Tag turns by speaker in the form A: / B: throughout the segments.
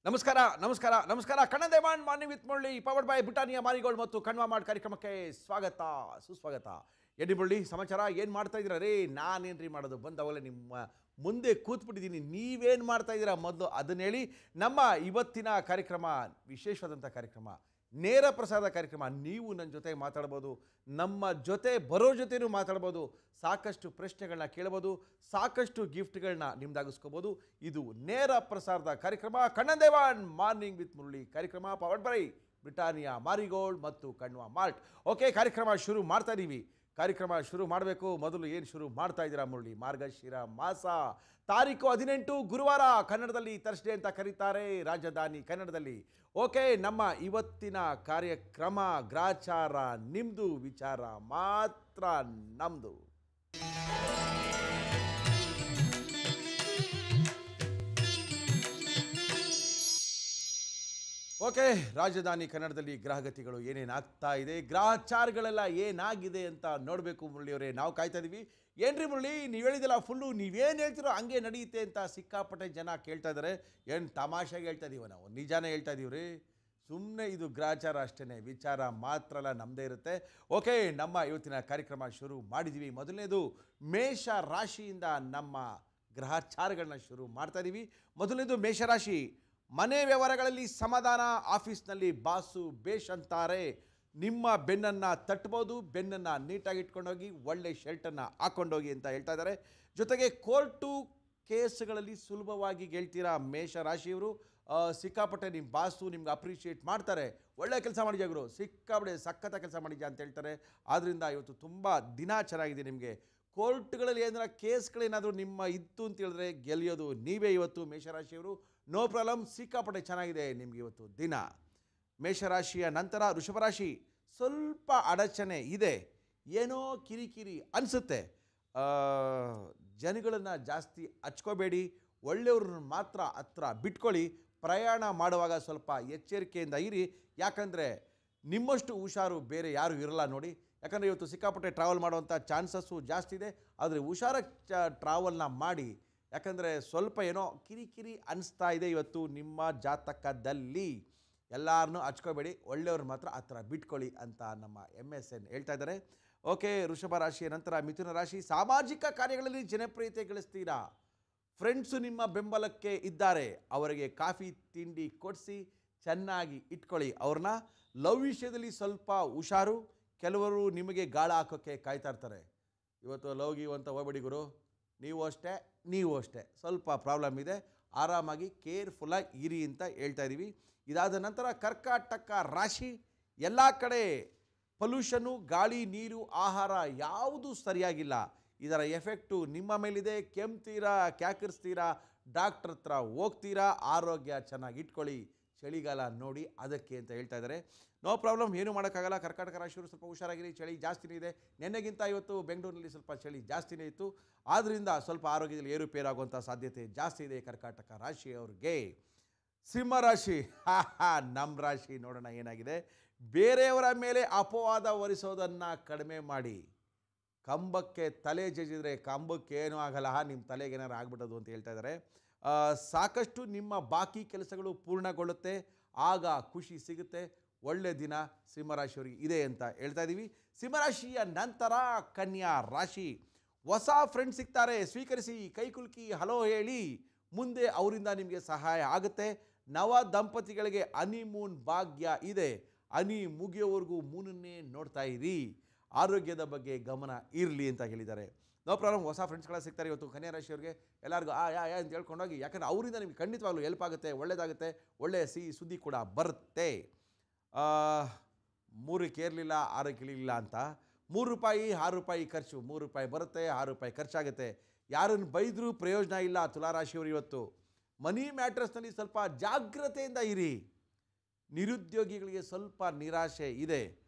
A: ನಮಸ್ಕಾರ ನಮಸ್ಕಾರ ನಮಸ್ಕಾರ Kannada morning with Murali powered by Britannia Marigold ಮತ್ತು ಕಣ್ವಾ ಮಾರ್ಟ್ ಕಾರ್ಯಕ್ರಮಕ್ಕೆ ಸ್ವಾಗತ ಸುಸ್ವಾಗತ. ಎಡ್ಡಿ ಮುರಳಿ ಸಮಾಚಾರ ಏನು ಮಾಡ್ತಾ ಇದ್ದೀರಾ ರೀ? ನಾನೇನ್ರಿ ಮಾಡೋದು, ಬಂದವಲ್ಲೇ ನಿಮ್ಮ ಮುಂದೆ ಕೂತ್ಬಿಟ್ಟಿದ್ದೀನಿ. ನೀವೇನು ಮಾಡ್ತಾ ಇದ್ದೀರಾ ಮೊದಲು ಅದನ್ನ ಹೇಳಿ. ನಮ್ಮ ಇವತ್ತಿನ ಕಾರ್ಯಕ್ರಮ ವಿಶೇಷವಾದಂಥ ಕಾರ್ಯಕ್ರಮ, ನೇರ ಪ್ರಸಾದ ಕಾರ್ಯಕ್ರಮ. ನೀವು ನನ್ನ ಜೊತೆ ಮಾತಾಡ್ಬೋದು, ನಮ್ಮ ಜೊತೆ ಬರೋ ಜೊತೆನೂ ಮಾತಾಡ್ಬೋದು, ಸಾಕಷ್ಟು ಪ್ರಶ್ನೆಗಳನ್ನ ಕೇಳ್ಬೋದು, ಸಾಕಷ್ಟು ಗಿಫ್ಟ್ಗಳನ್ನ ನಿಮ್ದಾಗಿಸ್ಕೋಬೋದು. ಇದು ನೇರ ಪ್ರಸಾರದ ಕಾರ್ಯಕ್ರಮ ಕಣ್ಣನ್ ಮಾರ್ನಿಂಗ್ ವಿತ್ ಮುರಳಿ ಕಾರ್ಯಕ್ರಮ ಪವರ್ಡ್ ಬೈ ಬ್ರಿಟಾನಿಯಾ ಮಾರಿಗೋಲ್ಡ್ ಮತ್ತು ಕಣ್ವಾ ಮಾರ್ಟ್. ಓಕೆ, ಕಾರ್ಯಕ್ರಮ ಶುರು ಮಾಡ್ತಾ ಇದ್ದೀವಿ. ಕಾರ್ಯಕ್ರಮ ಶುರು ಮಾಡಬೇಕು. ಮೊದಲು ಏನು ಶುರು ಮಾಡ್ತಾ ಇದ್ದೀರಾ ಮುರಳಿ? ಮಾರ್ಗಶಿರ ಮಾಸ ತಾರೀಕು 18 ಗುರುವಾರ, ಕನ್ನಡದಲ್ಲಿ ಥರ್ಸ್ಡೇ ಅಂತ ಕರೀತಾರೆ, ರಾಜಧಾನಿ ಕನ್ನಡದಲ್ಲಿ. ಓಕೆ, ನಮ್ಮ ಇವತ್ತಿನ ಕಾರ್ಯಕ್ರಮ ಗ್ರಾಚಾರ ನಿಮ್ಮದು, ವಿಚಾರ ಮಾತ್ರ ನಮ್ಮದು. ಓಕೆ, ರಾಜಧಾನಿ ಕನ್ನಡದಲ್ಲಿ ಗ್ರಹಗತಿಗಳು ಏನೇನಾಗ್ತಾ ಇದೆ, ಗ್ರಹಚಾರಗಳೆಲ್ಲ ಏನಾಗಿದೆ ಅಂತ ನೋಡಬೇಕು ಮುರಳಿಯವರೇ. ನಾವು ಕಾಯ್ತಾ ಇದ್ದೀವಿ. ಏನ್ರಿ ಮುರಳಿ, ನೀವು ಹೇಳಿದಿಲ್ಲ ಫುಲ್ಲು ನೀವೇನು ಹೇಳ್ತಿರೋ ಹಂಗೆ ನಡೆಯುತ್ತೆ ಅಂತ ಸಿಕ್ಕಾಪಟ್ಟೆ ಜನ ಕೇಳ್ತಾ ಇದ್ದಾರೆ. ಏನು ತಮಾಷೆಗೆ ಹೇಳ್ತಾ ಇದ್ದೀವ? ನಾವು ನಿಜಾನೇ ಹೇಳ್ತಾ ಇದ್ದೀವಿ ರೀ. ಸುಮ್ಮನೆ ಇದು ಗ್ರಹಚಾರ ಅಷ್ಟೇ, ವಿಚಾರ ಮಾತ್ರ ಎಲ್ಲ ನಮ್ಮದೇ ಇರುತ್ತೆ. ಓಕೆ, ನಮ್ಮ ಇವತ್ತಿನ ಕಾರ್ಯಕ್ರಮ ಶುರು ಮಾಡಿದ್ದೀವಿ. ಮೊದಲನೇದು ಮೇಷ ರಾಶಿಯಿಂದ ನಮ್ಮ ಗ್ರಹಚಾರಗಳನ್ನ ಶುರು ಮಾಡ್ತಾ ಇದ್ದೀವಿ. ಮೊದಲನೇದು ಮೇಷರಾಶಿ. ಮನೆ ವ್ಯವಹಾರಗಳಲ್ಲಿ ಸಮಾಧಾನ, ಆಫೀಸ್ನಲ್ಲಿ ಬಾಸು ಬೇಷ್ ಅಂತಾರೆ. ನಿಮ್ಮ ಬೆನ್ನನ್ನು ತಟ್ಬೋದು, ಬೆನ್ನನ್ನು ನೀಟಾಗಿ ಇಟ್ಕೊಂಡೋಗಿ ಒಳ್ಳೆ ಶರ್ಟನ್ನು ಹಾಕ್ಕೊಂಡೋಗಿ ಅಂತ ಹೇಳ್ತಾ ಇದ್ದಾರೆ. ಜೊತೆಗೆ ಕೋರ್ಟು ಕೇಸ್ಗಳಲ್ಲಿ ಸುಲಭವಾಗಿ ಗೆಲ್ತೀರಾ ಮೇಷರಾಶಿಯವರು. ಸಿಕ್ಕಾಪಟ್ಟೆ ನಿಮ್ಮ ಬಾಸು ನಿಮ್ಗೆ ಅಪ್ರಿಷಿಯೇಟ್ ಮಾಡ್ತಾರೆ. ಒಳ್ಳೆ ಕೆಲಸ ಮಾಡಿದ್ಯಾ ಗುರು, ಸಿಕ್ಕಾಪಟ್ಟೆ ಸಖತ್ತ ಕೆಲಸ ಮಾಡಿದ್ಯಾ ಅಂತ ಹೇಳ್ತಾರೆ. ಆದ್ದರಿಂದ ಇವತ್ತು ತುಂಬ ದಿನ ಚೆನ್ನಾಗಿದೆ ನಿಮಗೆ. ಕೋರ್ಟ್ಗಳಲ್ಲಿ ಏನಾರ ಕೇಸ್ಗಳೇನಾದರೂ ನಿಮ್ಮ ಇತ್ತು ಅಂತ ಹೇಳಿದ್ರೆ ಗೆಲ್ಲಿಯೋದು ನೀವೇ ಇವತ್ತು ಮೇಷರಾಶಿಯವರು. ನೋ ಪ್ರಾಬ್ಲಮ್, ಸಿಕ್ಕಾಪಟ್ಟೆ ಚೆನ್ನಾಗಿದೆ ನಿಮಗೆ ಇವತ್ತು ದಿನ. ಮೇಷರಾಶಿಯ ನಂತರ ವೃಷಭರಾಶಿ. ಸ್ವಲ್ಪ ಅಡಚಣೆ ಇದೆ, ಏನೋ ಕಿರಿಕಿರಿ ಅನಿಸುತ್ತೆ. ಜನಗಳನ್ನು ಜಾಸ್ತಿ ಹಚ್ಕೋಬೇಡಿ, ಒಳ್ಳೆಯವ್ರನ್ನ ಮಾತ್ರ ಹತ್ರ ಬಿಟ್ಕೊಳ್ಳಿ. ಪ್ರಯಾಣ ಮಾಡುವಾಗ ಸ್ವಲ್ಪ ಎಚ್ಚರಿಕೆಯಿಂದ ಇರಿ, ಯಾಕಂದರೆ ನಿಮ್ಮಷ್ಟು ಹುಷಾರು ಬೇರೆ ಯಾರೂ ಇರಲ್ಲ ನೋಡಿ. ಯಾಕಂದರೆ ಇವತ್ತು ಸಿಕ್ಕಾಪಟ್ಟೆ ಟ್ರಾವೆಲ್ ಮಾಡುವಂಥ ಚಾನ್ಸಸ್ಸು ಜಾಸ್ತಿ ಇದೆ. ಆದರೆ ಹುಷಾರಾಗಿ ಟ್ರಾವೆಲ್ನ ಮಾಡಿ, ಯಾಕಂದರೆ ಸ್ವಲ್ಪ ಏನೋ ಕಿರಿಕಿರಿ ಅನಿಸ್ತಾ ಇದೆ ಇವತ್ತು ನಿಮ್ಮ ಜಾತಕದಲ್ಲಿ. ಎಲ್ಲರನ್ನೂ ಹಚ್ಕೋಬೇಡಿ, ಒಳ್ಳೆಯವ್ರು ಮಾತ್ರ ಹತ್ರ ಬಿಟ್ಕೊಳ್ಳಿ ಅಂತ ನಮ್ಮ MSN ಹೇಳ್ತಾ ಇದ್ದಾರೆ. ಓಕೆ, ವೃಷಭ ರಾಶಿಯ ನಂತರ ಮಿಥುನ ರಾಶಿ. ಸಾಮಾಜಿಕ ಕಾರ್ಯಗಳಲ್ಲಿ ಜನಪ್ರಿಯತೆ ಗಳಿಸ್ತೀರಾ. ಫ್ರೆಂಡ್ಸು ನಿಮ್ಮ ಬೆಂಬಲಕ್ಕೆ ಇದ್ದಾರೆ, ಅವರಿಗೆ ಕಾಫಿ ತಿಂಡಿ ಕೊಡಿಸಿ ಚೆನ್ನಾಗಿ ಇಟ್ಕೊಳ್ಳಿ ಅವ್ರನ್ನ. ಲವ್ ವಿಷಯದಲ್ಲಿ ಸ್ವಲ್ಪ ಹುಷಾರು, ಕೆಲವರು ನಿಮಗೆ ಗಾಳ ಹಾಕೋಕ್ಕೆ ಕಾಯ್ತಾ ಇರ್ತಾರೆ. ಇವತ್ತು ಲವ್ಗಿ ಅಂತ ಹೋಗ್ಬೇಡಿ ಗುರು, ನೀವು ಅಷ್ಟೇ ಸ್ವಲ್ಪ ಪ್ರಾಬ್ಲಮ್ ಇದೆ. ಆರಾಮಾಗಿ ಕೇರ್ಫುಲ್ಲಾಗಿ ಇರಿ ಅಂತ ಹೇಳ್ತಾ ಇದ್ದೀವಿ. ಇದಾದ ನಂತರ ಕರ್ಕಾಟಕ ರಾಶಿ. ಎಲ್ಲ ಕಡೆ ಪೊಲ್ಯೂಷನ್ನು, ಗಾಳಿ ನೀರು ಆಹಾರ ಯಾವುದೂ ಸರಿಯಾಗಿಲ್ಲ. ಇದರ ಎಫೆಕ್ಟು ನಿಮ್ಮ ಮೇಲಿದೆ. ಕೆಮ್ತೀರಾ, ಕ್ಯಾಕರಿಸ್ತೀರಾ, ಡಾಕ್ಟ್ರ್ ಹತ್ರ ಹೋಗ್ತೀರಾ. ಆರೋಗ್ಯ ಚೆನ್ನಾಗಿ ಇಟ್ಕೊಳ್ಳಿ, ಚಳಿಗಾಲ ನೋಡಿ ಅದಕ್ಕೆ ಅಂತ ಹೇಳ್ತಾ ಇದ್ದಾರೆ. ನೋ ಪ್ರಾಬ್ಲಮ್, ಏನೂ ಮಾಡೋಕ್ಕಾಗಲ್ಲ. ಕರ್ಕಾಟಕ ರಾಶಿಯವರು ಸ್ವಲ್ಪ ಹುಷಾರಾಗಿರಿ, ಚಳಿ ಜಾಸ್ತಿನೇ ಇದೆ. ನಿನ್ನೆಗಿಂತ ಇವತ್ತು ಬೆಂಗಳೂರಿನಲ್ಲಿ ಸ್ವಲ್ಪ ಚಳಿ ಜಾಸ್ತಿನೇ ಇತ್ತು. ಆದ್ದರಿಂದ ಸ್ವಲ್ಪ ಆರೋಗ್ಯದಲ್ಲಿ ಏರುಪೇರಾಗುವಂಥ ಸಾಧ್ಯತೆ ಜಾಸ್ತಿ ಇದೆ ಕರ್ಕಾಟಕ ರಾಶಿಯವ್ರಿಗೆ. ಸಿಂಹರಾಶಿ. ನಮ್ಮ ರಾಶಿ ನೋಡೋಣ ಏನಾಗಿದೆ. ಬೇರೆಯವರ ಮೇಲೆ ಅಪವಾದ ಹೊರಿಸೋದನ್ನು ಕಡಿಮೆ ಮಾಡಿ. ಕಂಬಕ್ಕೆ ತಲೆ ಜಜ್ಜಿದ್ರೆ ಕಂಬಕ್ಕೆ ಏನೂ ಆಗಲ್ಲ, ನಿಮ್ಮ ತಲೆಗೆ ಏನಾರು ಆಗ್ಬಿಟ್ಟೋದು ಅಂತ ಹೇಳ್ತಾ ಇದ್ದಾರೆ. ಸಾಕಷ್ಟು ನಿಮ್ಮ ಬಾಕಿ ಕೆಲಸಗಳು ಪೂರ್ಣಗೊಳ್ಳುತ್ತೆ, ಆಗ ಖುಷಿ ಸಿಗುತ್ತೆ. ಒಳ್ಳೆ ದಿನ ಸಿಂಹರಾಶಿಯವರಿಗೆ ಇದೆ ಅಂತ ಹೇಳ್ತಾ ಇದ್ದೀವಿ. ಸಿಂಹರಾಶಿಯ ನಂತರ ಕನ್ಯಾ ರಾಶಿ. ಹೊಸ ಫ್ರೆಂಡ್ಸ್ ಸಿಗ್ತಾರೆ, ಸ್ವೀಕರಿಸಿ, ಕೈಕುಲುಕಿ ಹಲೋ ಹೇಳಿ. ಮುಂದೆ ಅವರಿಂದ ನಿಮಗೆ ಸಹಾಯ ಆಗುತ್ತೆ. ನವ ದಂಪತಿಗಳಿಗೆ ಹನಿಮೂನ್ ಭಾಗ್ಯ ಇದೆ. ಹನಿ ಮುಗಿಯೋವರೆಗೂ ಮೂನನ್ನೇ ನೋಡ್ತಾ ಇರಿ. ಆರೋಗ್ಯದ ಬಗ್ಗೆ ಗಮನ ಇರಲಿ ಅಂತ ಹೇಳಿದ್ದಾರೆ. ನೋ ಪ್ರಾಬ್ಲಮ್, ಹೊಸ ಫ್ರೆಂಡ್ಸ್ಗಳ ಸಿಗ್ತಾರೆ ಇವತ್ತು ಕನ್ಯಾ ರಾಶಿಯವ್ರಿಗೆ. ಎಲ್ಲರಿಗೂ ಯಾ ಅಂತ ಹೇಳ್ಕೊಂಡೋಗಿ, ಯಾಕಂದರೆ ಅವರಿಂದ ನಿಮಗೆ ಖಂಡಿತವಾಗ್ಲೂ ಹೆಲ್ಪ್ ಆಗುತ್ತೆ, ಒಳ್ಳೆಯದಾಗುತ್ತೆ, ಒಳ್ಳೆಯ ಸಿಹಿ ಸುದ್ದಿ ಕೂಡ ಬರುತ್ತೆ. 3ಕ್ಕೆ ಏರಲಿಲ್ಲ 6ಕ್ಕೆ ಇಳಿಲಿಲ್ಲ ಅಂತ. ₹3 ₹6 ಖರ್ಚು. ₹3 ಬರುತ್ತೆ, ₹6 ಖರ್ಚಾಗುತ್ತೆ. ಯಾರನ್ನು ಬೈದರೂ ಪ್ರಯೋಜನ ಇಲ್ಲ ತುಲಾರಾಶಿಯವರು ಇವತ್ತು. ಮನಿ ಮ್ಯಾಟ್ರಸ್ನಲ್ಲಿ ಸ್ವಲ್ಪ ಜಾಗ್ರತೆಯಿಂದ ಇರಿ. ನಿರುದ್ಯೋಗಿಗಳಿಗೆ ಸ್ವಲ್ಪ ನಿರಾಶೆ ಇದೆ.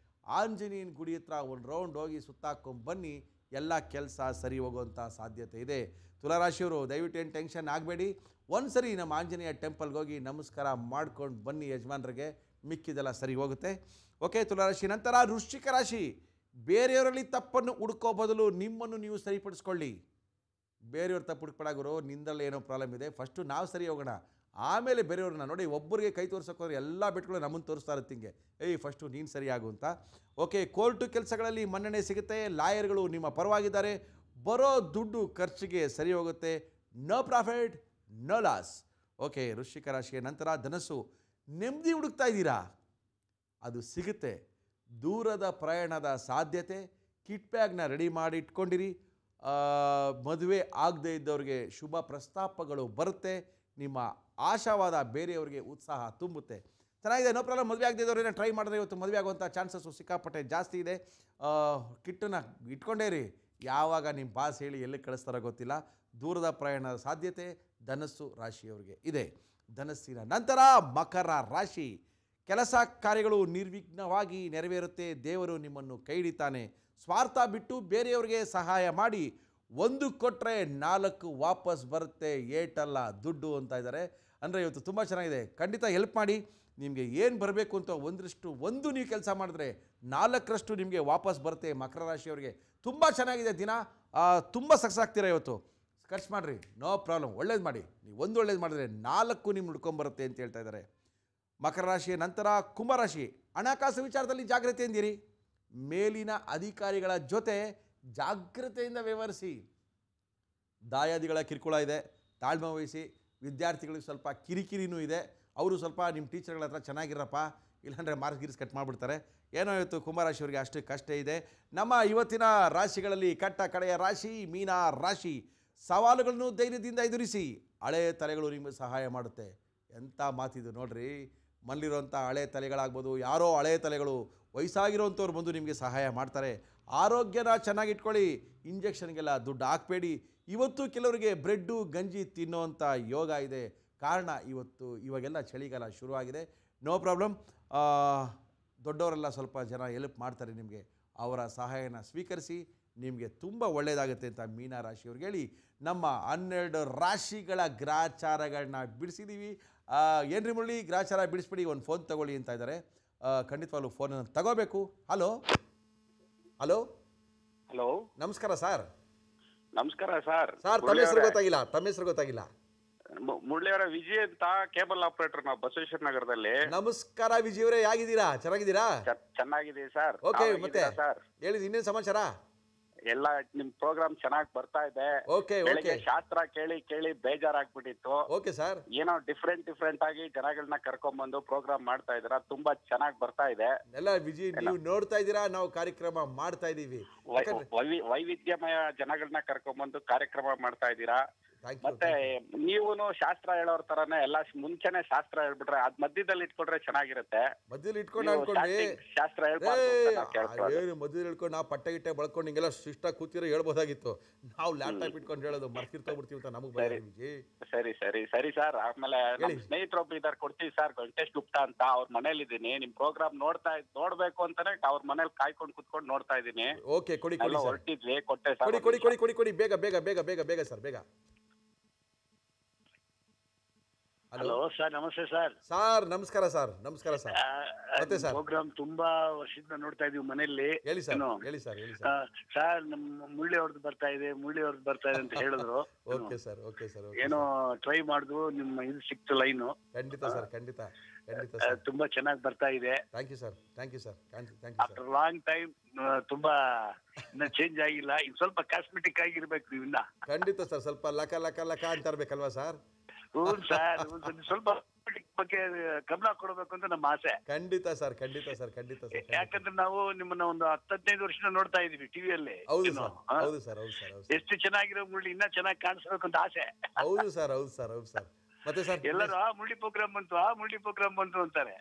A: ಆಂಜನೇಯನ ಗುಡಿ ಹತ್ರ ಒಂದು ರೌಂಡ್ ಹೋಗಿ ಸುತ್ತಾಕೊಂಡು ಬನ್ನಿ, ಎಲ್ಲ ಕೆಲಸ ಸರಿ ಹೋಗುವಂಥ ಸಾಧ್ಯತೆ ಇದೆ. ತುಲಾರಾಶಿಯವರು ದಯವಿಟ್ಟು ಏನು ಟೆನ್ಷನ್ ಆಗಬೇಡಿ. ಒಂದು ಸರಿ ನಮ್ಮ ಆಂಜನೇಯ ಟೆಂಪಲ್ಗೆ ಹೋಗಿ ನಮಸ್ಕಾರ ಮಾಡ್ಕೊಂಡು ಬನ್ನಿ ಯಜಮಾನರಿಗೆ, ಮಿಕ್ಕಿದೆಲ್ಲ ಸರಿ ಹೋಗುತ್ತೆ. ಓಕೆ, ತುಲಾರಾಶಿ ನಂತರ ವೃಶ್ಚಿಕ ರಾಶಿ. ಬೇರೆಯವರಲ್ಲಿ ತಪ್ಪನ್ನು ಹುಡ್ಕೋ ಬದಲು ನಿಮ್ಮನ್ನು ನೀವು ಸರಿಪಡಿಸ್ಕೊಳ್ಳಿ. ಬೇರೆಯವ್ರ ತಪ್ಪು ಹುಡುಕ್ಬೇಡ ಗುರು, ನಿಂದಲ್ಲಿ ಏನೋ ಪ್ರಾಬ್ಲಮ್ ಇದೆ, ಫಸ್ಟು ನಾವು ಸರಿ ಹೋಗೋಣ, ಆಮೇಲೆ ಬೇರೆಯವ್ರನ್ನ ನೋಡಿ. ಒಬ್ಬರಿಗೆ ಕೈ ತೋರ್ಸೋಕೋದ್ರೆ ಎಲ್ಲ ಬಿಟ್ಗಳು ನಮ್ಮನ್ನು ತೋರಿಸ್ತಾ ಇರುತ್ತೆ ಹಿಂಗೆ, ಫಸ್ಟು ನೀನು ಸರಿಯಾಗು ಅಂತ. ಓಕೆ, ಕೋರ್ಟು ಕೆಲಸಗಳಲ್ಲಿ ಮನ್ನಣೆ ಸಿಗುತ್ತೆ. ಲಾಯರ್ಗಳು ನಿಮ್ಮ ಪರವಾಗಿದ್ದಾರೆ. ಬರೋ ದುಡ್ಡು ಖರ್ಚಿಗೆ ಸರಿ ಹೋಗುತ್ತೆ. No profit no loss. Okay, ವೃಶ್ಚಿಕ ರಾಶಿಯ ನಂತರ ಧನಸ್ಸು, ನೆಮ್ಮದಿ ಹುಡುಕ್ತಾ ಇದ್ದೀರಾ, ಅದು ಸಿಗುತ್ತೆ. ದೂರದ ಪ್ರಯಾಣದ ಸಾಧ್ಯತೆ. ಕಿಟ್ ಬ್ಯಾಗ್ನ ರೆಡಿ ಮಾಡಿ ಇಟ್ಕೊಂಡಿರಿ. ಮದುವೆ ಆಗದೇ ಇದ್ದವ್ರಿಗೆ ಶುಭ ಪ್ರಸ್ತಾಪಗಳು ಬರುತ್ತೆ. ನಿಮ್ಮ ಆಶಾವಾದ ಬೇರೆಯವರಿಗೆ ಉತ್ಸಾಹ ತುಂಬುತ್ತೆ. ಚೆನ್ನಾಗಿದೆ, ನೋ ಪ್ರಾಬ್ಲಮ್. ಮದುವೆ ಆಗದೇ ಇದ್ದವ್ರೇನೋ ಟ್ರೈ ಮಾಡಿದ್ರೆ ಇವತ್ತು ಮದುವೆ ಆಗುವಂಥ ಚಾನ್ಸಸ್ಸು ಸಿಕ್ಕಾಪಟ್ಟೆ ಜಾಸ್ತಿ ಇದೆ. ಕಿಟ್ಟನ್ನು ಇಟ್ಕೊಂಡೇ ರೀ, ಯಾವಾಗ ನಿಮ್ಮ ಬಾಸ್ ಹೇಳಿ ಎಲ್ಲಿ ಕಳಿಸ್ತಾರೋ ಗೊತ್ತಿಲ್ಲ. ದೂರದ ಪ್ರಯಾಣದ ಸಾಧ್ಯತೆ ಧನಸ್ಸು ರಾಶಿಯವರಿಗೆ ಇದೆ. ಧನಸ್ಸಿನ ನಂತರ ಮಕರ ರಾಶಿ, ಕೆಲಸ ಕಾರ್ಯಗಳು ನಿರ್ವಿಘ್ನವಾಗಿ ನೆರವೇರುತ್ತೆ. ದೇವರು ನಿಮ್ಮನ್ನು ಕೈ ಹಿಡಿತಾನೆ. ಸ್ವಾರ್ಥ ಬಿಟ್ಟು ಬೇರೆಯವರಿಗೆ ಸಹಾಯ ಮಾಡಿ. 1 ಕೊಟ್ಟರೆ 4 ವಾಪಸ್ ಬರುತ್ತೆ, ಏಟಲ್ಲ ದುಡ್ಡು ಅಂತ ಇದ್ದಾರೆ. ಅಂದರೆ ಇವತ್ತು ತುಂಬ ಚೆನ್ನಾಗಿದೆ. ಖಂಡಿತ ಹೆಲ್ಪ್ ಮಾಡಿ. ನಿಮಗೆ ಏನು ಬರಬೇಕು ಅಂತ ಒಂದು ನೀವು ಕೆಲಸ ಮಾಡಿದ್ರೆ 4ರಷ್ಟು ನಿಮಗೆ ವಾಪಸ್ ಬರುತ್ತೆ. ಮಕರ ರಾಶಿಯವರಿಗೆ ತುಂಬ ಚೆನ್ನಾಗಿದೆ ದಿನ. ತುಂಬ ಸಕ್ಸಸ್ ಆಗ್ತೀರಾ ಇವತ್ತು. ಖರ್ಚು ಮಾಡಿರಿ, ನೋ ಪ್ರಾಬ್ಲಮ್. ಒಳ್ಳೇದು ಮಾಡಿ. ನೀವು ಒಂದು ಒಳ್ಳೇದು ಮಾಡಿದ್ರೆ 4 ನಿಮ್ಮ ಹುಡ್ಕೊಂಬರುತ್ತೆ ಅಂತ ಹೇಳ್ತಾ ಇದ್ದಾರೆ. ಮಕರ ರಾಶಿಯ ನಂತರ ಕುಂಭರಾಶಿ, ಹಣಕಾಸು ವಿಚಾರದಲ್ಲಿ ಜಾಗ್ರತೆಯಿಂದಿರಿ. ಮೇಲಿನ ಅಧಿಕಾರಿಗಳ ಜೊತೆ ಜಾಗ್ರತೆಯಿಂದ ವ್ಯವಹರಿಸಿ. ದಾಯಾದಿಗಳ ಕಿರುಕುಳ ಇದೆ, ತಾಳ್ಮೆ ವಹಿಸಿ. ವಿದ್ಯಾರ್ಥಿಗಳಿಗೆ ಸ್ವಲ್ಪ ಕಿರಿಕಿರಿನೂ ಇದೆ. ಅವರು ಸ್ವಲ್ಪ ನಿಮ್ಮ ಟೀಚರ್ಗಳ ಹತ್ರ ಚೆನ್ನಾಗಿರಪ್ಪ, ಇಲ್ಲಾಂದರೆ ಮಾರ್ಕ್ಸ್ ಕಟ್ ಮಾಡಿಬಿಡ್ತಾರೆ. ಏನೋ ಇವತ್ತು ಕುಂಭರಾಶಿಯವರಿಗೆ ಅಷ್ಟು ಕಷ್ಟ ಇದೆ. ನಮ್ಮ ಇವತ್ತಿನ ರಾಶಿಗಳಲ್ಲಿ ಕಟ್ಟ ಕಡೆಯ ರಾಶಿ ಮೀನ ರಾಶಿ. ಸವಾಲುಗಳನ್ನು ಧೈರ್ಯದಿಂದ ಎದುರಿಸಿ. ಹಳೆಯ ತಲೆಗಳು ನಿಮಗೆ ಸಹಾಯ ಮಾಡುತ್ತೆ. ಎಂಥ ಮಾತಿದು ನೋಡ್ರಿ. ಮಲ್ಲಿರುವಂಥ ಹಳೆ ತಲೆಗಳಾಗ್ಬೋದು, ಯಾರೋ ಹಳೆಯ ತಲೆಗಳು ವಯಸ್ಸಾಗಿರೋಂಥವ್ರು ಬಂದು ನಿಮಗೆ ಸಹಾಯ ಮಾಡ್ತಾರೆ. ಆರೋಗ್ಯನ ಚೆನ್ನಾಗಿಟ್ಕೊಳ್ಳಿ. ಇಂಜೆಕ್ಷನ್ಗೆಲ್ಲ ದುಡ್ಡು ಹಾಕಬೇಡಿ. ಇವತ್ತು ಕೆಲವರಿಗೆ ಬ್ರೆಡ್ಡು ಗಂಜಿ ತಿನ್ನೋವಂಥ ಯೋಗ ಇದೆ. ಕಾರಣ ಇವಾಗೆಲ್ಲ ಚಳಿಗಾಲ ಶುರುವಾಗಿದೆ. No problem. ದೊಡ್ಡವರೆಲ್ಲ ಸ್ವಲ್ಪ ಜನ ಹೆಲ್ಪ್ ಮಾಡ್ತಾರೆ ನಿಮಗೆ. ಅವರ ಸಹಾಯನ ಸ್ವೀಕರಿಸಿ. ನಿಮಗೆ ತುಂಬ ಒಳ್ಳೆಯದಾಗುತ್ತೆ ಅಂತ ಮೀನ ರಾಶಿಯವ್ರಿಗೆ ಹೇಳಿ ನಮ್ಮ 12 ರಾಶಿಗಳ ಗ್ರಾಚಾರಗಳನ್ನ ಬಿಡಿಸಿದ್ದೀವಿ. ಏನ್ರಿ ಮುರಳಿ, ಗ್ರಾಚಾರ ಬಿಡಿಸ್ಬಿಡಿ, ಒಂದು ಫೋನ್ ತಗೊಳ್ಳಿ ಅಂತ ಇದ್ದಾರೆ. ಖಂಡಿತವಾಗ್ಲೂ ಫೋನನ್ನು ತಗೋಬೇಕು. ಹಲೋ ಹಲೋ
B: ಹಲೋ,
A: ನಮಸ್ಕಾರ ಸರ್.
B: ನಮಸ್ಕಾರ ಸರ್.
A: ತಮ್ಮ ಹೆಸರು ಗೊತ್ತಾಗಿಲ್ಲ.
B: ಮುರಳಿಯವರ ವಿಜಯ್ ಅಂತ ಕೇಬಲ್ ಆಪರೇಟರ್ ನಾವು ಬಸವೇಶ್ವರ ನಗರದಲ್ಲಿ.
A: ನಮಸ್ಕಾರ ವಿಜಯ್ ಅವರೇ, ಹೇಗಿದ್ದೀರಾ? ಚೆನ್ನಾಗಿದ್ದೀರಾ?
B: ಚೆನ್ನಾಗಿದೆ ಸರ್.
A: ಓಕೆ, ಮತ್ತೆ ಹೇಳಿ, ಇನ್ನೇನು ಸಮಾಚಾರ?
B: ಎಲ್ಲ ನಿಮ್ ಪ್ರೋಗ್ರಾಮ್ ಚೆನ್ನಾಗಿ ಬರ್ತಾ ಇದೆ. ಬೆಳಿಗ್ಗೆ ಶಾಸ್ತ್ರ ಕೇಳಿ ಕೇಳಿ ಬೇಜಾರಾಗ್ಬಿಟ್ಟಿತ್ತು.
A: Okay sir.
B: ಏನೋ ಡಿಫ್ರೆಂಟ್ ಆಗಿ ಜನಗಳನ್ನ ಕರ್ಕೊಂಡ್ ಬಂದು ಪ್ರೋಗ್ರಾಮ್ ಮಾಡ್ತಾ ಇದ್ದೀರಾ. ತುಂಬಾ ಚೆನ್ನಾಗಿ ಬರ್ತಾ ಇದೆ
A: ಎಲ್ಲ. ವಿಜಯ್, ನೀವು ನೋಡ್ತಾ ಇದ್ದೀರಾ, ನಾವು ಕಾರ್ಯಕ್ರಮ ಮಾಡ್ತಾ ಇದೀವಿ.
B: ವೈವಿಧ್ಯಮಯ ಜನಗಳನ್ನ ಕರ್ಕೊಂಡ್ ಬಂದು ಕಾರ್ಯಕ್ರಮ ಮಾಡ್ತಾ ಇದ್ದೀರಾ. ಮತ್ತೆ ನೀವುನು ಶಾಸ್ತ್ರ ಹೇಳೋರ್ ತರಾನೇ ಎಲ್ಲ ಮುಂಚೆನೆ ಶಾಸ್ತ್ರ ಹೇಳ್ಬಿಟ್ರೆ ಅದ್ ಮಧ್ಯದಲ್ಲಿ ಇಟ್ಕೊಂಡ್ರೆ ಚೆನ್ನಾಗಿರುತ್ತೆ.
A: ಮಧ್ಯದಲ್ಲಿ ಇಟ್ಕೊಂಡು ಅನ್ಕೊಂಡ್ವಿ
B: ಶಾಸ್ತ್ರ
A: ಮಧ್ಯದಲ್ಲಿ ಇಟ್ಕೊಂಡು ನಾವು ಪಟ್ಟೆ ಗಿಟ್ಟೆ ಬಳ್ಕೊಂಡು ಹಿಂಗೆಲ್ಲ ಶಿಷ್ಟ ಕೂತಿರೋ ಹೇಳ್ಬೋದಾಗಿತ್ತು. ನಾವು ಲ್ಯಾಪ್ಟಾಪ್ ಇಟ್ಕೊಂಡು ಹೇಳೋದು ಮರ್ತಿರ್ತೋಗ್ಬಿಡ್ತೀವಿ ಅಂತ ನಮಗ್
B: ಸರಿ ಸರಿ ಸರಿ ಸರ್. ಆಮೇಲೆ ಸ್ನೇಹಿತರೊಬ್ಬ ಇದಾರೆ, ಕೊಡ್ತೀವಿ ಸರ್, ವೆಂಕಟೇಶ್ ಗುಪ್ತಾ ಅಂತ. ಅವ್ರ ಮನೇಲಿ ಇದೀನಿ. ನಿಮ್ ಪ್ರೋಗ್ರಾಮ್ ನೋಡ್ಬೇಕು ಅಂತಾನೆ ಅವ್ರ ಮನೇಲಿ ಕಾಯ್ಕೊಂಡು ಕುತ್ಕೊಂಡು ನೋಡ್ತಾ ಇದೀನಿ.
A: ಓಕೆ, ಕೊಡಿ
B: ಹೊರಟಿದ್ವಿ, ಕೊಟ್ಟೆ ಸರ್.
A: ಕೊಡಿ ಬೇಗ ಬೇಗ ಬೇಗ ಬೇಗ ಬೇಗ ಸರ್, ಬೇಗ.
C: ಹಲೋ ಸರ್, ನಮಸ್ತೆ ಸರ್.
A: ನಮಸ್ಕಾರ ಸರ್. ಮತ್ತೆ ಸರ್,
C: ಪ್ರೋಗ್ರಾಮ್ ತುಂಬಾ ವರ್ಷದಿಂದ ನೋಡ್ತಾ ಇದೀವಿ ಮನೆಯಲ್ಲಿ.
A: ಹೇಳಿ ಸರ್.
C: ಸರ್, ನಮ್ಮ ಮುಳ್ಳಿ ಅವ್ರದ್ದು ಬರ್ತಾ ಇದೆ ಅಂತ ಹೇಳಿದ್ರು.
A: Okay sir.
C: ಏನೋ ಟ್ರೈ ಮಾಡಿದ್ವು, ನಿಮ್ಮ ಇದು ಸಿಕ್ತು ಲೈನು.
A: ಖಂಡಿತ ಸರ್.
C: ತುಂಬಾ ಚೆನ್ನಾಗಿ ಬರ್ತಾ ಇದೆ.
A: Thank you sir.
C: After long time ತುಂಬಾ ಇನ್ನ ಚೇಂಜ್ ಆಗಿಲ್ಲ. ಇನ್ ಸ್ವಲ್ಪ ಕಾಸ್ಮೆಟಿಕ್ ಆಗಿರ್ಬೇಕು ನೀವು ಇನ್ನ.
A: ಖಂಡಿತ ಸರ್. ಸ್ವಲ್ಪ ಲಕ ಅಂತ ಇರ್ಬೇಕಲ್ವಾ ಸರ್?
C: ಸರ್, ಸ್ವಲ್ಪ ಬಗ್ಗೆ ಗಮನ ಕೊಡಬೇಕು ಅಂತ ನಮ್ಮ ಆಸೆ.
A: ಖಂಡಿತ ಸರ್.
C: ಯಾಕಂದ್ರೆ ನಾವು ನಿಮ್ಮನ್ನ ಒಂದು 10-15 ವರ್ಷ ನೋಡ್ತಾ ಇದೀವಿ ಟಿವಿಯಲ್ಲಿ.
A: ಹೌದು ಸರ್.
C: ಎಷ್ಟು ಚೆನ್ನಾಗಿರೋ ಮುಳ್ಳಿ ಇನ್ನ ಚೆನ್ನಾಗಿ ಕಾಣಿಸ್ಬೇಕು ಅಂತ ಆಸೆ.
A: ಹೌದು ಸರ್. ಮತ್ತೆ ಸರ್,
C: ಎಲ್ಲರೂ ಮುಳ್ಳಿ ಪ್ರೋಗ್ರಾಮ್ ಬಂತು ಅಂತಾರೆ.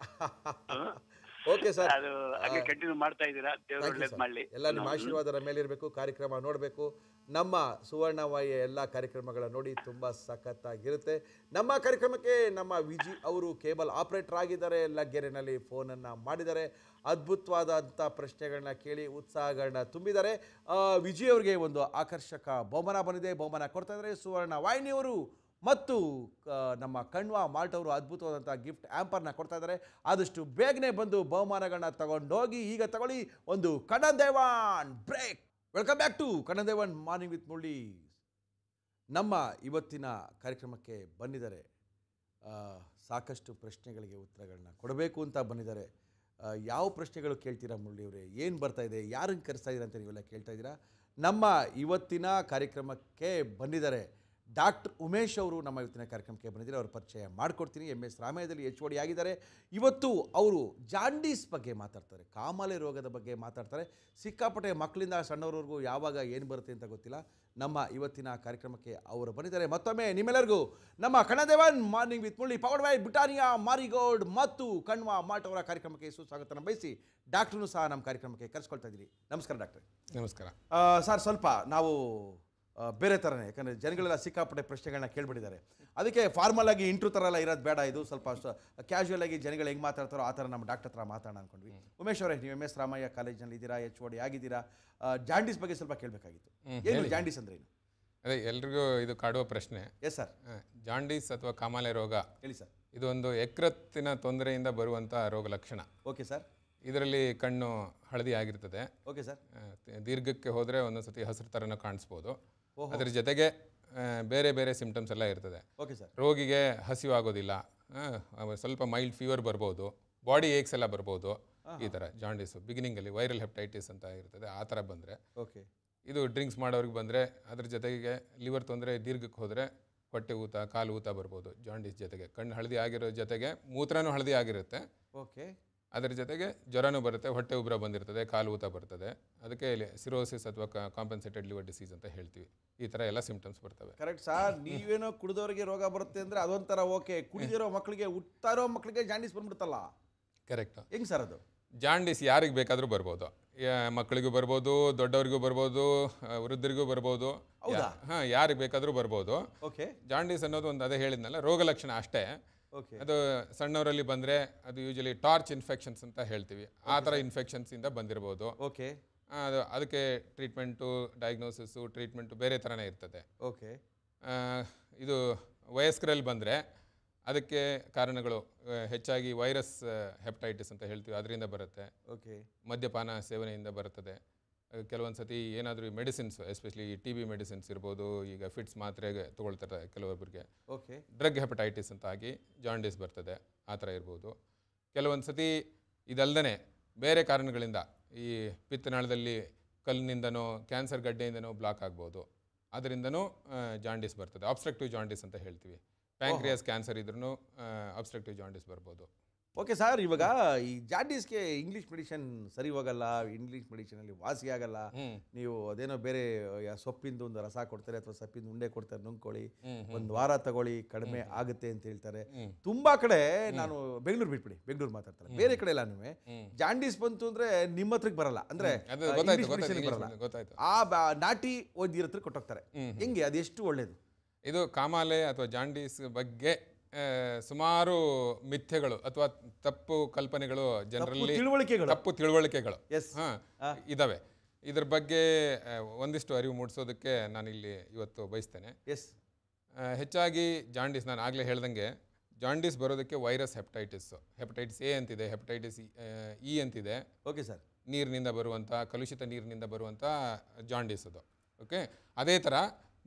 A: ಓಕೆ ಸರ್,
C: ಅದು ಹಾಗೆ ಕಂಟಿನ್ಯೂ ಮಾಡ್ತಾ ಇದ್ದೀರಾ. ದೇವರು ಒಳ್ಳೇದು ಮಾಡಲಿ.
A: ಎಲ್ಲ ನಿಮ್ಮ ಆಶೀರ್ವಾದ ಮೇಲೆ ಇರಬೇಕು. ಕಾರ್ಯಕ್ರಮ ನೋಡಬೇಕು. ನಮ್ಮ ಸುವರ್ಣವಾಹಿಯ ಎಲ್ಲ ಕಾರ್ಯಕ್ರಮಗಳ ನೋಡಿ ತುಂಬ ಸಖತ್ತಾಗಿರುತ್ತೆ. ನಮ್ಮ ಕಾರ್ಯಕ್ರಮಕ್ಕೆ ನಮ್ಮ ವಿಜಿ ಅವರು ಕೇಬಲ್ ಆಪರೇಟರ್ ಆಗಿದ್ದಾರೆ. ಲಗ್ಗೆರೆನಲ್ಲಿ ಫೋನನ್ನು ಮಾಡಿದ್ದಾರೆ. ಅದ್ಭುತವಾದಂಥ ಪ್ರಶ್ನೆಗಳನ್ನ ಕೇಳಿ ಉತ್ಸಾಹಗಳನ್ನ ತುಂಬಿದ್ದಾರೆ. ವಿಜಿ ಅವರಿಗೆ ಒಂದು ಆಕರ್ಷಕ ಬಹುಮಾನ ಬಂದಿದೆ. ಬಹುಮಾನ ಕೊಡ್ತಾ ಇದ್ದಾರೆ ಸುವರ್ಣ ವಾಹಿನಿಯವರು ಮತ್ತು ನಮ್ಮ ಕಣ್ವಾ ಮಾಲ್ಟ್ ಅವರು ಅದ್ಭುತವಾದಂಥ ಗಿಫ್ಟ್ ಆ್ಯಂಪರ್ನ ಕೊಡ್ತಾ ಇದ್ದಾರೆ. ಆದಷ್ಟು ಬೇಗನೆ ಬಂದು ಬಹುಮಾನಗಳನ್ನ ತಗೊಂಡೋಗಿ. ಈಗ ತಗೊಳ್ಳಿ ಒಂದು Kannan Devan break. Welcome back to Kannan Devan morning with Murali. ನಮ್ಮ ಇವತ್ತಿನ ಕಾರ್ಯಕ್ರಮಕ್ಕೆ ಬಂದಿದ್ದಾರೆ ಸಾಕಷ್ಟು ಪ್ರಶ್ನೆಗಳಿಗೆ ಉತ್ತರಗಳನ್ನ ಕೊಡಬೇಕು ಅಂತ ಬಂದಿದ್ದಾರೆ. ಯಾವ ಪ್ರಶ್ನೆಗಳು ಕೇಳ್ತೀರಾ ಮುರಳಿಯವರೇ? ಏನು ಬರ್ತಾ ಇದೆ, ಯಾರನ್ನು ಕರೆಸ್ತಾ ಇದ್ದೀರಾ ಅಂತ ನೀವೆಲ್ಲ ಕೇಳ್ತಾ ಇದ್ದೀರಾ. ನಮ್ಮ ಇವತ್ತಿನ ಕಾರ್ಯಕ್ರಮಕ್ಕೆ ಬಂದಿದ್ದಾರೆ ಡಾಕ್ಟರ್ ಉಮೇಶ್ ಅವರು. ನಮ್ಮ ಇವತ್ತಿನ ಕಾರ್ಯಕ್ರಮಕ್ಕೆ ಬಂದಿದ್ದಾರೆ. ಅವ್ರ ಪರಿಚಯ ಮಾಡಿಕೊಡ್ತೀನಿ. MS ರಾಮಾಯಣದಲ್ಲಿ HOD ಆಗಿದ್ದಾರೆ. ಇವತ್ತು ಅವರು ಜಾಂಡೀಸ್ ಬಗ್ಗೆ ಮಾತಾಡ್ತಾರೆ, ಕಾಮಾಲೆ ರೋಗದ ಬಗ್ಗೆ ಮಾತಾಡ್ತಾರೆ. ಸಿಕ್ಕಾಪಟ್ಟೆ ಮಕ್ಕಳಿಂದ ಸಣ್ಣವರವರೆಗೂ ಯಾವಾಗ ಏನು ಬರುತ್ತೆ ಅಂತ ಗೊತ್ತಿಲ್ಲ. ನಮ್ಮ ಇವತ್ತಿನ ಕಾರ್ಯಕ್ರಮಕ್ಕೆ ಅವರು ಬಂದಿದ್ದಾರೆ. ಮತ್ತೊಮ್ಮೆ ನಿಮ್ಮೆಲ್ಲರಿಗೂ ನಮ್ಮ Kannan Devan morning with Murali powered by Britannia Marigold ಮತ್ತು ಕಣ್ವಾ ಮಾಲ್ಟ್ ಅವರ ಕಾರ್ಯಕ್ರಮಕ್ಕೆ ಸುಸ್ವಾಗತನ ಬಯಸಿ ಡಾಕ್ಟ್ರನ್ನು ಸಹ ನಮ್ಮ ಕಾರ್ಯಕ್ರಮಕ್ಕೆ ಕರೆಸ್ಕೊಳ್ತಾ ಇದ್ದೀರಿ. ನಮಸ್ಕಾರ ಡಾಕ್ಟ್ರೆ.
D: ನಮಸ್ಕಾರ
A: ಸರ್. ಸ್ವಲ್ಪ ನಾವು ಬೇರೆ ಥರನೇ, ಯಾಕಂದರೆ ಜನಗಳೆಲ್ಲ ಸಿಕ್ಕಾಪಟ್ಟೆ ಪ್ರಶ್ನೆಗಳನ್ನ ಕೇಳ್ಬಿಟ್ಟಿದ್ದಾರೆ. ಅದಕ್ಕೆ ಫಾರ್ಮಲ್ ಆಗಿ ಇಂಟ್ರೂ ಥರ ಎಲ್ಲ ಇರೋದು ಬೇಡ, ಇದು ಸ್ವಲ್ಪ ಕ್ಯಾಶುವಲ್ ಆಗಿ ಜನಗಳು ಹೆಂಗೆ ಮಾತಾಡ್ತಾರೋ ಆ ಥರ ನಮ್ಮ ಡಾಕ್ಟರ್ ಹತ್ರ ಮಾತಾಡೋಣ ಅಂದ್ಕೊಂಡ್ವಿ. ಉಮೇಶ್ ಅವರೇ, ನೀವು MS ರಾಮಯ್ಯ ಕಾಲೇಜಿನಲ್ಲಿ ಇದ್ದೀರಾ, HOD ಆಗಿದ್ದೀರಾ. ಜಾಂಡೀಸ್ ಬಗ್ಗೆ ಸ್ವಲ್ಪ ಕೇಳಬೇಕಾಗಿತ್ತು. ಏನು ಜಾಂಡೀಸ್ ಅಂದ್ರೆ ಏನು?
D: ಅದೇ ಎಲ್ರಿಗೂ ಇದು ಕಾಡುವ ಪ್ರಶ್ನೆ.
A: Yes sir.
D: ಜಾಂಡೀಸ್ ಅಥವಾ ಕಾಮಾಲೆ ರೋಗ,
A: ಹೇಳಿ ಸರ್.
D: ಇದು ಒಂದು ಯಕೃತ್ತಿನ ತೊಂದರೆಯಿಂದ ಬರುವಂಥ ರೋಗ ಲಕ್ಷಣ.
A: Okay sir.
D: ಇದರಲ್ಲಿ ಕಣ್ಣು ಹಳದಿ ಆಗಿರ್ತದೆ.
A: Okay sir.
D: ದೀರ್ಘಕ್ಕೆ ಹೋದರೆ ಒಂದೊಂದು ಸತಿ ಹಸಿರು ಥರನೂ ಕಾಣಿಸ್ಬೋದು. ಅದರ ಜೊತೆಗೆ ಬೇರೆ ಬೇರೆ ಸಿಂಪ್ಟಮ್ಸ್ ಎಲ್ಲ ಇರ್ತದೆ.
A: Okay sir.
D: ರೋಗಿಗೆ ಹಸಿವು ಆಗೋದಿಲ್ಲ, ಸ್ವಲ್ಪ ಮೈಲ್ಡ್ ಫೀವರ್ ಬರ್ಬೋದು, ಬಾಡಿ ಏಕ್ಸ್ ಎಲ್ಲ ಬರ್ಬೋದು. ಈ ಥರ ಜಾಂಡೀಸು ಬಿಗಿನಿಂಗಲ್ಲಿ ವೈರಲ್ ಹೆಪ್ಟೈಟಿಸ್ ಅಂತ ಇರ್ತದೆ. ಆ ಥರ ಬಂದರೆ
A: ಓಕೆ.
D: ಇದು ಡ್ರಿಂಕ್ಸ್ ಮಾಡೋರಿಗೆ ಬಂದರೆ, ಅದ್ರ ಜೊತೆಗೆ ಲಿವರ್ ತೊಂದರೆ ದೀರ್ಘಕ್ಕೆ ಹೋದರೆ ಹೊಟ್ಟೆ ಊತ, ಕಾಲು ಊತ ಬರ್ಬೋದು. ಜಾಂಡೀಸ್ ಜೊತೆಗೆ ಕಣ್ಣು ಹಳದಿ ಆಗಿರೋ ಜೊತೆಗೆ ಮೂತ್ರನೂ ಹಳದಿ ಆಗಿರುತ್ತೆ.
A: ಓಕೆ.
D: ಅದರ ಜೊತೆಗೆ ಜ್ವರನೂ ಬರುತ್ತೆ, ಹೊಟ್ಟೆ ಉಬ್ಬರ ಬಂದಿರ್ತದೆ, ಕಾಲು ಊತ ಬರ್ತದೆ. ಅದಕ್ಕೆ ಸಿರೋಸಿಸ್ ಅಥವಾ ಕಾಂಪನ್ಸೇಟೆಡ್ ಲಿವರ್ ಡಿಸೀಸ್ ಅಂತ ಹೇಳ್ತೀವಿ. ಈ ಥರ ಎಲ್ಲ ಸಿಂಪ್ಟಮ್ಸ್ ಬರ್ತವೆ.
A: Correct sir. ನೀವೇನೋ ಕುಡಿದವರಿಗೆ ರೋಗ ಬರುತ್ತೆ ಅಂದರೆ ಅದೊಂಥರ ಓಕೆ. ಕುಡಿದಿರೋ ಮಕ್ಕಳಿಗೆ, ಹುಟ್ತಾ ಇರೋ ಮಕ್ಕಳಿಗೆ ಜಾಂಡೀಸ್ ಬಂದ್ಬಿಡುತ್ತಲ್ಲ,
D: ಕರೆಕ್ಟ್.
A: ಹೆಂಗೆ ಸರ್ ಅದು?
D: ಜಾಂಡೀಸ್ ಯಾರಿಗೆ ಬೇಕಾದರೂ ಬರ್ಬೋದು. ಮಕ್ಕಳಿಗೂ ಬರ್ಬೋದು, ದೊಡ್ಡವರಿಗೂ ಬರ್ಬೋದು, ವೃದ್ಧರಿಗೂ ಬರ್ಬೋದು. ಹಾಂ, ಯಾರಿಗೆ ಬೇಕಾದರೂ ಬರ್ಬೋದು.
A: ಓಕೆ.
D: ಜಾಂಡೀಸ್ ಅನ್ನೋದು ಒಂದು ಅದೇ ಹೇಳಿದ್ನಲ್ಲ, ರೋಗ ಲಕ್ಷಣ ಅಷ್ಟೇ.
A: ಓಕೆ.
D: ಅದು ಸಣ್ಣವರಲ್ಲಿ ಬಂದರೆ ಅದು ಯೂಶಲಿ ಟಾರ್ಚ್ ಇನ್ಫೆಕ್ಷನ್ಸ್ ಅಂತ ಹೇಳ್ತೀವಿ. ಆ ಥರ ಇನ್ಫೆಕ್ಷನ್ಸಿಂದ ಬಂದಿರ್ಬೋದು.
A: ಓಕೆ.
D: ಅದಕ್ಕೆ ಟ್ರೀಟ್ಮೆಂಟು, ಡಯಾಗ್ನೋಸಿಸು, ಟ್ರೀಟ್ಮೆಂಟು ಬೇರೆ ಥರನೇ ಇರ್ತದೆ.
A: ಓಕೆ.
D: ಇದು ವಯಸ್ಕರಲ್ಲಿ ಬಂದರೆ ಅದಕ್ಕೆ ಕಾರಣಗಳು ಹೆಚ್ಚಾಗಿ ವೈರಸ್ ಹೆಪ್ಟೈಟಿಸ್ ಅಂತ ಹೇಳ್ತೀವಿ, ಅದರಿಂದ ಬರುತ್ತೆ.
A: ಓಕೆ.
D: ಮದ್ಯಪಾನ ಸೇವನೆಯಿಂದ ಬರುತ್ತದೆ. ಕೆಲವೊಂದು ಸತಿ ಏನಾದರೂ ಮೆಡಿಸಿನ್ಸ್, ಎಸ್ಪೆಷಲಿ TB ಮೆಡಿಸಿನ್ಸ್ ಇರ್ಬೋದು. ಈಗ ಫಿಟ್ಸ್ ಮಾತ್ರೆ ತೊಗೊಳ್ತಾರೆ ಕೆಲವೊಬ್ಬರಿಗೆ.
A: ಓಕೆ.
D: ಡ್ರಗ್ ಹೆಪಟೈಟಿಸ್ ಅಂತ ಆಗಿ ಜಾಂಡೀಸ್ ಬರ್ತದೆ. ಆ ಥರ ಇರ್ಬೋದು. ಕೆಲವೊಂದು ಸತಿ ಇದಲ್ದೇ ಬೇರೆ ಕಾರಣಗಳಿಂದ ಈ ಪಿತ್ತನಾಳದಲ್ಲಿ ಕಲ್ಲಿನಿಂದನೋ ಕ್ಯಾನ್ಸರ್ ಗಡ್ಡೆಯಿಂದನೋ ಬ್ಲಾಕ್ ಆಗ್ಬೋದು. ಅದರಿಂದನೂ ಜಾಂಡೀಸ್ ಬರ್ತದೆ. ಅಬ್ಸ್ಟ್ರಕ್ಟಿವ್ ಜಾಂಡೀಸ್ ಅಂತ ಹೇಳ್ತೀವಿ. ಪ್ಯಾಂಕ್ರಿಯಾಸ್ ಕ್ಯಾನ್ಸರ್ ಇದ್ರೂ ಅಬ್ಸ್ಟ್ರಕ್ಟಿವ್ ಜಾಂಡೀಸ್ ಬರ್ಬೋದು.
A: Okay sir. ಇವಾಗ ಈ ಜಾಂಡೀಸ್ಗೆ ಇಂಗ್ಲೀಷ್ ಮೆಡಿಷನ್ ಸರಿ ಹೋಗಲ್ಲ, ಇಂಗ್ಲೀಷ್ ಮೆಡಿಷನಲ್ಲಿ ವಾಸಿ ಆಗಲ್ಲ. ನೀವು ಅದೇನೋ ಬೇರೆ ಸೊಪ್ಪಿಂದು ಒಂದು ರಸ ಕೊಡ್ತಾರೆ ಅಥವಾ ಸೊಪ್ಪಿಂದ ಉಂಡೆ ಕೊಡ್ತಾರೆ, ನುಂಗ್ಕೊಳ್ಳಿ, ಒಂದು ವಾರ ತಗೊಳ್ಳಿ, ಕಡಿಮೆ ಆಗುತ್ತೆ ಅಂತ ಹೇಳ್ತಾರೆ. ತುಂಬಾ ಕಡೆ, ನಾನು ಬೆಂಗಳೂರು ಬಿಟ್ಬಿಡಿ, ಬೆಂಗಳೂರು ಮಾತಾಡ್ತಾರೆ, ಬೇರೆ ಕಡೆ ಎಲ್ಲ ಜಾಂಡೀಸ್ ಬಂತು ಅಂದ್ರೆ ನಿಮ್ಮ ಹತ್ರಕ್ಕೆ ಬರಲ್ಲ, ಅಂದ್ರೆ ಆ ನಾಟಿ ವೈದ್ಯರ ಹತ್ರ ಕೊಟ್ಟೋಗ್ತಾರೆ. ಹೆಂಗೆ ಅದೆಷ್ಟು ಒಳ್ಳೇದು?
D: ಇದು ಕಾಮಾಲೆ ಅಥವಾ ಜಾಂಡೀಸ್ ಬಗ್ಗೆ ಸುಮಾರು ಮಿಥ್ಯೆಗಳು ಅಥವಾ ತಪ್ಪು ಕಲ್ಪನೆಗಳು ಜನರಲ್ಲಿ, ತಪ್ಪು ತಿಳುವಳಿಕೆಗಳು ಇದಾವೆ. ಇದ್ರ ಬಗ್ಗೆ ಒಂದಿಷ್ಟು ಅರಿವು ಮೂಡಿಸೋದಕ್ಕೆ ನಾನಿಲ್ಲಿ ಇವತ್ತು ಬಯಸ್ತೇನೆ. ಹೆಚ್ಚಾಗಿ ಜಾಂಡೀಸ್, ನಾನು ಆಗಲೇ ಹೇಳ್ದಂಗೆ, ಜಾಂಡೀಸ್ ಬರೋದಕ್ಕೆ ವೈರಸ್ ಹೆಪಟೈಟಿಸ್ A ಅಂತಿದೆ, ಹೆಪಟೈಟಿಸ್ E ಅಂತಿದೆ.
A: Okay sir.
D: ನೀರಿನಿಂದ ಬರುವಂಥ, ಕಲುಷಿತ ನೀರಿನಿಂದ ಬರುವಂಥ ಜಾಂಡೀಸ್ ಅದು. ಓಕೆ. ಅದೇ ಥರ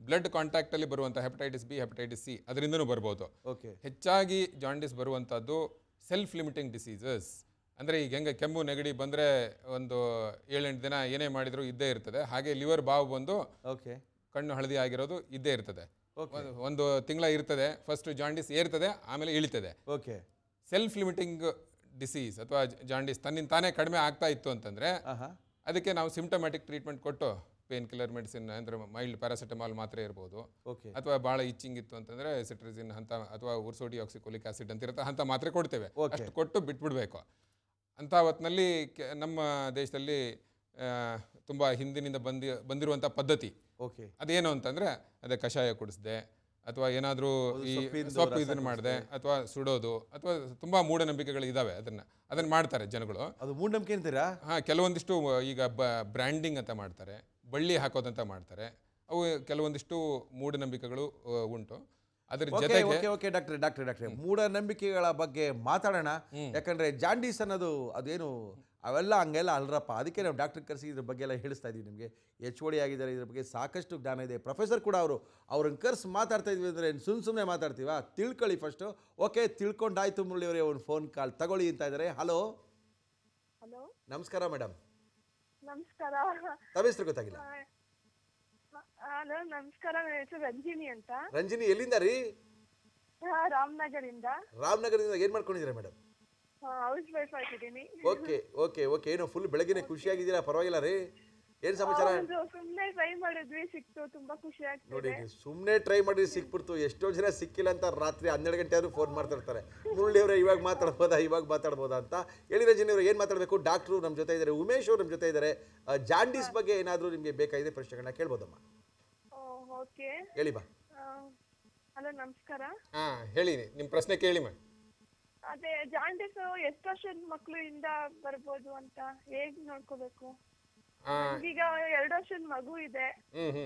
D: ಬ್ಲಡ್ ಕಾಂಟ್ಯಾಕ್ಟಲ್ಲಿ ಬರುವಂಥ ಹೆಪಟೈಟಿಸ್ B, ಹೆಪಟೈಟಿಸ್ C ಅದರಿಂದನೂ ಬರ್ಬೋದು.
A: ಓಕೆ.
D: ಹೆಚ್ಚಾಗಿ ಜಾಂಡೀಸ್ ಬರುವಂಥದ್ದು ಸೆಲ್ಫ್ ಲಿಮಿಟಿಂಗ್ ಡಿಸೀಸಸ್. ಅಂದರೆ ಈಗ ಹೆಂಗೆ ಕೆಮ್ಮು ನೆಗಡಿ ಬಂದರೆ ಒಂದು 7-8 ದಿನ ಏನೇ ಮಾಡಿದರೂ ಇದ್ದೇ ಇರ್ತದೆ. ಹಾಗೆ ಲಿವರ್ ಬಾವು ಬಂದು
A: ಓಕೆ
D: ಕಣ್ಣು ಹಳದಿ ಆಗಿರೋದು ಇದ್ದೇ ಇರ್ತದೆ. ಒಂದು ತಿಂಗಳ ಇರ್ತದೆ, ಫಸ್ಟ್ ಜಾಂಡೀಸ್ ಏರ್ತದೆ, ಆಮೇಲೆ ಇಳಿತದೆ.
A: ಓಕೆ.
D: ಸೆಲ್ಫ್ ಲಿಮಿಟಿಂಗ್ ಡಿಸೀಸ್ ಅಥವಾ ಜಾಂಡೀಸ್ ತನ್ನಿಂದ ತಾನೇ ಕಡಿಮೆ ಆಗ್ತಾ ಇತ್ತು ಅಂತಂದರೆ ಅದಕ್ಕೆ ನಾವು ಸಿಂಪ್ಟಮ್ಯಾಟಿಕ್ ಟ್ರೀಟ್ಮೆಂಟ್ ಕೊಟ್ಟು, ಪೇನ್ ಕಿಲ್ಲರ್ ಮೆಡಿಸಿನ್ ಅಂದರೆ ಮೈಲ್ಡ್ ಪ್ಯಾರಾಸಿಟಮಾಲ್ ಮಾತ್ರೆ ಇರ್ಬೋದು, ಅಥವಾ ಭಾಳ ಇಚ್ಚಿಂಗ್ ಇತ್ತು ಅಂತಂದರೆ ಸಿಟ್ರಜಿನ್ ಅಂತ ಅಥವಾ ಉರ್ಸೋಡಿಯಾಕ್ಸಿಕೋಲಿಕ್ ಆಸಿಡ್ ಅಂತ ಇರುತ್ತೆ, ಅಂಥ ಮಾತ್ರೆ ಕೊಡ್ತೇವೆ. ಅಷ್ಟು ಕೊಟ್ಟು ಬಿಟ್ಬಿಡ್ಬೇಕು. ಅಂಥ ಹೊತ್ತಿನಲ್ಲಿ ನಮ್ಮ ದೇಶದಲ್ಲಿ ತುಂಬ ಹಿಂದಿನಿಂದ ಬಂದಿರುವಂಥ ಪದ್ಧತಿ ಅದೇನು ಅಂತಂದರೆ, ಅದೇ ಕಷಾಯ ಕುಡಿಸ್ದೆ ಅಥವಾ ಏನಾದರೂ ಈ ಸೊಪ್ಪು ಇದನ್ನು ಮಾಡಿದೆ ಅಥವಾ ಸುಡೋದು, ಅಥವಾ ತುಂಬ ಮೂಢನಂಬಿಕೆಗಳು ಇದ್ದಾವೆ. ಅದನ್ನು ಮಾಡ್ತಾರೆ ಜನಗಳು.
A: ಅದು ಮೂಢನಂಬಿಕೆ ಅಂತೀರಾ?
D: ಹಾಂ, ಕೆಲವೊಂದಿಷ್ಟು ಈಗ ಬ್ರ್ಯಾಂಡಿಂಗ್ ಅಂತ ಮಾಡ್ತಾರೆ, ಬಳ್ಳಿ ಹಾಕೋದಂತ ಮಾಡ್ತಾರೆ. ಅವು ಕೆಲವೊಂದಿಷ್ಟು ಮೂಢನಂಬಿಕೆಗಳು ಉಂಟು. ಅದ್ರ ಜೊತೆಗೆ
A: ಡಾಕ್ಟ್ರೆ ಮೂಢನಂಬಿಕೆಗಳ ಬಗ್ಗೆ ಮಾತಾಡೋಣ. ಯಾಕಂದ್ರೆ ಜಾಂಡೀಸ್ ಅನ್ನೋದು ಅದೇನು ಅವೆಲ್ಲ ಹಂಗೆಲ್ಲ ಅಲ್ರಪ್ಪ. ಅದಕ್ಕೆ ನಾವು ಡಾಕ್ಟ್ರಿಗೆ ಕರೆಸಿ ಇದ್ರ ಬಗ್ಗೆ ಎಲ್ಲ ಹೇಳಿಸ್ತಾ ಇದ್ದೀವಿ ನಿಮಗೆ. HOD ಆಗಿದ್ದಾರೆ, ಇದ್ರ ಬಗ್ಗೆ ಸಾಕಷ್ಟು ಜ್ಞಾನ ಇದೆ. ಪ್ರೊಫೆಸರ್ ಕೂಡ ಅವ್ರನ್ನ ಕರೆಸಿ ಮಾತಾಡ್ತಾ ಇದ್ವಿ ಅಂದರೆ ಸುಮ್ಮನೆ ಮಾತಾಡ್ತೀವಾ? ತಿಳ್ಕೊಳ್ಳಿ ಫಸ್ಟು. ಓಕೆ, ತಿಳ್ಕೊಂಡಾಯ್ತು ಮುರಳಿ ಅವರೇ. ಒಂದು ಫೋನ್ ಕಾಲ್ ತಗೊಳ್ಳಿ ಅಂತ ಇದ್ದಾರೆ. ಹಲೋ
E: ಹಲೋ,
A: ನಮಸ್ಕಾರ ಮೇಡಮ್.
E: ನಮಸ್ಕಾರ.
A: ತಮ್ಮ ಹೆಸರು ಗೊತ್ತಾಗಿಲ್ಲ.
E: ಹಲೋ, ನಮಸ್ಕಾರ. ನನ್ನ ಹೆಸರು ರಂಜಿನಿ ಅಂತ.
A: ರಂಜಿನಿ, ಎಲ್ಲಿಂದ ರೀ?
E: ರಾಮನಗರಿಂದ.
A: ರಾಮನಗರದಿಂದ ಏನು ಮಾಡ್ಕೊಂಡಿದ್ದೀರಾ ಮೇಡಮ್?
E: ಹೌಸ್ ವೈಫ್ ಆಗಿದ್ದೀನಿ.
A: Okay okay okay. ಏನೋ ಫುಲ್ ಬೆಳಗ್ಗೆನೆ ಖುಷಿಯಾಗಿದ್ದೀರಾ? ಪರವಾಗಿಲ್ಲ ರೀ. ಏನು ಸಮಾಚಾರ?
E: ಸುಮ್ಮನೆ ಟ್ರೈ ಮಾಡಿದ್ವಿ, ಸಿಕ್ತು, ತುಂಬಾ ಖುಷಿ
A: ನೋಡಿ,
E: ಆಗ್ತದೆ.
A: ಸುಮ್ಮನೆ ಟ್ರೈ ಮಾಡಿ ಸಿಕ್ಬಿಡ್ತು. ಎಷ್ಟೋ ಜನ ಸಿಕ್ಕಿಲ್ಲ ಅಂತ ರಾತ್ರಿ 12 ಗಂಟೆ ಆದರೂ ಫೋನ್ ಮಾಡ್ತಿರ್ತಾರೆ. ಮುರಳಿ ಅವರೇ ಇವಾಗ ಮಾತಾಡ್ಬೋದಾ ಅಂತ ಹೇಳಿ. ರಂಜಿನಿ ಅವರು ಏನು ಮಾತಾಡಬೇಕು? ಡಾಕ್ಟ್ರು ನಮ್ಮ ಜೊತೆ ಇದ್ದಾರೆ, ಉಮೇಶ್ ಅವರು ನಮ್ಮ ಜೊತೆ ಇದ್ದಾರೆ. ಜಾಂಡೀಸ್ ಬಗ್ಗೆ ಏನಾದರೂ ನಿಮಗೆ ಬೇಕಾಗಿದೆ ಪ್ರಶ್ನೆಗಳನ್ನ ಕೇಳ್ಬೋದಮ್ಮ?
E: ಓಕೆ,
A: ಹೇಳಿ ಬಾ.
E: ಹಲೋ, ನಮಸ್ಕಾರ.
D: ಹೇಳಿ, ನಿಮ್ಮ ಪ್ರಶ್ನೆ ಕೇಳಿ ಮಾ.
E: ಅದೇ ಜಾಂಡೀಸ್ ಎಷ್ಟು ವರ್ಷದ ಮಕ್ಕಳಿಂದ ಬರ್ಬೋದು ಅಂತ ಹೇಗ್ ನೋಡ್ಕೋಬೇಕು? ಈಗ 2 ವರ್ಷದ ಮಗು ಇದೆ,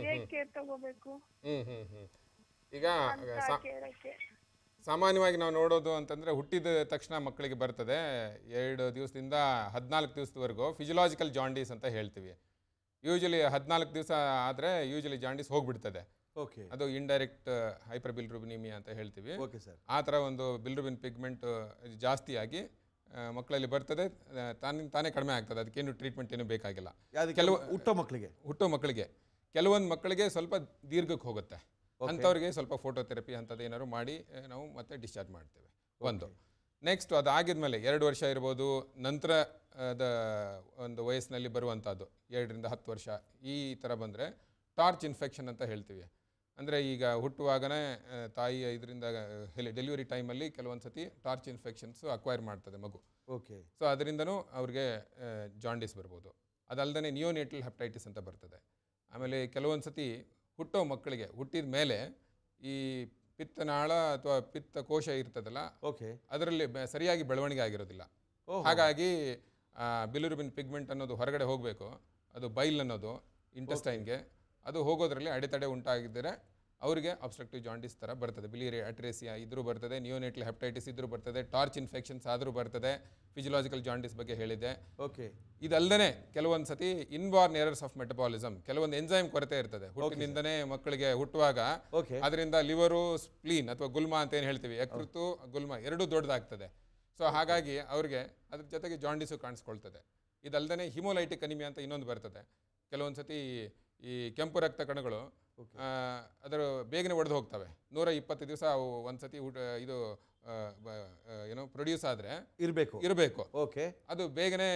E: ಹೇಗ್ ಕೇರ್ ತಗೋಬೇಕು
D: ಈಗ
E: ಅಂತ ಕೇಳಕ್ಕೆ.
D: ಸಾಮಾನ್ಯವಾಗಿ ನಾವು ನೋಡೋದು ಅಂತಂದರೆ ಹುಟ್ಟಿದ ತಕ್ಷಣ ಮಕ್ಕಳಿಗೆ ಬರ್ತದೆ 2 ದಿವಸದಿಂದ 14 ದಿವಸದವರೆಗೂ ಫಿಸಿಯಲಾಜಿಕಲ್ ಜಾಂಡೀಸ್ ಅಂತ ಹೇಳ್ತೀವಿ. ಯೂಶಲಿ 14 ದಿವಸ ಆದರೆ ಯೂಶಲಿ ಜಾಂಡೀಸ್ ಹೋಗ್ಬಿಡ್ತದೆ.
A: ಓಕೆ,
D: ಅದು ಇಂಡೈರೆಕ್ಟ್ ಹೈಪರ್ ಬಿಲಿರುಬಿನಿಮಿಯಾ ಅಂತ ಹೇಳ್ತೀವಿ.
A: Okay sir.
D: ಆ ಥರ ಒಂದು ಬಿಲಿರುಬಿನ್ ಪಿಗ್ಮೆಂಟ್ ಜಾಸ್ತಿಯಾಗಿ ಮಕ್ಕಳಲ್ಲಿ ಬರ್ತದೆ, ತಾನೇ ಕಡಿಮೆ ಆಗ್ತದೆ. ಅದಕ್ಕೇನು ಟ್ರೀಟ್ಮೆಂಟ್ ಏನು ಬೇಕಾಗಿಲ್ಲ.
A: ಕೆಲವು ಹುಟ್ಟೋ ಮಕ್ಕಳಿಗೆ
D: ಕೆಲವೊಂದು ಮಕ್ಕಳಿಗೆ ಸ್ವಲ್ಪ ದೀರ್ಘಕ್ಕೆ ಹೋಗುತ್ತೆ. ಅಂಥವ್ರಿಗೆ ಸ್ವಲ್ಪ ಫೋಟೋಥೆರಪಿ ಅಂಥದ್ದು ಏನಾದ್ರು ಮಾಡಿ ನಾವು ಮತ್ತೆ ಡಿಸ್ಚಾರ್ಜ್ ಮಾಡ್ತೇವೆ. ಒಂದು ನೆಕ್ಸ್ಟ್ ಅದಾಗಿದ್ಮೇಲೆ 2 ವರ್ಷ ಇರ್ಬೋದು, ನಂತರದ ಒಂದು ವಯಸ್ಸಿನಲ್ಲಿ ಬರುವಂಥದ್ದು 2 ರಿಂದ 10 ವರ್ಷ ಈ ಥರ ಬಂದರೆ ಟಾರ್ಚ್ ಇನ್ಫೆಕ್ಷನ್ ಅಂತ ಹೇಳ್ತೀವಿ. ಅಂದರೆ ಈಗ ಹುಟ್ಟುವಾಗನೇ ತಾಯಿ ಇದರಿಂದ ಡೆಲಿವರಿ ಟೈಮಲ್ಲಿ ಕೆಲವೊಂದು ಸತಿ ಟಾರ್ಚ್ ಇನ್ಫೆಕ್ಷನ್ಸು ಅಕ್ವೈರ್ ಮಾಡ್ತದೆ ಮಗು.
A: ಓಕೆ,
D: ಸೊ ಅದರಿಂದನೂ ಅವ್ರಿಗೆ ಜಾಂಡೀಸ್ ಬರ್ಬೋದು. ಅದಲ್ಲದೆ ನಿಯೋನೇಟಲ್ ಹೆಪಟೈಟಿಸ್ ಅಂತ ಬರ್ತದೆ. ಆಮೇಲೆ ಕೆಲವೊಂದು ಸತಿ ಹುಟ್ಟೋ ಮಕ್ಕಳಿಗೆ ಹುಟ್ಟಿದ ಮೇಲೆ ಈ ಪಿತ್ತನಾಳ ಅಥವಾ ಪಿತ್ತಕೋಶ ಇರ್ತದಲ್ಲ,
A: ಓಕೆ,
D: ಅದರಲ್ಲಿ ಸರಿಯಾಗಿ ಬೆಳವಣಿಗೆ ಆಗಿರೋದಿಲ್ಲ. ಹಾಗಾಗಿ ಬಿಲಿರುಬಿನ್ ಪಿಗ್ಮೆಂಟ್ ಅನ್ನೋದು ಹೊರಗಡೆ ಹೋಗಬೇಕು. ಅದು ಬೈಲ್ ಅನ್ನೋದು ಇಂಟೆಸ್ಟೈನ್ಗೆ ಅದು ಹೋಗೋದ್ರಲ್ಲಿ ಅಡೆತಡೆ ಉಂಟಾಗಿದ್ದರೆ ಅವರಿಗೆ ಅಬ್ಸ್ಟ್ರಕ್ಟಿವ್ ಜಾಂಡೀಸ್ ಥರ ಬರ್ತದೆ. ಬಿಲಿಯರಿ ಅಟ್ರೇಸಿಯಾ ಇದ್ರೂ ಬರ್ತದೆ, ನಿಯೋನೇಟಲ್ ಹೆಪಟೈಟಿಸ್ ಇದ್ರೂ ಬರ್ತದೆ, ಟಾರ್ಚ್ ಇನ್ಫೆಕ್ಷನ್ಸ್ ಆದರೂ ಬರ್ತದೆ. ಫಿಸಿಯಲಾಜಿಕಲ್ ಜಾಂಡೀಸ್ ಬಗ್ಗೆ ಹೇಳಿದೆ.
A: ಓಕೆ,
D: ಇದಲ್ಲದೆ ಕೆಲವೊಂದು ಸತಿ ಇನ್ಬಾರ್ನ್ ಎರರ್ಸ್ ಆಫ್ ಮೆಟಬಾಲಿಸಮ್, ಕೆಲವೊಂದು ಎಂಜೈಮ್ ಕೊರತೆ ಇರ್ತದೆ ಹುಟ್ಟಿನಿಂದನೇ ಮಕ್ಕಳಿಗೆ ಹುಟ್ಟುವಾಗ. ಅದರಿಂದ ಲಿವರು, ಸ್ಪ್ಲೀನ್ ಅಥವಾ ಗುಲ್ಮ ಅಂತ ಏನು ಹೇಳ್ತೀವಿ, ಯಕೃತ್ತು ಗುಲ್ಮ ಎರಡೂ ದೊಡ್ಡದಾಗ್ತದೆ. ಸೊ ಹಾಗಾಗಿ ಅವ್ರಿಗೆ ಅದ್ರ ಜೊತೆಗೆ ಜಾಂಡೀಸು ಕಾಣಿಸ್ಕೊಳ್ತದೆ. ಇದಲ್ಲದೆ ಹಿಮೋಲೈಟಿಕ್ ಅನಿಮಿಯಾ ಅಂತ ಇನ್ನೊಂದು ಬರ್ತದೆ. ಕೆಲವೊಂದು ಸತಿ ಈ ಕೆಂಪು ರಕ್ತ ಕಣಗಳು ಅದರ ಬೇಗನೆ ಒಡೆದು ಹೋಗ್ತವೆ. 120 ದಿವಸ ಅವು ಒಂದ್ಸತಿ ಇದು ಏನೋ ಪ್ರೊಡ್ಯೂಸ್ ಆದರೆ ಇರಬೇಕು.
A: ಓಕೆ, ಅದು
D: ಬೇಗನೆ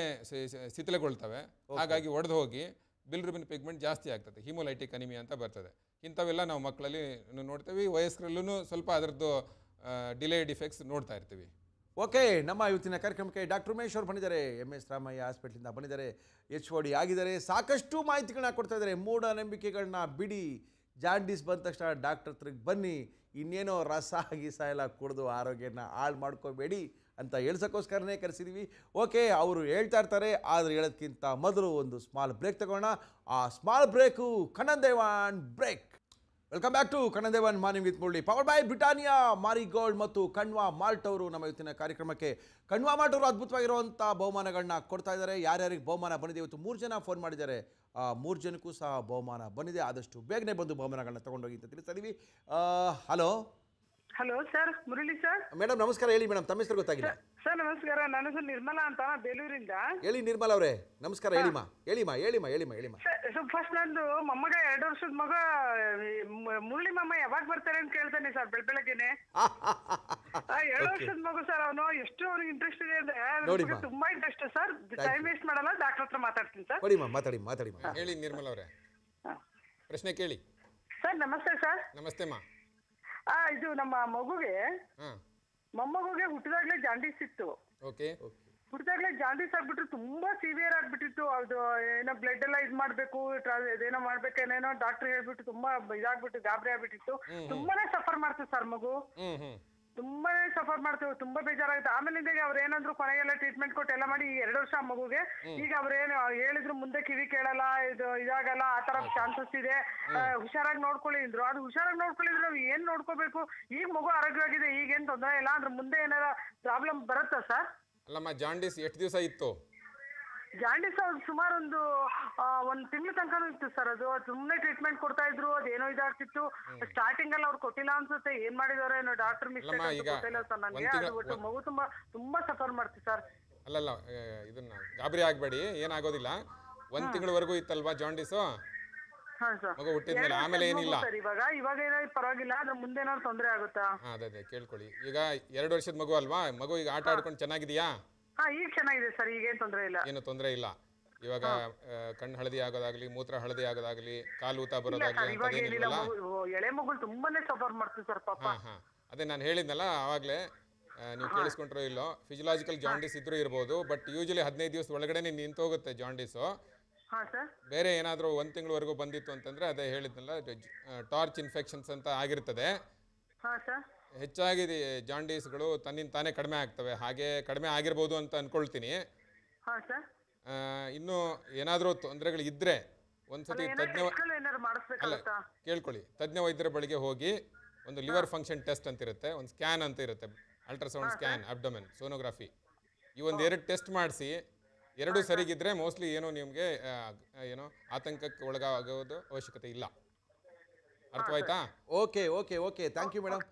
D: ಶಿಥಿಲಗೊಳ್ತವೆ. ಹಾಗಾಗಿ ಒಡೆದು ಹೋಗಿ ಬಿಲಿರುಬಿನ್ ಪಿಗ್ಮೆಂಟ್ ಜಾಸ್ತಿ ಆಗ್ತದೆ. ಹಿಮೋಲೈಟಿಕ್ ಅನಿಮಿಯಾ ಅಂತ ಬರ್ತದೆ. ಇಂಥವೆಲ್ಲ ನಾವು ಮಕ್ಕಳಲ್ಲಿ ನೋಡ್ತೀವಿ. ವಯಸ್ಕರಲ್ಲೂ ಸ್ವಲ್ಪ ಅದರದ್ದು ಡಿಲೇಡ್ ಇಫೆಕ್ಟ್ಸ್ ನೋಡ್ತಾ ಇರ್ತೀವಿ.
A: ಓಕೆ, ನಮ್ಮ ಇವತ್ತಿನ ಕಾರ್ಯಕ್ರಮಕ್ಕೆ ಡಾಕ್ಟರ್ ಉಮೇಶ್ ಅವರು ಬಂದಿದ್ದಾರೆ. MS ರಾಮಯ್ಯ ಹಾಸ್ಪಿಟ್ಲಿಂದ ಬಂದಿದ್ದಾರೆ. HOD ಆಗಿದ್ದಾರೆ. ಸಾಕಷ್ಟು ಮಾಹಿತಿಗಳನ್ನ ಕೊಡ್ತಾ ಇದ್ದಾರೆ. ಮೂಢನಂಬಿಕೆಗಳನ್ನ ಬಿಡಿ. ಜಾಂಡೀಸ್ ಬಂದ ತಕ್ಷಣ ಡಾಕ್ಟರ್ ಹತ್ರಕ್ಕೆ ಬನ್ನಿ. ಇನ್ನೇನೋ ರಸ ಗೀಸ ಎಲ್ಲ ಕುಡಿದು ಆರೋಗ್ಯನ ಹಾಳು ಮಾಡ್ಕೋಬೇಡಿ ಅಂತ ಹೇಳ್ಸೋಕ್ಕೋಸ್ಕರನೇ ಕರೆಸಿದ್ದೀವಿ. ಓಕೆ, ಅವರು ಹೇಳ್ತಾ ಇರ್ತಾರೆ. ಆದರೆ ಹೇಳೋದಕ್ಕಿಂತ ಮೊದಲು ಒಂದು ಸ್ಮಾಲ್ ಬ್ರೇಕ್ ತಗೋಣ. ಆ small break Kannan Devan break. Welcome back to Kannan Devan morning with Murali, powered by Britannia, Marigold ಮತ್ತು ಕಣ್ವಾ ಮಾಲ್ಟ್ ಅವರು ನಮ್ಮ ಇವತ್ತಿನ ಕಾರ್ಯಕ್ರಮಕ್ಕೆ. ಕಣ್ವಾ ಮಾಲ್ಟ್ ಅವರು ಅದ್ಭುತವಾಗಿರುವಂಥ ಬಹುಮಾನಗಳನ್ನ ಕೊಡ್ತಾ ಇದ್ದಾರೆ. ಯಾರ್ಯಾರಿಗೆ ಬಹುಮಾನ ಬಂದಿದೆ ಇವತ್ತು 3 ಜನ ಫೋನ್ ಮಾಡಿದ್ದಾರೆ. 3 ಜನಕ್ಕೂ ಸಹ ಬಹುಮಾನ ಬಂದಿದೆ. ಆದಷ್ಟು ಬೇಗನೆ ಬಂದು ಬಹುಮಾನಗಳನ್ನ ತೊಗೊಂಡೋಗಿ ಅಂತ ತಿಳಿಸ್ತಾ ಇದ್ದೀವಿ. Hello
F: hello sir, Murali sir.
A: Madam ನಮಸ್ಕಾರ. ಹೇಳಿ ಮೇಡಮ್, ತಮ್ಮ ಹೆಸರು ಗೊತ್ತಾಗಿಲ್ಲ.
F: ಸರ್ ನಮಸ್ಕಾರ, ನನ್ನ ಹೆಸರು ನಿರ್ಮಲಾ ಅಂತ, ಬೇಲೂರಿಂದ.
A: ಹೇಳಿ ನಿರ್ಮಲಾ ಅವರೇ, ನಮಸ್ಕಾರ. ಹೇಳಿಮಾ.
F: ಫಸ್ಟ್ ನಂದು ಮೊಮ್ಮಗ 2 ವರ್ಷದ ಮಗ ಮುರಳಿ ಮಾಮ ಯಾವಾಗ ಬರ್ತಾರೆ ಅಂತ ಕೇಳ್ತಾನೆ ಸರ್ ಬೆಳಗ್ಗೆನೆ. 2 ವರ್ಷದ ಮಗು ಸರ್, ಅವನು ಎಷ್ಟು ಅವ್ನಿಗೆ ಇಂಟ್ರೆಸ್ಟ್ ಇದೆ ಅಂದ್ರೆ ತುಂಬಾ ಇಂಟ್ರೆಸ್ಟ್ ಸರ್. ಟೈಮ್ ವೇಸ್ಟ್ ಮಾಡಲ್ಲ, ಡಾಕ್ಟರ್ ಹತ್ರ ಮಾತಾಡ್ತೀನಿ ಸರ್.
A: ಮಾತಾಡಿ.
D: ಹೇಳಿ ನಿರ್ಮಲಾ ಅವರೇ, ಪ್ರಶ್ನೆ ಕೇಳಿ.
F: ಸರ್ ನಮಸ್ತೆ ಸರ್.
D: ನಮಸ್ತೆ ಮಾ.
F: ಇದು ನಮ್ಮ ಮೊಮ್ಮಗುಗೆ ಹುಟ್ಟಿದಾಗ್ಲೇ ಜಾಂಡೀಸ್ ಇತ್ತು.
D: ಓಕೆ,
F: ಹುಟ್ಟಿದಾಗ್ಲೇ ಜಾಂಡೀಸ್ ಆಗ್ಬಿಟ್ರು, ತುಂಬಾ ಸಿವಿಯರ್ ಆಗ್ಬಿಟ್ಟಿತ್ತು. ಅದು ಏನೋ ಬ್ಲಡ್ ಎಲ್ಲ ಇದ್ ಮಾಡ್ಬೇಕು, ಇದೇನೋ ಮಾಡ್ಬೇಕೇನೇನೋ ಡಾಕ್ಟರ್ ಹೇಳ್ಬಿಟ್ಟು ತುಂಬಾ ಇದಾಗ್ಬಿಟ್ಟು ಗಾಬರಿ ಆಗ್ಬಿಟ್ಟಿತ್ತು. ತುಂಬಾನೇ ಸಫರ್ ಮಾಡ್ತೀವಿ ಸರ್ ಮಗು, ತುಂಬಾನೇ ಸಫರ್ ಮಾಡ್ತೇವೆ, ತುಂಬಾ ಬೇಜಾರಾಗುತ್ತೆ. ಆಮೇಲಿಂದ ಅವ್ರು ಏನಂದ್ರು ಕೊನೆಗೆಲ್ಲ ಟ್ರೀಟ್ಮೆಂಟ್ ಕೊಟ್ಟು ಎಲ್ಲ ಮಾಡಿ 2 ವರ್ಷ ಮಗುಗೆ. ಈಗ ಅವ್ರೇನು ಹೇಳಿದ್ರು ಮುಂದೆ ಕಿವಿ ಕೇಳಲ್ಲ, ಇದು ಇದಾಗಲ್ಲ, ಆ ತರ ಚಾನ್ಸಸ್ ಇದೆ, ಹುಷಾರಾಗಿ ನೋಡ್ಕೊಳ್ಳಿ ಅಂದ್ರು. ಅದು ಹುಷಾರಾಗಿ ನೋಡ್ಕೊಳ್ಳಿದ್ರೆ ನಾವು ಏನ್ ನೋಡ್ಕೋಬೇಕು? ಈಗ ಮಗು ಆರೋಗ್ಯವಾಗಿದೆ, ಈಗೇನ್ ತೊಂದರೆ ಇಲ್ಲ ಅಂದ್ರೆ ಮುಂದೆ ಏನಾರ ಪ್ರಾಬ್ಲಮ್ ಬರುತ್ತಾ ಸರ್?
D: ಅಲ್ಲಮ್ಮ, ಜಾಂಡೀಸ್ ಎಷ್ಟು ದಿವಸ ಇತ್ತು?
F: ಜಾಂಡೀಸ್ ಸುಮಾರು ಒಂದ್ ತಿಂಗಳ ತನಕನೂ ಇತ್ತು ಸರ್. ಅದು ಸುಮ್ನೆ ಟ್ರೀಟ್ಮೆಂಟ್ ಕೊಡ್ತಾ ಇದ್ರು, ಅದೇನೋ ಇದಾಗ್ತಿತ್ತು. ಸ್ಟಾರ್ಟಿಂಗ್ ಅಲ್ಲಿ ಅವ್ರು ಕೊಟ್ಟಿಲ್ಲ ಅನ್ಸುತ್ತೆ, ಏನ್ ಮಾಡಿದಾರೆ ಏನೋ ಡಾಕ್ಟರ್ ಮಿಸ್ಟೇಕ್ ಗೊತ್ತಿಲ್ಲ ಸರ್ ನನಗೆ. ಅದು ಒಟ್ಟು ಮಗು ತುಂಬಾ ಸಫರ್ ಮಾಡ್ತೀವಿ ಸರ್.
D: ಅಲ್ಲಲ್ಲ, ಇದನ್ನ ಗಾಬರಿ ಆಗ್ಬೇಡಿ, ಏನಾಗೋದಿಲ್ಲ. 1 ತಿಂಗಳವರೆಗೂ ಇತ್ತಲ್ವಾ ಜಾಂಡೀಸು? ಮಗು ಹುಟ್ಟಿದ್ಮೇಲೆ ಆಮೇಲೆ ಏನಿಲ್ಲ
F: ಇವಾಗ ಏನೋ ಪರವಾಗಿಲ್ಲ, ಅದ್ರ ಮುಂದೆ ಏನಾದ್ರು ತೊಂದರೆ ಆಗುತ್ತಾ?
D: ಅದೇ ಕೇಳ್ಕೊಳ್ಳಿ. ಈಗ 2 ವರ್ಷದ ಮಗು ಅಲ್ವಾ, ಮಗು ಈಗ ಆಟ ಆಡ್ಕೊಂಡು ಚೆನ್ನಾಗಿದೆಯಾ?
F: ಈಗ ಚೆನ್ನಾಗಿದೆ ಸರ್, ಈಗೇನು ತೊಂದರೆ ಇಲ್ಲ.
D: ಏನು ತೊಂದರೆ ಇಲ್ಲ. ಇವಾಗ ಕಣ್ಣು ಹಳದಿ ಆಗೋದಾಗ್ಲಿ, ಮೂತ್ರ ಹಳದಿ ಆಗೋದಾಗ್ಲಿ, ಕಾಲು ಊತ ಬರೋದಾಗ್ಲಿ
F: ಎಳೆ ಮಗು ತುಂಬಾನೇ ಸಫರ್ ಮಾಡ್ತೀವಿ ಸರ್ ಪಾಪ.
D: ಅದೇ ನಾನು ಹೇಳಿದ್ನಲ್ಲ ಆವಾಗಲೇ, ನೀವು ಕೇಳಿಸ್ಕೊಂಡ್ರೋ ಇಲ್ಲೋ, ಫಿಸಿಯಲಾಜಿಕಲ್ ಜಾಂಡೀಸ್ ಇದ್ರೂ ಇರ್ಬೋದು, ಬಟ್ ಯೂಶಲಿ 15 ದಿವಸ ಒಳಗಡೆ ನಿಂತೋಗುತ್ತೆ ಜಾಂಡೀಸು. ಬೇರೆ ಏನಾದರೂ 1 ತಿಂಗಳವರೆಗೂ ಬಂದಿತ್ತು ಅಂತಂದ್ರೆ ಅದೇ ಹೇಳಿದ್ನಲ್ಲ, ಟಾರ್ಚ್ ಇನ್ಫೆಕ್ಷನ್ಸ್ ಅಂತ ಆಗಿರ್ತದೆ. ಹೆಚ್ಚಾಗಿ ಜಾಂಡೀಸ್ಗಳು ತನ್ನಿಂದ ತಾನೇ ಕಡಿಮೆ ಆಗ್ತವೆ. ಹಾಗೆ ಕಡಿಮೆ ಆಗಿರ್ಬೋದು ಅಂತ ಅನ್ಕೊಳ್ತೀನಿ. ಇನ್ನು ಏನಾದರೂ ತೊಂದರೆಗಳು ಇದ್ರೆ ಒಂದ್ಸತಿ ಕೇಳ್ಕೊಳ್ಳಿ, ತಜ್ಞ ವೈದ್ಯರ ಬಳಿಗೆ ಹೋಗಿ ಒಂದು ಲಿವರ್ ಫಂಕ್ಷನ್ ಟೆಸ್ಟ್ ಅಂತ ಇರುತ್ತೆ, ಒಂದು ಸ್ಕ್ಯಾನ್ ಅಂತ ಇರುತ್ತೆ, ಅಲ್ಟ್ರಾಸೌಂಡ್ ಸ್ಕ್ಯಾನ್, ಅಬ್ಡಮೆನ್, ಸೋನೋಗ್ರಫಿ. ಈ 2 ಟೆಸ್ಟ್ ಮಾಡಿಸಿ 2 ಸರಿಗಿದ್ರೆ ಮೋಸ್ಟ್ಲಿ ಏನೋ ನಿಮಗೆ ಏನೋ ಆತಂಕಕ್ಕೆ ಒಳಗಾಗೋದು ಅವಶ್ಯಕತೆ ಇಲ್ಲ. ಅರ್ಥವಾಯ್ತಾ?
A: Okay okay okay, thank you madam.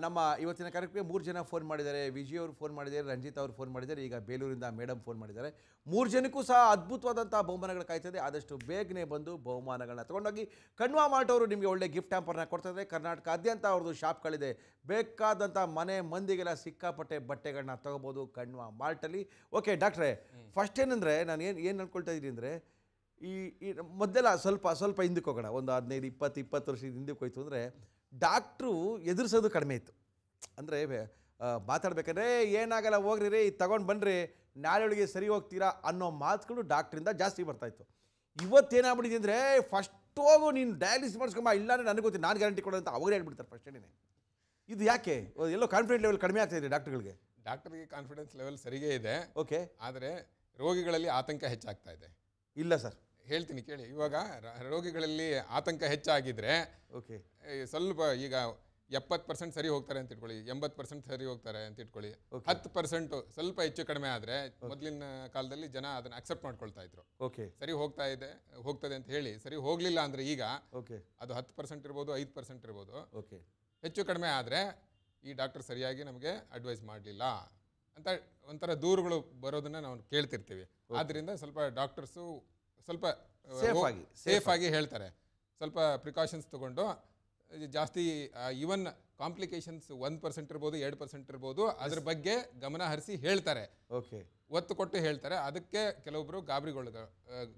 A: ನಮ್ಮ ಇವತ್ತಿನ ಕಾರ್ಯಕ್ರಮಕ್ಕೆ 3 ಜನ ಫೋನ್ ಮಾಡಿದ್ದಾರೆ. ವಿಜಯ್ ಅವರು ಫೋನ್ ಮಾಡಿದ್ದಾರೆ, ರಂಜಿತ್ ಅವರು ಫೋನ್ ಮಾಡಿದ್ದಾರೆ, ಈಗ ಬೇಲೂರಿಂದ ಮೇಡಮ್ ಫೋನ್ ಮಾಡಿದ್ದಾರೆ. 3 ಜನಕ್ಕೂ ಸಹ ಅದ್ಭುತವಾದಂಥ ಬಹುಮಾನಗಳು ಕಾಯ್ತದೆ. ಆದಷ್ಟು ಬೇಗನೆ ಬಂದು ಬಹುಮಾನಗಳನ್ನ ತೊಗೊಂಡೋಗಿ ಕಣ್ವಾ ಮಾರ್ಟ್ ಅವರು ನಿಮಗೆ ಒಳ್ಳೆ ಗಿಫ್ಟ್ ಹ್ಯಾಂಪರ್ನ ಕೊಡ್ತಾರೆ. ಕರ್ನಾಟಕಾದ್ಯಂತ ಅವ್ರದ್ದು ಶಾಪ್ಗಳಿದೆ. ಬೇಕಾದಂಥ ಮನೆ ಮಂದಿಗೆಲ್ಲ ಸಿಕ್ಕಾಪಟ್ಟೆ ಬಟ್ಟೆಗಳನ್ನ ತೊಗೋಬೋದು ಕಣ್ವಾ ಮಾರ್ಟಲ್ಲಿ. ಓಕೆ ಡಾಕ್ಟ್ರೇ, ಫಸ್ಟ್ ಏನಂದರೆ ನಾನು ಏನು ಅನ್ಕೊಳ್ತಾ ಇದ್ದೀನಿ ಅಂದರೆ, ಈ ಮೊದಲೆಲ್ಲ ಸ್ವಲ್ಪ ಹಿಂದಕ್ಕೆ ಹೋಗೋಣ. ಒಂದು 15-20 ವರ್ಷದ ಹಿಂದಕ್ಕೆ ಹೋಯ್ತು ಅಂದರೆ ಡಾಕ್ಟ್ರು ಎದುರಿಸೋದು ಕಡಿಮೆ ಇತ್ತು. ಅಂದರೆ ಮಾತಾಡ್ಬೇಕಂದ್ರೆ ಏನಾಗಲ್ಲ ಹೋಗ್ರಿ ರೀ, ತಗೊಂಡು ಬನ್ನಿರಿ, ನಾಳೆಯೊಳಗೆ ಸರಿ ಹೋಗ್ತೀರಾ ಅನ್ನೋ ಮಾತುಗಳು ಡಾಕ್ಟ್ರಿಂದ ಜಾಸ್ತಿ ಬರ್ತಾಯಿತ್ತು. ಇವತ್ತೇನಾಗ್ಬಿಟ್ಟಿದೆ ಅಂದರೆ, ಫಸ್ಟ್ ಹೋಗು ನೀನು ಡಯಾಲಿಸಿಸ್ ಮಾಡಿಸ್ಕೊಂಬ, ಇಲ್ಲಾಂದರೆ ನನಗೆ ಗೊತ್ತಿಲ್ಲ, ನಾನು ಗ್ಯಾರಂಟಿ ಕೊಡೋ ಅಂತ ಅವರೇ ಹೇಳ್ಬಿಡ್ತಾರೆ ಫಸ್ಟ್ ಏನೇ. ಇದು ಯಾಕೆ? ಎಲ್ಲೋ ಕಾನ್ಫಿಡೆನ್ಸ್ ಲೆವೆಲ್ ಕಡಿಮೆ ಆಗ್ತಾ ಇದೆ ಡಾಕ್ಟ್ರಿಗೆ
D: ಕಾನ್ಫಿಡೆನ್ಸ್ ಲೆವೆಲ್ ಸರಿಗೇ ಇದೆ.
A: ಓಕೆ,
D: ಆದರೆ ರೋಗಿಗಳಲ್ಲಿ ಆತಂಕ ಹೆಚ್ಚಾಗ್ತಾ ಇದೆ.
A: ಇಲ್ಲ ಸರ್,
D: ಹೇಳ್ತೀನಿ ಕೇಳಿ. ಇವಾಗ ರೋಗಿಗಳಲ್ಲಿ ಆತಂಕ ಹೆಚ್ಚಾಗಿದ್ರೆ ಓಕೆ, ಸ್ವಲ್ಪ ಈಗ 70% ಸರಿ ಹೋಗ್ತಾರೆ ಅಂತ ಇಟ್ಕೊಳ್ಳಿ, 80% ಸರಿ ಹೋಗ್ತಾರೆ ಅಂತ ಇಟ್ಕೊಳ್ಳಿ, 10% ಸ್ವಲ್ಪ ಹೆಚ್ಚು ಕಡಿಮೆ ಆದರೆ ಮೊದಲಿನ ಕಾಲದಲ್ಲಿ ಜನ ಅದನ್ನ ಅಕ್ಸೆಪ್ಟ್ ಮಾಡ್ಕೊಳ್ತಾ ಇದ್ರು.
A: ಓಕೆ,
D: ಸರಿ ಹೋಗ್ತದೆ ಅಂತ ಹೇಳಿ. ಸರಿ ಹೋಗ್ಲಿಲ್ಲ ಅಂದ್ರೆ ಈಗ
A: ಓಕೆ,
D: ಅದು 10% ಇರ್ಬೋದು, 5% ಇರ್ಬೋದು.
A: ಓಕೆ,
D: ಹೆಚ್ಚು ಕಡಿಮೆ ಆದರೆ ಈ ಡಾಕ್ಟರ್ ಸರಿಯಾಗಿ ನಮಗೆ ಅಡ್ವೈಸ್ ಮಾಡಲಿಲ್ಲ ಅಂತ ಒಂಥರ ದೂರುಗಳು ಬರೋದನ್ನ ನಾವು ಕೇಳ್ತಿರ್ತೀವಿ. ಆದ್ದರಿಂದ ಸ್ವಲ್ಪ ಡಾಕ್ಟರ್ಸು ಸ್ವಲ್ಪ ಸೇಫ್ ಆಗಿ ಹೇಳ್ತಾರೆ. ಸ್ವಲ್ಪ ಪ್ರಿಕಾಷನ್ಸ್ ತಗೊಂಡು ಜಾಸ್ತಿ ಈವನ್ ಕಾಂಪ್ಲಿಕೇಶನ್ಸ್ 1% ಇರ್ಬೋದು, 2% ಇರ್ಬೋದು, ಅದ್ರ ಬಗ್ಗೆ ಗಮನ ಹರಿಸಿ ಹೇಳ್ತಾರೆ.
A: ಓಕೆ,
D: ಒತ್ತು ಕೊಟ್ಟು ಹೇಳ್ತಾರೆ. ಅದಕ್ಕೆ ಕೆಲವೊಬ್ರು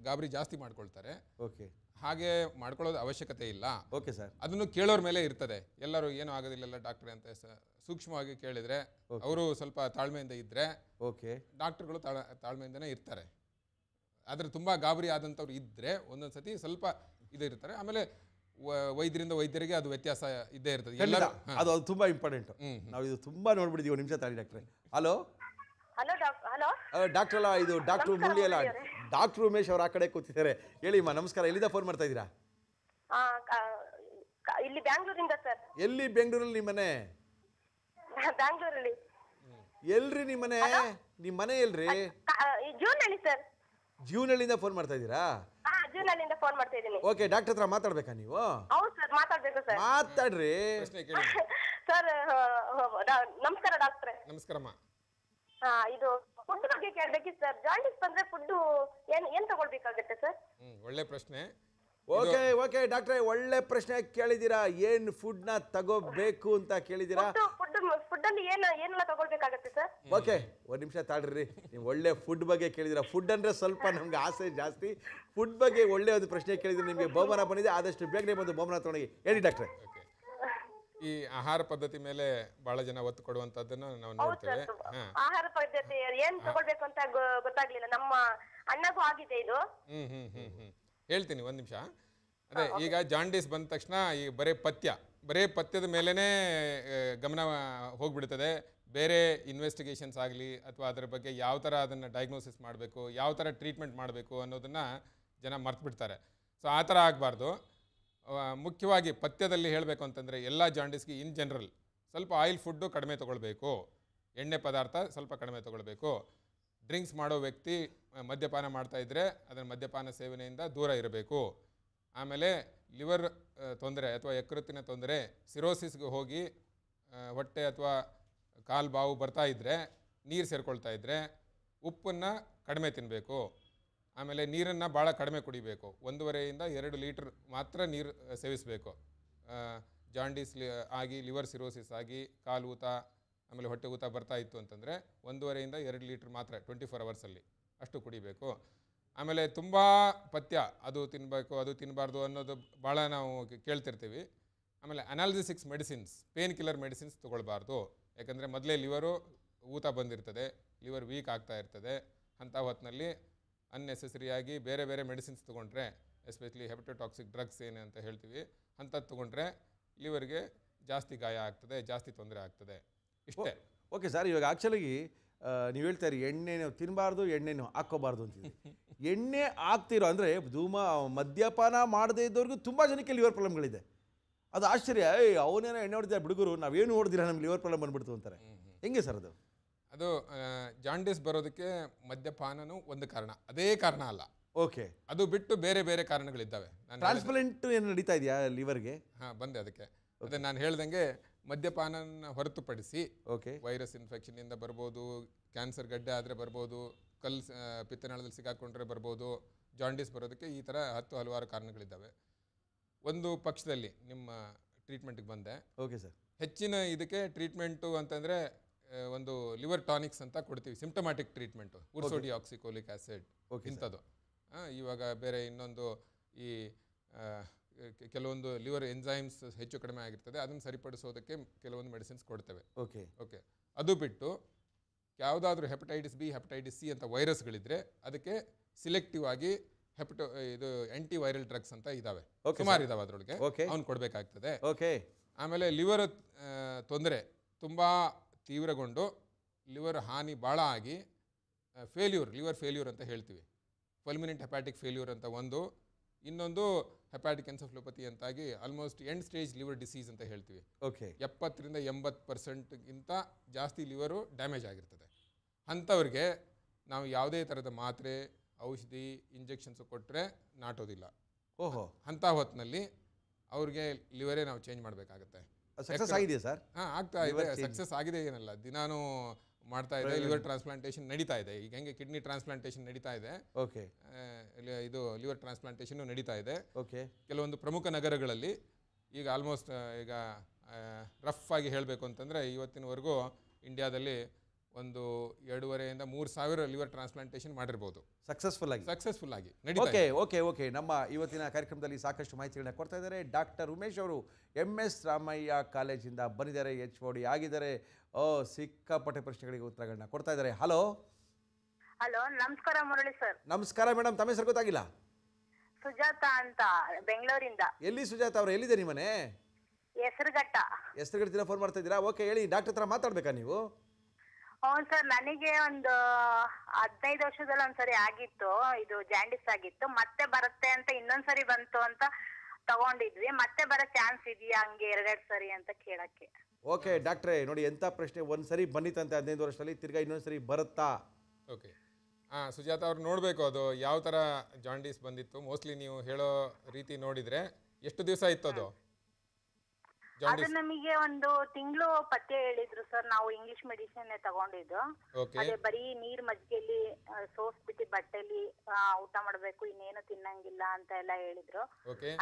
D: ಗಾಬರಿ ಜಾಸ್ತಿ ಮಾಡ್ಕೊಳ್ತಾರೆ.
A: ಓಕೆ,
D: ಹಾಗೆ ಮಾಡ್ಕೊಳ್ಳೋದು ಅವಶ್ಯಕತೆ ಇಲ್ಲ.
A: ಓಕೆ ಸರ್,
D: ಅದನ್ನು ಕೇಳೋರ ಮೇಲೆ ಇರ್ತದೆ. ಎಲ್ಲರೂ ಏನೂ ಆಗೋದಿಲ್ಲ ಡಾಕ್ಟ್ರೆ ಅಂತ ಸೂಕ್ಷ್ಮವಾಗಿ ಕೇಳಿದ್ರೆ, ಅವರು ಸ್ವಲ್ಪ ತಾಳ್ಮೆಯಿಂದ ಇದ್ದರೆ
A: ಓಕೆ,
D: ಡಾಕ್ಟರ್ಗಳು ತಾಳ್ಮೆಯಿಂದನೇ ಇರ್ತಾರೆ. ಆದರೆ ತುಂಬ ಗಾಬರಿ ಆದಂಥವ್ರು ಇದ್ದರೆ ಒಂದೊಂದು ಸತಿ ಸ್ವಲ್ಪ ಇದಿರ್ತಾರೆ. ಆಮೇಲೆ ವೈದ್ಯರಿಂದ ವೈದ್ಯರಿಗೆ ಅದು ವ್ಯತ್ಯಾಸ ಇದ್ದೇ ಇರ್ತದೆ. ಎಲ್ಲರೂ
A: ಅದು ತುಂಬ ಇಂಪಾರ್ಟೆಂಟು. ನಾವು ಇದು ತುಂಬ ನೋಡ್ಬಿಟ್ಟಿದ್ದೀವಿ. 1 ನಿಮಿಷ ತಾಳಿ ಡಾಕ್ಟ್ರೆ. ಹಲೋ ಡಾಕ್ಟರ್ ಅಲ್ಲ, ಇದು ಡಾಕ್ಟ್ರು ಮುರಳಿ ಅಲ್ಲ, ಡಾಕ್ಟ್ರು ಉಮೇಶ್ ಅವ್ರು ಆ ಕಡೆ ಕೂತಿದ್ದಾರೆ. ಹೇಳಿಮ್ಮ, ನಮಸ್ಕಾರ. ಎಲ್ಲಿಂದ ಫೋನ್ ಮಾಡ್ತಾ ಇದ್ದೀರಾ?
G: ಇಲ್ಲಿ ಬ್ಯಾಂಗ್ಳೂರಿಂದ ಸರ್.
A: ಎಲ್ಲಿ ಬೆಂಗಳೂರಲ್ಲಿ ನಿಮ್ಮ ಮನೆ?
G: ಬ್ಯಾಂಗ್ಳೂರಲ್ಲಿ.
A: ಎಲ್ರಿ ನಿಮ್ಮ ಮನೆ? ನಿಮ್ಮ ಮನೆ ಎಲ್ರಿ?
G: ಜೂನಲ್ಲಿ ಸರ್.
A: ಜೀವನಹಳ್ಳಿಯಿಂದ ಫೋನ್ ಮಾಡ್ತಾ ಇದ್ದೀರಾ?
G: ಜೂನಲ್ಲಿಂದ ಫೋನ್ ಮಾಡ್ತಾ ಇದ್ದೀನಿ.
A: ಓಕೆ, ಡಾಕ್ಟರ್ ಹತ್ರ ಮಾತಾಡ್ಬೇಕಾ ನೀವು?
G: ಹೌದು ಸರ್, ಮಾತಾಡ್ಬೇಕು ಸರ್.
A: ಮಾತಾಡ್ರಿ
G: ಸರ್. ನಮಸ್ಕಾರ ಡಾಕ್ಟ್ರೆ.
D: ನಮಸ್ಕಾರಮ್ಮ.
G: ಇದು ಫುಡ್ ಬಗ್ಗೆ ಕೇಳಬೇಕಿತ್ತು ಸರ್. ಜಾಂಡೀಸ್ ಬಂದ್ರೆ ಫುಡ್ ಏನ್ ತಗೊಳ್ಬೇಕಾಗುತ್ತೆ ಸರ್?
D: ಒಳ್ಳೆ ಪ್ರಶ್ನೆ.
A: ಓಕೆ ಓಕೆ ಡಾಕ್ಟ್ರೆ, ಒಳ್ಳೆ ಪ್ರಶ್ನೆ ಕೇಳಿದ್ದೀರಾ. ಏನು ಫುಡ್ನ ತಗೋಬೇಕು ಅಂತ ಕೇಳಿದ್ದೀರಾ?
G: ಫುಡ್ ಅಲ್ಲಿ ಏನೆಲ್ಲ ತಗೊಳ್ಬೇಕಾಗುತ್ತೆ ಸರ್?
A: ಓಕೆ, 1 ನಿಮಿಷ ತಾಳ್ರಿ. ನೀವು ಒಳ್ಳೆ ಫುಡ್ ಬಗ್ಗೆ ಕೇಳಿದ್ದೀರಾ. ಫುಡ್ ಅಂದ್ರೆ ಸ್ವಲ್ಪ ನಮ್ಗೆ ಆಸೆ ಜಾಸ್ತಿ. ಫುಡ್ ಬಗ್ಗೆ ಒಳ್ಳೆ ಒಂದು ಪ್ರಶ್ನೆ ಕೇಳಿದ್ರೆ ನಿಮಗೆ ಬಹುಮಾನ ಬಂದಿದೆ. ಆದಷ್ಟು ಬೇಗನೆ ಬಂದು ಬಹುಮಾನ ತಗೊಂಡು ಹೇಳಿ ಡಾಕ್ಟ್ರೆ.
D: ಈ ಆಹಾರ ಪದ್ಧತಿ ಮೇಲೆ ಬಹಳ ಜನ ಒತ್ತು ಕೊಡುವಂತದ್ದನ್ನ ನಾವು ನೋಡ್ತೇವೆ.
G: ಆಹಾರ ಪದ್ಧತಿ ಏನ್ ತಗೊಳ್ಬೇಕು ಅಂತ ಗೊತ್ತಾಗ್ಲಿಲ್ಲ. ನಮ್ಮ ಅಣ್ಣಗೂ ಆಗಿದೆ ಇದು.
D: ಹೇಳ್ತೀನಿ, 1 ನಿಮಿಷ. ಅದೇ, ಈಗ ಜಾಂಡೀಸ್ ಬಂದ ತಕ್ಷಣ ಈ ಬರೇ ಪಥ್ಯದ ಮೇಲೇನೆ ಗಮನ ಹೋಗ್ಬಿಡ್ತದೆ. ಬೇರೆ ಇನ್ವೆಸ್ಟಿಗೇಷನ್ಸ್ ಆಗಲಿ ಅಥವಾ ಅದರ ಬಗ್ಗೆ ಯಾವ ಥರ ಅದನ್ನು ಡಯಾಗ್ನೋಸಿಸ್ ಮಾಡಬೇಕು, ಯಾವ ಥರ ಟ್ರೀಟ್ಮೆಂಟ್ ಮಾಡಬೇಕು ಅನ್ನೋದನ್ನು ಜನ ಮರ್ತು ಬಿಡ್ತಾರೆ. ಸೊ ಆ ಥರ ಆಗಬಾರ್ದು. ಮುಖ್ಯವಾಗಿ ಪಥ್ಯದಲ್ಲಿ ಹೇಳಬೇಕು ಅಂತಂದರೆ ಎಲ್ಲ ಜಾಂಡೀಸ್ಗೆ ಇನ್ ಜನರಲ್ ಸ್ವಲ್ಪ ಆಯಿಲ್ ಫುಡ್ಡು ಕಡಿಮೆ ತೊಗೊಳ್ಬೇಕು, ಎಣ್ಣೆ ಪದಾರ್ಥ ಸ್ವಲ್ಪ ಕಡಿಮೆ ತೊಗೊಳ್ಬೇಕು, ಡ್ರಿಂಕ್ಸ್ ಮಾಡೋ ವ್ಯಕ್ತಿ ಮದ್ಯಪಾನ ಮಾಡ್ತಾ ಇದ್ದರೆ ಅದನ್ನು ಮದ್ಯಪಾನ ಸೇವನೆಯಿಂದ ದೂರ ಇರಬೇಕು. ಆಮೇಲೆ ಲಿವರ್ ತೊಂದರೆ ಅಥವಾ ಯಕೃತ್ತಿನ ತೊಂದರೆ, ಸಿರೋಸಿಸ್ಗೆ ಹೋಗಿ ಹೊಟ್ಟೆ ಅಥವಾ ಕಾಲು ಬಾವು ಬರ್ತಾ ಇದ್ದರೆ, ನೀರು ಸೇರ್ಕೊಳ್ತಾ ಇದ್ದರೆ ಉಪ್ಪನ್ನು ಕಡಿಮೆ ತಿನ್ನಬೇಕು. ಆಮೇಲೆ ನೀರನ್ನು ಭಾಳ ಕಡಿಮೆ ಕುಡಿಬೇಕು. 1.5 to 2 ಲೀಟ್ರ್ ಮಾತ್ರ ನೀರು ಸೇವಿಸಬೇಕು. ಜಾಂಡೀಸ್ ಆಗಿ ಲಿವರ್ ಸಿರೋಸಿಸ್ ಆಗಿ ಕಾಲು ಊತ ಆಮೇಲೆ ಹೊಟ್ಟೆ ಊತ ಬರ್ತಾ ಇತ್ತು ಅಂತಂದರೆ 1.5 to 2 ಲೀಟ್ರ್ ಮಾತ್ರ 24 ಅವರ್ಸಲ್ಲಿ ಅಷ್ಟು ಕುಡಿಬೇಕು. ಆಮೇಲೆ ತುಂಬ ಪಥ್ಯ, ಅದು ತಿನ್ನಬೇಕು ಅದು ತಿನ್ನಬಾರ್ದು ಅನ್ನೋದು ಭಾಳ ನಾವು ಕೇಳ್ತಿರ್ತೀವಿ. ಆಮೇಲೆ ಅನಾಲ್ಜೆಸಿಕ್ಸ್ ಮೆಡಿಸಿನ್ಸ್, ಪೇನ್ ಕಿಲ್ಲರ್ ಮೆಡಿಸಿನ್ಸ್ ತೊಗೊಳ್ಬಾರ್ದು. ಯಾಕಂದರೆ ಮೊದಲೇ ಲಿವರು ಊತ ಬಂದಿರ್ತದೆ, ಲಿವರ್ ವೀಕ್ ಆಗ್ತಾ ಇರ್ತದೆ. ಅಂಥ ಹೊತ್ತಿನಲ್ಲಿ ಅನ್ನೆಸೆಸರಿಯಾಗಿ ಬೇರೆ ಬೇರೆ ಮೆಡಿಸಿನ್ಸ್ ತೊಗೊಂಡ್ರೆ, ಎಸ್ಪೆಷಲಿ ಹೆಪಟೋಟಾಕ್ಸಿಕ್ ಡ್ರಗ್ಸ್ ಏನು ಅಂತ ಹೇಳ್ತೀವಿ, ಅಂಥದ್ದು ತೊಗೊಂಡ್ರೆ ಲಿವರ್ಗೆ ಜಾಸ್ತಿ ಗಾಯ ಆಗ್ತದೆ, ಜಾಸ್ತಿ ತೊಂದರೆ ಆಗ್ತದೆ. ಇಷ್ಟೇ.
A: ಓಕೆ ಸರ್, ಇವಾಗ ಆ್ಯಕ್ಚುಲಿ ನೀವು ಹೇಳ್ತಾರೆ ಎಣ್ಣೆನೂ ತಿನ್ನಬಾರ್ದು, ಎಣ್ಣೆನೂ ಹಾಕ್ಕೋಬಾರ್ದು ಅಂತಿದೆ. ಎಣ್ಣೆ ಹಾಕ್ತಿರೋ ಅಂದರೆ ಮದ್ಯಪಾನ ಮಾಡದೇ ಇದ್ದವ್ರಿಗೂ ತುಂಬ ಜನಕ್ಕೆ ಲಿವರ್ ಪ್ರಾಬ್ಲಮ್ಗಳಿದೆ. ಅದು ಆಶ್ಚರ್ಯ. ಅವನೇನೋ ಎಣ್ಣೆ ಹೊಡೆದ ಹುಡುಗರು ನಾವೇನು ಹೊಡೆದಿಲ್ಲ, ನಮ್ಗೆ ಲಿವರ್ ಪ್ರಾಬ್ಲಮ್ ಬಂದ್ಬಿಡ್ತು ಅಂತಾರೆ. ಹೆಂಗೆ ಸರ್ ಅದು?
D: ಅದು ಜಾಂಡೀಸ್ ಬರೋದಕ್ಕೆ ಮದ್ಯಪಾನನೂ ಒಂದು ಕಾರಣ, ಅದೇ ಕಾರಣ ಅಲ್ಲ.
A: ಓಕೆ,
D: ಅದು ಬಿಟ್ಟು ಬೇರೆ ಬೇರೆ ಕಾರಣಗಳಿದ್ದಾವೆ.
A: ಟ್ರಾನ್ಸ್ಪ್ಲಾಂಟ್ ಏನು ನಡೀತಾ ಇದೆಯಾ ಲಿವರ್ಗೆ?
D: ಹಾಂ, ಬಂದೆ ಅದಕ್ಕೆ. ಅದೇ ನಾನು ಹೇಳ್ದಂಗೆ ಮದ್ಯಪಾನನ ಹೊರತುಪಡಿಸಿ ವೈರಸ್ ಇನ್ಫೆಕ್ಷನಿಂದ ಬರ್ಬೋದು, ಕ್ಯಾನ್ಸರ್ ಗಡ್ಡೆ ಆದರೆ ಬರ್ಬೋದು, ಪಿತ್ತನಾಳದಲ್ಲಿ ಸಿಗಾಕೊಂಡ್ರೆ ಬರ್ಬೋದು. ಜಾಂಡೀಸ್ ಬರೋದಕ್ಕೆ ಈ ಥರ ಹಲವಾರು ಕಾರಣಗಳಿದ್ದಾವೆ. ಒಂದು ಪಕ್ಷದಲ್ಲಿ ನಿಮ್ಮ ಟ್ರೀಟ್ಮೆಂಟ್ಗೆ ಬಂದೆ.
A: Okay sir.
D: ಹೆಚ್ಚಿನ ಇದಕ್ಕೆ ಟ್ರೀಟ್ಮೆಂಟು ಅಂತಂದರೆ ಒಂದು ಲಿವರ್ ಟಾನಿಕ್ಸ್ ಅಂತ ಕೊಡ್ತೀವಿ, ಸಿಂಪ್ಟಮ್ಯಾಟಿಕ್ ಟ್ರೀಟ್ಮೆಂಟು, ಉರ್ಸೋಡಿಯಾಕ್ಸಿಕೋಲಿಕ್ ಆ್ಯಸಿಡ್ ಇಂಥದ್ದು. ಇವಾಗ ಬೇರೆ ಇನ್ನೊಂದು ಈ ಕೆಲವೊಂದು ಲಿವರ್ ಎಂಜೈಮ್ಸ್ ಹೆಚ್ಚು ಕಡಿಮೆ ಆಗಿರ್ತದೆ, ಅದನ್ನು ಸರಿಪಡಿಸೋದಕ್ಕೆ ಕೆಲವೊಂದು ಮೆಡಿಸಿನ್ಸ್ ಕೊಡ್ತೇವೆ. ಓಕೆ, ಅದು ಬಿಟ್ಟು ಯಾವುದಾದ್ರೂ ಹೆಪಟೈಟಿಸ್ ಬಿ, ಹೆಪಟೈಟಿಸ್ ಸಿ ಅಂತ ವೈರಸ್ಗಳಿದ್ರೆ ಅದಕ್ಕೆ ಸಿಲೆಕ್ಟಿವ್ ಆಗಿ ಇದು ಆ್ಯಂಟಿ ವೈರಲ್ ಡ್ರಗ್ಸ್ ಅಂತ ಇದ್ದಾವೆ, ಸುಮಾರು ಇದ್ದಾವೆ, ಅದರೊಳಗೆ ಅವ್ನು ಕೊಡಬೇಕಾಗ್ತದೆ. ಆಮೇಲೆ ಲಿವರ್ ತೊಂದರೆ ತುಂಬ ತೀವ್ರಗೊಂಡು ಲಿವರ್ ಹಾನಿ ಭಾಳ ಆಗಿ ಲಿವರ್ ಫೇಲ್ಯೂರ್ ಅಂತ ಹೇಳ್ತೀವಿ, ಫುಲ್ಮಿನೆಂಟ್ ಹೆಪಾಟಿಕ್ ಫೇಲ್ಯೂರ್ ಅಂತ ಒಂದು, ಇನ್ನೊಂದು ಹೆಪಾಟಿಕ್ ಎನ್ಸೆಫಲೋಪತಿ ಅಂತಾಗಿ almost end stage liver disease ಅಂತ ಹೇಳ್ತೀವಿ. 70 to 80% ಜಾಸ್ತಿ ಲಿವರು ಡ್ಯಾಮೇಜ್ ಆಗಿರ್ತದೆ. ಅಂಥವ್ರಿಗೆ ನಾವು ಯಾವುದೇ ಥರದ ಮಾತ್ರೆ, ಔಷಧಿ, ಇಂಜೆಕ್ಷನ್ಸು ಕೊಟ್ಟರೆ ನಾಟೋದಿಲ್ಲ. ಅಂಥ ಹೊತ್ತಿನಲ್ಲಿ ಅವ್ರಿಗೆ ಲಿವರೇ ನಾವು ಚೇಂಜ್ ಮಾಡಬೇಕಾಗತ್ತೆ.
A: ಸಕ್ಸಸ್ ಆಗಿದೆಯಾ ಸರ್?
D: ಹಾಂ, ಆಗ್ತಾ ಇದೆ. ಸಕ್ಸಸ್ ಆಗಿದೆ ಏನಲ್ಲ, ದಿನಾನು ಮಾಡ್ತಾ ಇದೆ. ಲಿವರ್ ಟ್ರಾನ್ಸ್ಪ್ಲಾಂಟೇಷನ್ ನಡೀತಾ ಇದೆ. ಈಗ ಹೆಂಗೆ ಕಿಡ್ನಿ ಟ್ರಾನ್ಸ್ಪ್ಲಾಂಟೇಷನ್ ನಡೀತಾ ಇದೆ, ಇದು ಲಿವರ್ ಟ್ರಾನ್ಸ್ಪ್ಲಾಂಟೇಷನ್ ನಡೀತಾ ಇದೆ. ಕೆಲವೊಂದು ಪ್ರಮುಖ ನಗರಗಳಲ್ಲಿ ಈಗ ಆಲ್ಮೋಸ್ಟ್ ಈಗ ರಫ್ ಆಗಿ ಹೇಳಬೇಕು ಅಂತಂದರೆ ಇವತ್ತಿನವರೆಗೂ ಇಂಡಿಯಾದಲ್ಲಿ ಒಂದು 2,500 to 3,000 ಲಿವರ್ ಟ್ರಾನ್ಸ್ಪ್ಲಾಂಟೇಷನ್ ಮಾಡಿರ್ಬೋದು ಸಕ್ಸಸ್ಫುಲ್ ಆಗಿ.
A: ಓಕೆ. ನಮ್ಮ ಇವತ್ತಿನ ಕಾರ್ಯಕ್ರಮದಲ್ಲಿ ಸಾಕಷ್ಟು ಮಾಹಿತಿಗಳನ್ನ ಕೊಡ್ತಾ ಇದ್ದಾರೆ ಡಾಕ್ಟರ್ ಉಮೇಶ್ ಅವರು. MS ರಾಮಯ್ಯ ಕಾಲೇಜಿಂದ ಬಂದಿದ್ದಾರೆ, HOD ಆಗಿದ್ದಾರೆ. ಸಿಕ್ಕಾಪಟ್ಟೆ ಪ್ರಶ್ನೆಗಳಿಗೆ ಉತ್ತರಗಳನ್ನ ಕೊಡ್ತಾ ಇದ್ದಾರೆ. ಹಲೋ,
H: ನಮಸ್ಕಾರ ಮುರಳಿ ಸರ್.
A: ನಮಸ್ಕಾರ ಮೇಡಮ್, ತಮ್ಮ ಹೆಸರು ಗೊತ್ತಾಗಿಲ್ಲ?
H: ಸುಜಾತ ಅಂತ, ಬೆಂಗಳೂರಿಂದ.
A: ಎಲ್ಲಿ ಸುಜಾತ ಅವರು? ಎಲ್ಲಿದೆ ನಿಮ್ಮನೆ?
H: ಹೆಸರುಘಟ್ಟ
A: ಫೋನ್ ಮಾಡ್ತಾ ಇದ್ದೀರಾ? ಓಕೆ, ಹೇಳಿ. ಡಾಕ್ಟರ್ ಹತ್ರ ಮಾತಾಡ್ಬೇಕಾ ನೀವು?
H: ಹೌದು ಸರ್, ನನಗೆ ಒಂದು 15 ವರ್ಷದಲ್ಲಿ ಒಂದ್ಸರಿ ಆಗಿತ್ತು, ಇದು ಜಾಂಡಿಸ್ ಆಗಿತ್ತು. ಮತ್ತೆ ಬರುತ್ತೆ ಅಂತ ಇನ್ನೊಂದ್ಸರಿ ಬಂತು ಅಂತ ತಗೊಂಡಿದ್ವಿ. ಮತ್ತೆ ಬರೋ ಚಾನ್ಸ್ ಇದೆಯಾ ಹಂಗೆ 2 ಸರಿ ಅಂತ ಕೇಳಕ್ಕೆ?
A: ಓಕೆ ಡಾಕ್ಟ್ರೇ, ನೋಡಿ ಎಂಥ ಪ್ರಶ್ನೆ. ಒಂದ್ಸರಿ ಬಂದಿತ್ತಂತೆ 15 ವರ್ಷದಲ್ಲಿ, ತಿರ್ಗಾ ಇನ್ನೊಂದ್ಸರಿ ಬರುತ್ತಾ?
D: ಓಕೆ, ಸುಜಾತ ಅವ್ರು ನೋಡಬೇಕು ಅದು ಯಾವ ಥರ ಜಾಂಡೀಸ್ ಬಂದಿತ್ತು. ಮೋಸ್ಟ್ಲಿ ನೀವು ಹೇಳೋ ರೀತಿ ನೋಡಿದರೆ ಎಷ್ಟು ದಿವಸ ಇತ್ತು ಅದು?
H: ಅದು ನಮಗೆ ಒಂದು ತಿಂಗಳು ಪಥ್ಯ ಹೇಳಿದ್ರು ಸರ್. ನಾವು ಇಂಗ್ಲಿಷ್ ಮೆಡಿಸಿನ್ ತಗೊಂಡಿದ್ದು. ಅದೇ ಬರೀ ನೀರ್ ಮಜ್ಜಿಗೆಯಲ್ಲಿ ಸೋಸ್ಬಿಟ್ಟು ಬಟ್ಟೆಲಿ ಊಟ ಮಾಡ್ಬೇಕು, ಇನ್ನೇನು ತಿನ್ನಂಗಿಲ್ಲ ಅಂತ ಎಲ್ಲ ಹೇಳಿದ್ರು.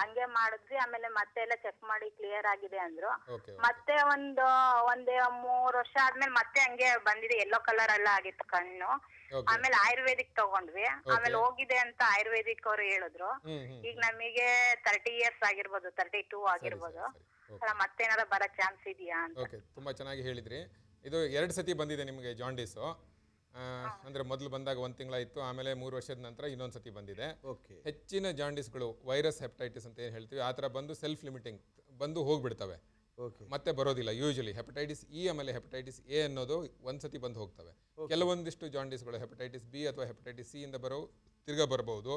H: ಹಂಗೆ ಮಾಡಿದ್ವಿ. ಆಮೇಲೆ ಮತ್ತೆ ಎಲ್ಲ ಚೆಕ್ ಮಾಡಿ ಕ್ಲಿಯರ್ ಆಗಿದೆ ಅಂದ್ರು. ಮತ್ತೆ ಒಂದ್ 3 ವರ್ಷ ಆದ್ಮೇಲೆ ಮತ್ತೆ ಹಂಗೆ ಬಂದಿದೆ, ಯೆಲ್ಲೋ ಕಲರ್ ಎಲ್ಲ ಆಗಿತ್ತು ಕಣ್ಣು. ಆಮೇಲೆ ಆಯುರ್ವೇದಿಕ್ ತಗೊಂಡ್ವಿ. ಆಮೇಲೆ ಹೋಗಿದೆ ಅಂತ ಆಯುರ್ವೇದಿಕ್ ಅವ್ರು ಹೇಳಿದ್ರು. ಈಗ ನಮಗೆ 30 years ಆಗಿರ್ಬೋದು, 32 ಆಗಿರ್ಬೋದು. ಮತ್ತೇನಾರ ಬರೋ ಚಾನ್ಸ್ ಇದೆಯಾ ಅಂತ.
D: ಓಕೆ, ತುಂಬಾ ಚೆನ್ನಾಗಿ ಹೇಳಿದ್ರಿ. ಇದು 2 ಸತಿ ಬಂದಿದೆ ನಿಮಗೆ ಜಾಂಡೀಸು. ಅಂದ್ರೆ ಮೊದಲು ಬಂದಾಗ 1 ತಿಂಗಳಾಯಿತು, ಆಮೇಲೆ 3 ವರ್ಷದ ನಂತರ ಇನ್ನೊಂದು ಸತಿ ಬಂದಿದೆ. ಹೆಚ್ಚಿನ ಜಾಂಡೀಸ್ಗಳು ವೈರಸ್ ಹೆಪಟೈಟಿಸ್ ಅಂತ ಏನು ಹೇಳ್ತೀವಿ, ಆ ಥರ ಬಂದು ಸೆಲ್ಫ್ ಲಿಮಿಟಿಂಗ್ ಬಂದು ಹೋಗ್ಬಿಡ್ತವೆ, ಮತ್ತೆ ಬರೋದಿಲ್ಲ. ಯೂಶಲಿ ಹೆಪಟೈಟಿಸ್ ಇ ಆಮೇಲೆ ಹೆಪಟೈಟಿಸ್ ಎ ಅನ್ನೋದು ಒಂದು ಸತಿ ಬಂದು ಹೋಗ್ತವೆ. ಕೆಲವೊಂದಿಷ್ಟು ಜಾಂಡೀಸ್ಗಳು ಹೆಪಟೈಟಿಸ್ ಬಿ ಅಥವಾ ಹೆಪಟೈಟಿಸ್ ಸಿ ಇಂದ ತಿರ್ಗಾ ಬರ್ಬೋದು.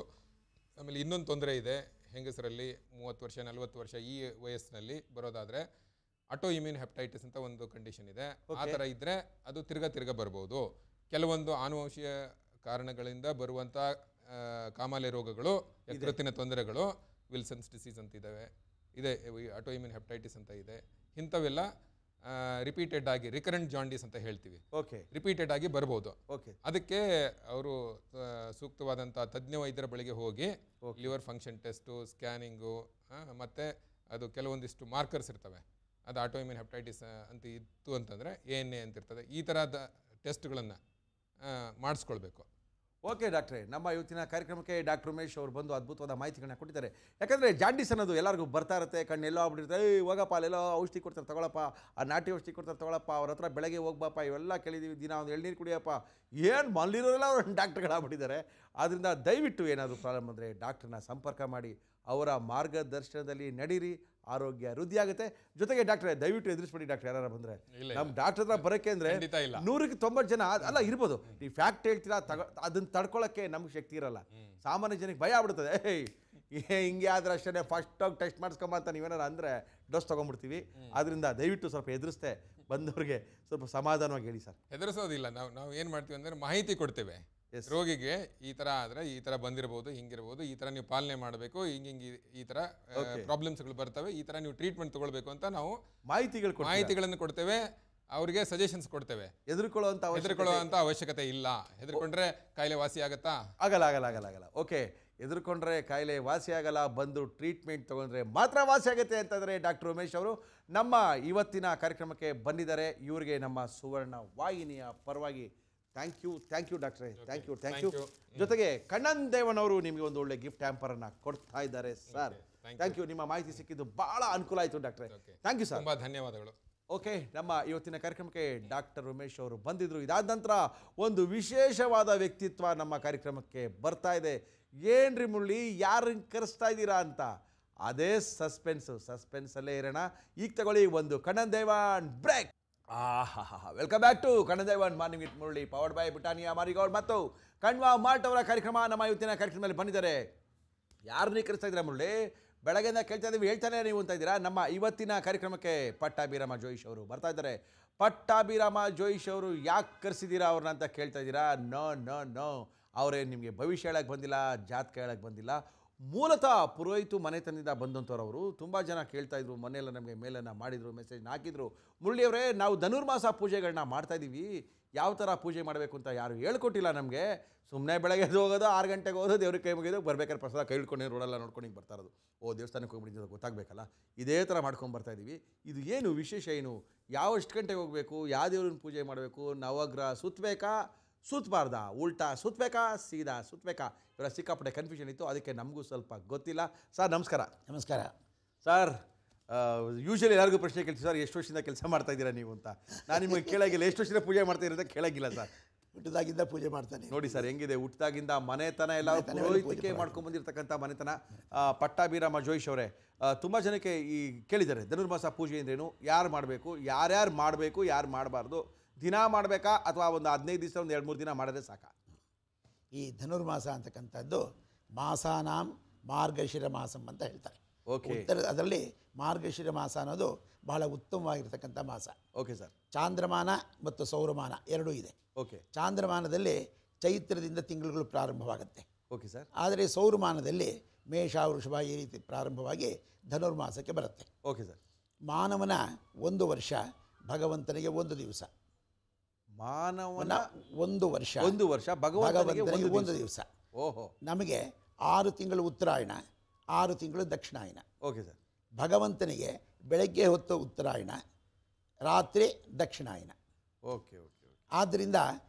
D: ಆಮೇಲೆ ಇನ್ನೊಂದು ತೊಂದರೆ ಇದೆ ಹೆಂಗಸರಲ್ಲಿ, 30 ವರ್ಷ 40 ವರ್ಷ ಈ ವಯಸ್ಸಿನಲ್ಲಿ ಬರೋದಾದರೆ ಆಟೋ ಇಮ್ಯೂನ್ ಹೆಪಟೈಟಿಸ್ ಅಂತ ಒಂದು ಕಂಡೀಷನ್ ಇದೆ. ಆ ಥರ ಇದ್ದರೆ ಅದು ತಿರ್ಗಾ ಬರ್ಬೋದು. ಕೆಲವೊಂದು ಆನುವಂಶೀಯ ಕಾರಣಗಳಿಂದ ಬರುವಂಥ ಕಾಮಾಲೆ ರೋಗಗಳು, ಯಕೃತ್ತಿನ ತೊಂದರೆಗಳು, ವಿಲ್ಸನ್ಸ್ ಡಿಸೀಸ್ ಅಂತ ಇದೆ, ಆಟೋಇಮ್ಯೂನ್ ಹೆಪಟೈಟಿಸ್ ಅಂತ ಇದೆ. ಇಂಥವೆಲ್ಲ ರಿಪೀಟೆಡ್ ಆಗಿ ರಿಕರೆಂಟ್ ಜಾಂಡೀಸ್ ಅಂತ ಹೇಳ್ತೀವಿ. ರಿಪೀಟೆಡ್ ಆಗಿ ಬರ್ಬೋದು. ಅದಕ್ಕೆ ಅವರು ಸೂಕ್ತವಾದಂಥ ತಜ್ಞ ವೈದ್ಯರ ಬಳಿಗೆ ಹೋಗಿ ಲಿವರ್ ಫಂಕ್ಷನ್ ಟೆಸ್ಟು, ಸ್ಕ್ಯಾನಿಂಗು, ಮತ್ತು ಅದು ಕೆಲವೊಂದಿಷ್ಟು ಮಾರ್ಕರ್ಸ್ ಇರ್ತವೆ. ಅದು ಆಟೋಇಮ್ಯೂನ್ ಹೆಪಟೈಟಿಸ್ ಅಂತ ಇತ್ತು ಅಂತಂದರೆ ANA ಅಂತ ಇರ್ತದೆ. ಈ ಥರದ ಟೆಸ್ಟ್ಗಳನ್ನು ಮಾಡಿಸ್ಕೊಳ್ಬೇಕು.
A: ಓಕೆ ಡಾಕ್ಟ್ರೇ, ನಮ್ಮ ಇವತ್ತಿನ ಕಾರ್ಯಕ್ರಮಕ್ಕೆ ಡಾಕ್ಟರ್ ಉಮೇಶ್ ಅವರು ಬಂದು ಅದ್ಭುತವಾದ ಮಾಹಿತಿಗಳನ್ನ ಕೊಟ್ಟಿದ್ದಾರೆ. ಯಾಕಂದರೆ ಜಾಂಡೀಸ್ ಅನ್ನೋದು ಎಲ್ಲರಿಗೂ ಬರ್ತಾ ಇರುತ್ತೆ, ಕಣ್ಣೆಲ್ಲೋ ಆಗ್ಬಿಟ್ಟಿರುತ್ತೆ. ಹೋಗಪ್ಪ ಅಲ್ಲೆಲ್ಲೋ ಔಷಧಿ ಕೊಡ್ತಾರೆ ತಗೊಳಪ್ಪ, ಆ ನಾಟಿ ಔಷಧಿ ಕೊಡ್ತಾರೆ ತಗೊಳಪ್ಪ, ಅವ್ರ ಹತ್ರ ಬೆಳಗ್ಗೆ ಹೋಗ್ಬಪ್ಪ, ಇವೆಲ್ಲ ಕೇಳಿದ್ದೀವಿ, ದಿನ ಒಂದು ಎಳ್ನೀರು ಕುಡಿಯಪ್ಪ, ಏನು ಮಲ್ಲಿರೋರೆಲ್ಲ ಅವ್ರು ಡಾಕ್ಟ್ರುಗಳಾಗ್ಬಿಟ್ಟಿದ್ದಾರೆ. ಆದ್ದರಿಂದ ದಯವಿಟ್ಟು ಏನಾದರೂ ಪ್ರಾಬ್ಲಮ್ ಅಂದರೆ ಡಾಕ್ಟ್ರನ್ನ ಸಂಪರ್ಕ ಮಾಡಿ, ಅವರ ಮಾರ್ಗದರ್ಶನದಲ್ಲಿ ನಡೀರಿ, ಆರೋಗ್ಯ ವೃದ್ಧಿ ಆಗುತ್ತೆ. ಜೊತೆಗೆ ಡಾಕ್ಟ್ರೆ ದಯವಿಟ್ಟು ಎದುರಿಸ್ಬಿಡಿ ಡಾಕ್ಟ್ರ್, ಯಾರು ಬಂದರೆ ನಮ್ಮ ಡಾಕ್ಟರ್ ಹತ್ರ ಬರೋಕ್ಕೆ ಅಂದರೆ 100ಕ್ಕೆ 90 ಜನ ಅಲ್ಲ ಇರ್ಬೋದು. ನೀವು ಫ್ಯಾಕ್ಟ್ ಹೇಳ್ತೀರಾ, ಅದನ್ನು ತಡ್ಕೊಳ್ಳೋಕ್ಕೆ ನಮ್ಗೆ ಶಕ್ತಿ ಇರಲ್ಲ. ಸಾಮಾನ್ಯ ಜನಕ್ಕೆ ಭಯ ಆಗ್ಬಿಡ್ತದೆ, ಹಿಂಗೆ ಆದ್ರೆ ಅಷ್ಟೇ ಫಸ್ಟ್ ಹೋಗಿ ಟೆಸ್ಟ್ ಮಾಡಿಸ್ಕೊಂಬ ಅಂತ ನೀವೇನಾರು ಅಂದರೆ ಡೋಸ್ ತೊಗೊಂಡ್ಬಿಡ್ತೀವಿ. ಆದ್ದರಿಂದ ದಯವಿಟ್ಟು ಸ್ವಲ್ಪ ಎದುರಿಸ್ತೆ ಬಂದವ್ರಿಗೆ ಸ್ವಲ್ಪ ಸಮಾಧಾನವಾಗಿ ಹೇಳಿ ಸರ್.
D: ಹೆದರಿಸೋದಿಲ್ಲ, ನಾವು ಏನು ಮಾಡ್ತೀವಿ ಅಂದರೆ ಮಾಹಿತಿ ಕೊಡ್ತೇವೆ ರೋಗಿಗೆ. ಈ ಥರ ಆದರೆ ಈ ಥರ ಬಂದಿರ್ಬೋದು, ಹಿಂಗಿರ್ಬೋದು, ಈ ಥರ ನೀವು ಪಾಲನೆ ಮಾಡಬೇಕು, ಹಿಂಗೆ ಈ ಥರ ಪ್ರಾಬ್ಲಮ್ಸ್ಗಳು ಬರ್ತವೆ, ಈ ಥರ ನೀವು ಟ್ರೀಟ್ಮೆಂಟ್ ತೊಗೊಳ್ಬೇಕು ಅಂತ ನಾವು ಮಾಹಿತಿಗಳನ್ನು ಕೊಡ್ತೇವೆ. ಅವ್ರಿಗೆ ಸಜೆಷನ್ಸ್ ಕೊಡ್ತೇವೆ. ಹೆದರ್ಕೊಳ್ಳುವಂಥ ಅವಶ್ಯಕತೆ ಇಲ್ಲ. ಹೆದರ್ಕೊಂಡ್ರೆ ಕಾಯಿಲೆ ವಾಸಿ ಆಗುತ್ತಾ?
A: ಆಗಲ್ಲ. ಓಕೆ, ಹೆದರ್ಕೊಂಡ್ರೆ ಕಾಯಿಲೆ ವಾಸಿ ಆಗಲ್ಲ, ಬಂದು ಟ್ರೀಟ್ಮೆಂಟ್ ತೊಗೊಂಡ್ರೆ ಮಾತ್ರ ವಾಸಿ ಆಗುತ್ತೆ ಅಂತಂದರೆ ಡಾಕ್ಟರ್ ಉಮೇಶ್ ಅವರು ನಮ್ಮ ಇವತ್ತಿನ ಕಾರ್ಯಕ್ರಮಕ್ಕೆ ಬಂದಿದ್ದಾರೆ. ಇವರಿಗೆ ನಮ್ಮ ಸುವರ್ಣ ವಾಹಿನಿಯ ಪರವಾಗಿ ಥ್ಯಾಂಕ್ ಯು ಡಾಕ್ಟ್ರೇ, ಥ್ಯಾಂಕ್ ಯು. ಜೊತೆಗೆ ಕಣ್ಣನ್ ದೇವನವರು ನಿಮಗೆ ಒಂದು ಒಳ್ಳೆ ಗಿಫ್ಟ್ ಹ್ಯಾಂಪರನ್ನು ಕೊಡ್ತಾ ಇದ್ದಾರೆ ಸರ್. Thank you. ನಿಮ್ಮ ಮಾಹಿತಿ ಸಿಕ್ಕಿದ್ದು ಭಾಳ ಅನುಕೂಲ ಆಯಿತು ಡಾಕ್ಟ್ರೇ. Thank you sir.
D: ತುಂಬ ಧನ್ಯವಾದಗಳು.
A: ಓಕೆ, ನಮ್ಮ ಇವತ್ತಿನ ಕಾರ್ಯಕ್ರಮಕ್ಕೆ ಡಾಕ್ಟರ್ ಉಮೇಶ್ ಅವರು ಬಂದಿದ್ದರು. ಇದಾದ ನಂತರ ಒಂದು ವಿಶೇಷವಾದ ವ್ಯಕ್ತಿತ್ವ ನಮ್ಮ ಕಾರ್ಯಕ್ರಮಕ್ಕೆ ಬರ್ತಾ ಇದೆ. ಏನ್ರಿ ಮುರಳಿ, ಯಾರನ್ನು ಕರೆಸ್ತಾ ಇದ್ದೀರಾ ಅಂತ ಅದೇ ಸಸ್ಪೆನ್ಸಲ್ಲೇ ಇರೋಣ. ಈಗ ತಗೊಳ್ಳಿ ಒಂದು Kannan Devan break. Welcome back to Kannan Devan morning with Murali, powered by Britannia Marigold ಮತ್ತು ಕಣ್ವಾ ಮಾರ್ಟ್ ಅವರ ಕಾರ್ಯಕ್ರಮ ನಮ್ಮ ಇವತ್ತಿನ ಕಾರ್ಯಕ್ರಮದಲ್ಲಿ ಬಂದಿದ್ದಾರೆ. ಯಾರನ್ನೇ ಕರೆಸ್ತಾ ಇದ್ದೀರಾ ಮುರಳಿ? ಬೆಳಗ್ಗೆಯಿಂದ ಕೇಳ್ತಾ ಇದ್ದೀವಿ, ಹೇಳ್ತಾನೆ ನೀವು ಅಂತ ಇದ್ದೀರಾ. ನಮ್ಮ ಇವತ್ತಿನ ಕಾರ್ಯಕ್ರಮಕ್ಕೆ ಪಟ್ಟಾಭಿರಾಮ ಜೋಯಿಶ್ ಅವರು ಬರ್ತಾ ಇದ್ದಾರೆ. ಪಟ್ಟಾಭಿರಾಮ ಜೋಯಿಶ್ ಅವರು ಯಾಕೆ ಕರೆಸಿದ್ದೀರಾ ಅವ್ರನ್ನ ಅಂತ ಕೇಳ್ತಾ ಇದ್ದೀರಾ? ನೋ, ಅವರೇನು ನಿಮಗೆ ಭವಿಷ್ಯ ಹೇಳಕ್ಕೆ ಬಂದಿಲ್ಲ, ಜಾತಕ ಹೇಳಕ್ಕೆ ಬಂದಿಲ್ಲ. ಮೂಲತಃ ಪುರೋಹಿತು ಮನೆತನದಿಂದ ಬಂದಂಥವ್ರು ಅವರು. ತುಂಬ ಜನ ಕೇಳ್ತಾಯಿದ್ರು, ಮನೆಯೆಲ್ಲ ನಮಗೆ ಮೇಲನ್ನು ಮಾಡಿದರು, ಮೆಸೇಜ್ನ ಹಾಕಿದ್ರು. ಮುರಳಿಯವರೇ, ನಾವು ಧನುರ್ಮಾಸ ಪೂಜೆಗಳನ್ನ ಮಾಡ್ತಾಯಿದ್ದೀವಿ, ಯಾವ ಥರ ಪೂಜೆ ಮಾಡಬೇಕು ಅಂತ ಯಾರು ಹೇಳ್ಕೊಟ್ಟಿಲ್ಲ ನಮಗೆ. ಸುಮ್ಮನೆ ಬೆಳಗ್ಗೆ ಹೋಗೋದು, 6 ಗಂಟೆಗೆ ಹೋಗೋದು, ದೇವ್ರಿಗೆ ಕೈ ಮುಗಿದು ಬರ್ಬೇಕಾದ್ರೆ ಪ್ರಸಾದ ಕೈ ಹಿಡ್ಕೊಂಡು ರೋಡೆಲ್ಲ ನೋಡ್ಕೊಂಡು ಹಿಂಗೆ ಬರ್ತಾ ಇರೋದು. ದೇವಸ್ಥಾನಕ್ಕೆ ಹೋಗ್ಬಿಟ್ಟಿದ್ದು ಗೊತ್ತಾಗಬೇಕಲ್ಲ, ಇದೇ ಥರ ಮಾಡ್ಕೊಂಡು ಬರ್ತಾಯಿದ್ದೀವಿ. ಇದು ಏನು ವಿಶೇಷ, ಏನು ಎಷ್ಟು ಗಂಟೆಗೆ ಹೋಗಬೇಕು, ಯಾವ ದೇವ್ರನ್ನ ಪೂಜೆ ಮಾಡಬೇಕು, ನವಗ್ರಹ ಸುತ್ತಬೇಕಾ ಸುತ್ತಬಾರ್ದಾ, ಉಲ್ಟಾ ಸುತ್ತಬೇಕಾ ಸೀದಾ ಸುತ್ತಬೇಕಾ, ಇವರ ಸಿಕ್ಕಾಪಟ್ಟೆ ಕನ್ಫ್ಯೂಷನ್ ಇತ್ತು. ಅದಕ್ಕೆ ನಮಗೂ ಸ್ವಲ್ಪ ಗೊತ್ತಿಲ್ಲ. ಸರ್ ನಮಸ್ಕಾರ.
I: ನಮಸ್ಕಾರ
A: ಸರ್. ಯೂಶಲಿ ಎಲ್ಲರಿಗೂ ಪ್ರಶ್ನೆ ಕೇಳ್ತೀವಿ ಸರ್, ಎಷ್ಟು ವರ್ಷದಿಂದ ಕೆಲಸ ಮಾಡ್ತಾ ಇದ್ದೀರಾ ನೀವು ಅಂತ. ನಾನು ನಿಮಗೆ ಕೇಳಾಗಿಲ್ಲ, ಎಷ್ಟು ವರ್ಷದಿಂದ ಪೂಜೆ ಮಾಡ್ತಾ ಇರೋದ ಕೇಳಾಗಿಲ್ಲ ಸರ್.
I: ಹುಟ್ಟಿದಾಗಿಂದ ಪೂಜೆ ಮಾಡ್ತಾನೆ.
A: ನೋಡಿ ಸರ್ ಹೆಂಗಿದೆ, ಹುಟ್ಟಿದಾಗಿಂದ ಮನೆತನ ಎಲ್ಲ ಪುರೋಹಿತಿಕೆ ಮಾಡ್ಕೊಂಡು ಬಂದಿರತಕ್ಕಂಥ ಮನೆತನ. ಪಟ್ಟಾಭಿರಾಮ ಜೋಯಿಶ್ ಅವರೇ, ತುಂಬ ಜನಕ್ಕೆ ಈ ಕೇಳಿದ್ದಾರೆ ಧನುರ್ಮಾಸ ಪೂಜೆ ಅಂದ್ರೇನು, ಯಾರು ಮಾಡಬೇಕು, ಯಾರ್ಯಾರು ಮಾಡಬೇಕು, ಯಾರು ಮಾಡಬಾರ್ದು, ದಿನ ಮಾಡಬೇಕಾ ಅಥವಾ ಒಂದು 15 ದಿವಸ ಒಂದು 2-3 ದಿನ ಮಾಡಿದ್ರೆ ಸಾಕ?
I: ಈ ಧನುರ್ಮಾಸ ಅಂತಕ್ಕಂಥದ್ದು ಮಾಸಾನಾಂ ಮಾರ್ಗಶಿರ ಮಾಸಂ ಅಂತ ಹೇಳ್ತಾರೆ. ಅದರಲ್ಲಿ ಮಾರ್ಗಶಿರ ಮಾಸ ಅನ್ನೋದು ಬಹಳ ಉತ್ತಮವಾಗಿರ್ತಕ್ಕಂಥ ಮಾಸ.
A: Okay sir.
I: ಚಾಂದ್ರಮಾನ ಮತ್ತು ಸೌರಮಾನ ಎರಡೂ ಇದೆ.
A: ಓಕೆ.
I: ಚಾಂದ್ರಮಾನದಲ್ಲಿ ಚೈತ್ರದಿಂದ ತಿಂಗಳುಗಳು ಪ್ರಾರಂಭವಾಗುತ್ತೆ.
A: Okay sir.
I: ಆದರೆ ಸೌರಮಾನದಲ್ಲಿ ಮೇಷ ವೃಷಭ ಈ ರೀತಿ ಪ್ರಾರಂಭವಾಗಿ ಧನುರ್ಮಾಸಕ್ಕೆ ಬರುತ್ತೆ.
A: Okay sir.
I: ಮಾನವನ 1 ವರ್ಷ, ಭಗವಂತನಿಗೆ 1 ದಿವಸ.
A: ಮಾನವನ
I: 1 ವರ್ಷ, ಭಗವಂತನಿಗೆ 1 ದಿವಸ.
A: ಓಹೋ.
I: ನಮಗೆ 6 ತಿಂಗಳು ಉತ್ತರಾಯಣ, 6 ತಿಂಗಳು ದಕ್ಷಿಣಾಯನ.
A: Okay sir.
I: ಭಗವಂತನಿಗೆ ಬೆಳಗ್ಗೆ ಹೊತ್ತು ಉತ್ತರಾಯಣ, ರಾತ್ರಿ ದಕ್ಷಿಣಾಯನ.
A: ಓಕೆ.
I: ಆದ್ದರಿಂದ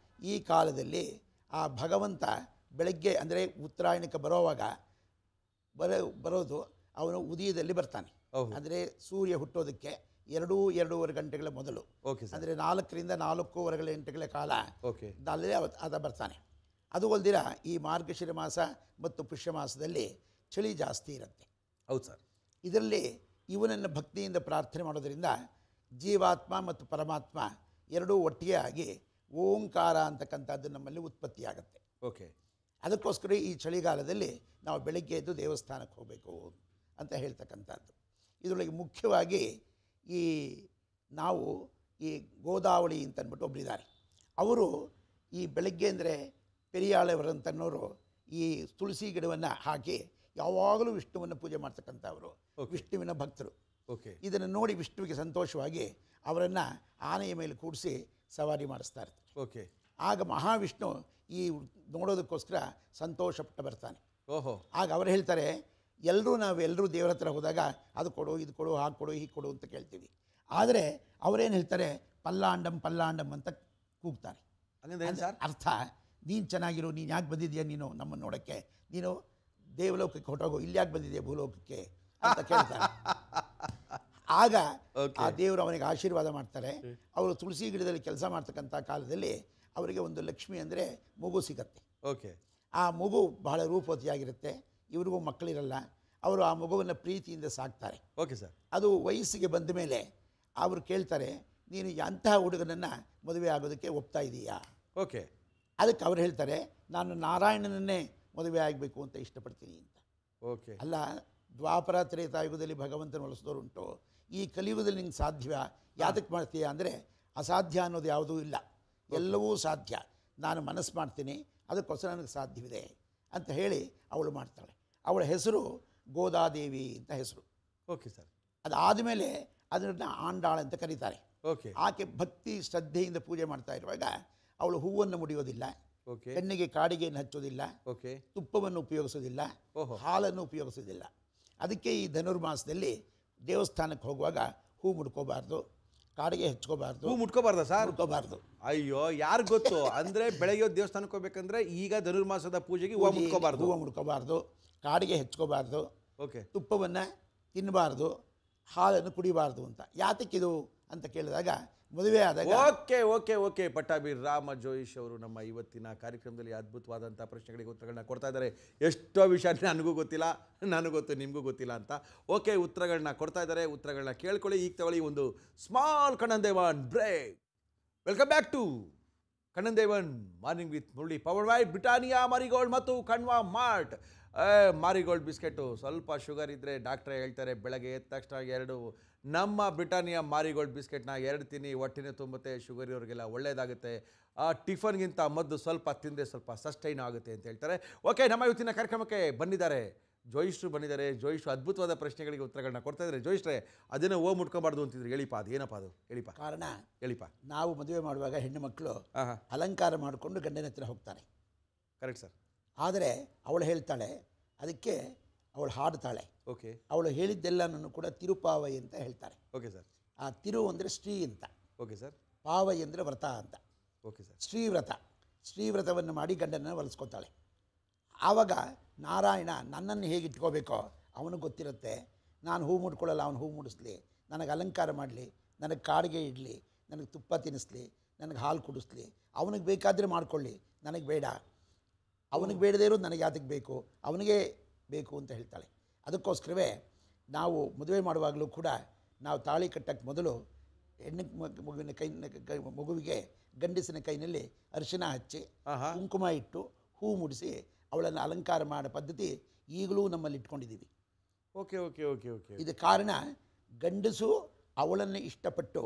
I: ಈ ಕಾಲದಲ್ಲಿ ಆ ಭಗವಂತ ಬೆಳಗ್ಗೆ ಅಂದರೆ ಉತ್ತರಾಯಣಕ್ಕೆ ಬರೋವಾಗ ಬರೋದು ಅವನು ಉದಯದಲ್ಲಿ ಬರ್ತಾನೆ. ಅಂದರೆ ಸೂರ್ಯ ಹುಟ್ಟೋದಕ್ಕೆ 2-2.5 ಗಂಟೆಗಳ ಮೊದಲು, ಅಂದರೆ 4ರಿಂದ 4.25 ಗಂಟೆಗಳ ಕಾಲ ಅಲ್ಲೇ ಆತ ಬರ್ತಾನೆ. ಅದು ಅಲ್ದಿರ ಈ ಮಾರ್ಗಶಿರ ಮಾಸ ಮತ್ತು ಪುಷ್ಯ ಮಾಸದಲ್ಲಿ ಚಳಿ ಜಾಸ್ತಿ ಇರುತ್ತೆ.
A: ಹೌದು ಸರ್.
I: ಇದರಲ್ಲಿ ಇವನನ್ನು ಭಕ್ತಿಯಿಂದ ಪ್ರಾರ್ಥನೆ ಮಾಡೋದರಿಂದ ಜೀವಾತ್ಮ ಮತ್ತು ಪರಮಾತ್ಮ ಎರಡೂ ಒಟ್ಟಿಗೆ ಆಗಿ ಓಂಕಾರ ಅಂತಕ್ಕಂಥದ್ದು ನಮ್ಮಲ್ಲಿ ಉತ್ಪತ್ತಿಯಾಗತ್ತೆ.
A: ಓಕೆ.
I: ಅದಕ್ಕೋಸ್ಕರ ಈ ಚಳಿಗಾಲದಲ್ಲಿ ನಾವು ಬೆಳಗ್ಗೆ ಎದ್ದು ದೇವಸ್ಥಾನಕ್ಕೆ ಹೋಗಬೇಕು ಅಂತ ಹೇಳ್ತಕ್ಕಂಥದ್ದು. ಇದರೊಳಗೆ ಮುಖ್ಯವಾಗಿ ನಾವು ಈ ಗೋದಾವಳಿ ಅಂತಂದ್ಬಿಟ್ಟು ಒಬ್ಬರಿದ್ದಾರೆ. ಅವರು ಈ ಬೆಳಗ್ಗೆ ಅಂದರೆ ಪೆರಿಯಾಳವರಂತನ್ನೋರು ಈ ತುಳಸಿ ಗಿಡವನ್ನು ಹಾಕಿ ಯಾವಾಗಲೂ ವಿಷ್ಣುವನ್ನು ಪೂಜೆ ಮಾಡ್ತಕ್ಕಂಥವರು, ವಿಷ್ಣುವಿನ ಭಕ್ತರು. ಇದನ್ನು ನೋಡಿ ವಿಷ್ಣುವಿಗೆ ಸಂತೋಷವಾಗಿ ಅವರನ್ನು ಆನೆಯ ಮೇಲೆ ಕೂಡಿಸಿ ಸವಾರಿ ಮಾಡಿಸ್ತಾ ಇರ್ತಾರೆ. ಆಗ ಮಹಾವಿಷ್ಣು ಈ ನೋಡೋದಕ್ಕೋಸ್ಕರ ಸಂತೋಷಪಟ್ಟು ಬರ್ತಾನೆ. ಆಗ ಅವ್ರು ಹೇಳ್ತಾರೆ, ನಾವೆಲ್ಲರೂ ದೇವರ ಹತ್ರ ಹೋದಾಗ ಅದು ಕೊಡು, ಇದು ಕೊಡು, ಹಾಗೆ ಕೊಡು, ಹೀಗೆ ಕೊಡು ಅಂತ ಕೇಳ್ತೀವಿ. ಆದರೆ ಅವರೇನು ಹೇಳ್ತಾರೆ, ಪಲ್ಲಾಂಡಂ ಪಲ್ಲಾಂಡಂ ಅಂತ ಕೂಗ್ತಾರೆ. ಅರ್ಥ, ನೀನು ಚೆನ್ನಾಗಿರು, ನೀನು ಯಾಕೆ ಬಂದಿದ್ಯಾ, ನೀನು ನಮ್ಮನ್ನು ನೋಡೋಕ್ಕೆ, ನೀನು ದೇವಲೋಕಕ್ಕೆ ಹೊರಟೋಗು, ಇಲ್ಲಿ ಯಾಕೆ ಬಂದಿದೆಯಾ ಭೂಲೋಕಕ್ಕೆ ಅಂತ ಕೇಳ್ತಾರೆ. ಆಗ ಆ ದೇವರು ಅವನಿಗೆ ಆಶೀರ್ವಾದ ಮಾಡ್ತಾರೆ. ಅವರು ತುಳಸಿ ಗಿಡದಲ್ಲಿ ಕೆಲಸ ಮಾಡ್ತಕ್ಕಂಥ ಕಾಲದಲ್ಲಿ ಅವರಿಗೆ ಒಂದು ಲಕ್ಷ್ಮಿ ಅಂದರೆ ಮಗು ಸಿಗತ್ತೆ. ಆ ಮಗು ಬಹಳ ರೂಪವತಿಯಾಗಿರುತ್ತೆ. ಇವ್ರಿಗೂ ಮಕ್ಕಳಿರಲ್ಲ. ಅವರು ಆ ಮಗುವನ್ನು ಪ್ರೀತಿಯಿಂದ ಸಾಕ್ತಾರೆ. ಅದು ವಯಸ್ಸಿಗೆ ಬಂದ ಮೇಲೆ ಅವರು ಕೇಳ್ತಾರೆ, ನೀನು ಅಂತಹ ಹುಡುಗನನ್ನು ಮದುವೆ ಆಗೋದಕ್ಕೆ ಒಪ್ತಾ ಇದೀಯಾ? ಅದಕ್ಕೆ ಅವ್ರು ಹೇಳ್ತಾರೆ, ನಾನು ನಾರಾಯಣನನ್ನೇ ಮದುವೆ ಆಗಬೇಕು ಅಂತ ಇಷ್ಟಪಡ್ತೀನಿ ಅಂತ. ಅಲ್ಲ, ದ್ವಾಪರ ತ್ರೇತಾಯುಗದಲ್ಲಿ ಭಗವಂತನ ಒಲಿಸಿದವರುಂಟು, ಈ ಕಲಿಯುಗದಲ್ಲಿ ನಿಂಗೆ ಸಾಧ್ಯ ಯಾತಕ್ಕೆ ಮಾಡ್ತೀಯಾ ಅಂದರೆ, ಅಸಾಧ್ಯ ಅನ್ನೋದು ಯಾವುದೂ ಇಲ್ಲ, ಎಲ್ಲವೂ ಸಾಧ್ಯ. ನಾನು ಮನಸ್ಸು ಮಾಡ್ತೀನಿ, ಅದಕ್ಕೋಸ್ಕರ ನನಗೆ ಸಾಧ್ಯವಿದೆ ಅಂತ ಹೇಳಿ ಅವಳು ಮಾಡ್ತಾಳೆ. ಅವಳ ಹೆಸರು ಗೋದಾದೇವಿ ಅಂತ ಹೆಸರು. ಅದಾದಮೇಲೆ ಅದನ್ನು ಆಂಡಾಳ ಅಂತ ಕರೀತಾರೆ. ಆಕೆ ಭಕ್ತಿ ಶ್ರದ್ಧೆಯಿಂದ ಪೂಜೆ ಮಾಡ್ತಾ ಇರುವಾಗ ಅವಳು ಹೂವನ್ನು ಮುಡಿಯೋದಿಲ್ಲ, ಕಣ್ಣಿಗೆ ಕಾಡಿಗೆಯನ್ನು ಹಚ್ಚೋದಿಲ್ಲ, ತುಪ್ಪವನ್ನು ಉಪಯೋಗಿಸೋದಿಲ್ಲ, ಹಾಲನ್ನು ಉಪಯೋಗಿಸೋದಿಲ್ಲ. ಅದಕ್ಕೆ ಈ ಧನುರ್ಮಾಸದಲ್ಲಿ ದೇವಸ್ಥಾನಕ್ಕೆ ಹೋಗುವಾಗ ಹೂ ಮುಡ್ಕೋಬಾರ್ದು, ಕಾಡಿಗೆ ಹಚ್ಕೋಬಾರ್ದು.
A: ಹೂ ಮುಟ್ಕೋಬಾರ್ದ ಸರ್?
I: ಮುಟ್ಕೋಬಾರ್ದು.
A: ಅಯ್ಯೋ, ಯಾರು ಗೊತ್ತು ಅಂದರೆ ಬೆಳಗ್ಗೆ ದೇವಸ್ಥಾನಕ್ಕೆ ಹೋಗ್ಬೇಕಂದ್ರೆ ಈಗ ಧನುರ್ಮಾಸದ ಪೂಜೆಗೆ ಹೂವು ಮುಟ್ಕೋಬಾರ್ದು,
I: ಹೂವು ಮುಡ್ಕೋಬಾರ್ದು, ಕಾಡಿಗೆ ಹಚ್ಕೋಬಾರ್ದು, ತುಪ್ಪವನ್ನು ತಿನ್ನಬಾರ್ದು, ಹಾಲನ್ನು ಕುಡಿಬಾರ್ದು ಅಂತ. ಯಾತಕ್ಕಿದು ಅಂತ ಕೇಳಿದಾಗ ಮದುವೆ ಆದಾಗ
A: ಓಕೆ ಪಟ್ಟಾಭಿ ರಾಮ ಜೋಯಿಶ್ ಅವರು ನಮ್ಮ ಇವತ್ತಿನ ಕಾರ್ಯಕ್ರಮದಲ್ಲಿ ಅದ್ಭುತವಾದಂಥ ಪ್ರಶ್ನೆಗಳಿಗೆ ಉತ್ತರಗಳನ್ನ ಕೊಡ್ತಾ ಇದ್ದಾರೆ. ಎಷ್ಟೋ ವಿಷಯ ನನಗೂ ಗೊತ್ತಿಲ್ಲ, ನನಗೂ ಗೊತ್ತು, ನಿಮಗೂ ಗೊತ್ತಿಲ್ಲ ಅಂತ. ಉತ್ತರಗಳನ್ನ ಕೊಡ್ತಾ ಇದ್ದಾರೆ. ಉತ್ತರಗಳನ್ನ ಕೇಳ್ಕೊಳ್ಳಿ. ಈಗ ತಗೊಳ್ಳಿ ಒಂದು small Kannan Devan break. Welcome back to Kannan Devan morning with Murali, powered by Britannia Marigold ಮತ್ತು ಕಣ್ವಾ ಮಾರ್ಟ್. ಮಾರಿಗೋಲ್ಡ್ ಬಿಸ್ಕೆಟು ಸ್ವಲ್ಪ ಶುಗರ್ ಇದ್ದರೆ ಡಾಕ್ಟ್ರೇ ಹೇಳ್ತಾರೆ ಬೆಳಗ್ಗೆ ಎದ್ದ ತಕ್ಷಣ 2 ನಮ್ಮ ಬ್ರಿಟಾನಿಯಾ ಮಾರಿಗೋಲ್ಡ್ ಬಿಸ್ಕೆಟ್ನ 2 ತಿನ್ನಿ, ಹೊಟ್ಟೆನೇ ತುಂಬುತ್ತೆ, ಶುಗರ್ ಇರೋರಿಗೆಲ್ಲ ಒಳ್ಳೆಯದಾಗುತ್ತೆ. ಟಿಫನ್ಗಿಂತ ಮೊದಲು ಸ್ವಲ್ಪ ತಿಂದರೆ ಸ್ವಲ್ಪ ಸಸ್ಟೈನ್ ಆಗುತ್ತೆ ಅಂತ ಹೇಳ್ತಾರೆ. ನಮ್ಮ ಇವತ್ತಿನ ಕಾರ್ಯಕ್ರಮಕ್ಕೆ ಬಂದಿದ್ದಾರೆ ಜೋಯಿಶ್ರು ಬಂದಿದ್ದಾರೆ. ಜೋಯಿಶ್ರು ಅದ್ಭುತವಾದ ಪ್ರಶ್ನೆಗಳಿಗೆ ಉತ್ತರಗಳನ್ನ ಕೊಡ್ತಾ ಇದ್ದಾರೆ. ಜೋಯಿಶ್ರೇ, ಅದೇನೋ ಮುಟ್ಕೋಬಾರ್ದು ಅಂತಿದ್ರು, ಹೇಳಿಪ್ಪ, ಅದೇನಪ್ಪ ಅದು, ಹೇಳಿಪ್ಪ.
I: ಕಾರಣ
A: ಹೇಳಿಪ್ಪ.
I: ನಾವು ಮದುವೆ ಮಾಡುವಾಗ ಹೆಣ್ಣು ಮಕ್ಕಳು ಅಲಂಕಾರ ಮಾಡಿಕೊಂಡು ಗಂಡನ ಹತ್ರ ಹೋಗ್ತಾರೆ.
A: Correct sir.
I: ಆದರೆ ಅವಳು ಹೇಳ್ತಾಳೆ, ಅದಕ್ಕೆ ಅವಳು ಹಾಡ್ತಾಳೆ. ಅವಳು ಹೇಳಿದ್ದೆಲ್ಲನೂ ಕೂಡ ತಿರುಪಾವೈ ಅಂತ ಹೇಳ್ತಾರೆ.
A: ಸರ್.
I: ಆ ತಿರು ಅಂದರೆ ಶ್ರೀ ಅಂತ.
A: ಸರ್.
I: ಪಾವೈ ಅಂದರೆ ವ್ರತ ಅಂತ.
A: ಸರ್.
I: ಶ್ರೀವ್ರತವನ್ನು ಮಾಡಿ ಗಂಡನನ್ನು ಹೊಲಿಸ್ಕೊತಾಳೆ. ಆವಾಗ ನಾರಾಯಣ ನನ್ನನ್ನು ಹೇಗೆ ಇಟ್ಕೋಬೇಕೋ ಅವನಿಗೆ ಗೊತ್ತಿರುತ್ತೆ. ನಾನು ಹೂ ಮುಡ್ಕೊಳ್ಳಲ್ಲ, ಅವನು ಹೂ ಮುಡಿಸ್ಲಿ, ನನಗೆ ಅಲಂಕಾರ ಮಾಡಲಿ, ನನಗೆ ಕಾಡಿಗೆ ಇಡಲಿ, ನನಗೆ ತುಪ್ಪ ತಿನ್ನಿಸ್ಲಿ, ನನಗೆ ಹಾಲು ಕುಡಿಸ್ಲಿ, ಅವನಿಗೆ ಬೇಕಾದರೆ ಮಾಡ್ಕೊಳ್ಳಿ, ನನಗೆ ಬೇಡ, ಅವನಿಗೆ ಬೇಡದೇ ಇರೋದು ನನಗೆ ಯಾತಕ್ಕೆ ಬೇಕು, ಅವನಿಗೆ ಬೇಕು ಅಂತ ಹೇಳ್ತಾಳೆ. ಅದಕ್ಕೋಸ್ಕರವೇ ನಾವು ಮದುವೆ ಮಾಡುವಾಗಲೂ ಕೂಡ ನಾವು ತಾಳಿ ಕಟ್ಟಕ್ಕೆ ಮೊದಲು ಹೆಣ್ಣು ಮಗುವಿಗೆ ಗಂಡಸಿನ ಕೈನಲ್ಲಿ ಅರಿಶಿನ ಹಚ್ಚಿ ಕುಂಕುಮ ಇಟ್ಟು ಹೂ ಮುಡಿಸಿ ಅವಳನ್ನು ಅಲಂಕಾರ ಮಾಡೋ ಪದ್ಧತಿ ಈಗಲೂ ನಮ್ಮಲ್ಲಿ ಇಟ್ಕೊಂಡಿದ್ದೀವಿ. ಇದು ಕಾರಣ, ಗಂಡಸು ಅವಳನ್ನು ಇಷ್ಟಪಟ್ಟು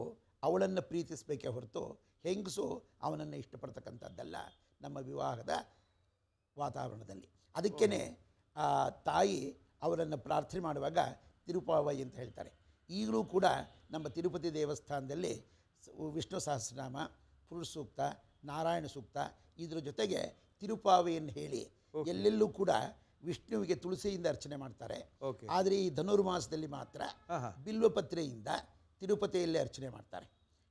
I: ಅವಳನ್ನು ಪ್ರೀತಿಸಬೇಕೇ ಹೊರತು ಹೆಂಗಸು ಅವನನ್ನು ಇಷ್ಟಪಡ್ತಕ್ಕಂಥದ್ದಲ್ಲ ನಮ್ಮ ವಿವಾಹದ ವಾತಾವರಣದಲ್ಲಿ. ಅದಕ್ಕೇ ತಾಯಿ ಅವರನ್ನು ಪ್ರಾರ್ಥನೆ ಮಾಡುವಾಗ ತಿರುಪಾವೈ ಅಂತ ಹೇಳ್ತಾರೆ. ಈಗಲೂ ಕೂಡ ನಮ್ಮ ತಿರುಪತಿ ದೇವಸ್ಥಾನದಲ್ಲಿ ವಿಷ್ಣು ಸಹಸ್ರನಾಮ, ಪುರುಷ ಸೂಕ್ತ, ನಾರಾಯಣ ಸೂಕ್ತ, ಇದರ ಜೊತೆಗೆ ತಿರುಪಾವೆಯನ್ನು ಹೇಳಿ ಎಲ್ಲೆಲ್ಲೂ ಕೂಡ ವಿಷ್ಣುವಿಗೆ ತುಳಸಿಯಿಂದ ಅರ್ಚನೆ ಮಾಡ್ತಾರೆ. ಆದರೆ ಈ ಧನುರ್ಮಾಸದಲ್ಲಿ ಮಾತ್ರ ಬಿಲ್ವಪತ್ರೆಯಿಂದ ತಿರುಪತಿಯಲ್ಲೇ ಅರ್ಚನೆ ಮಾಡ್ತಾರೆ.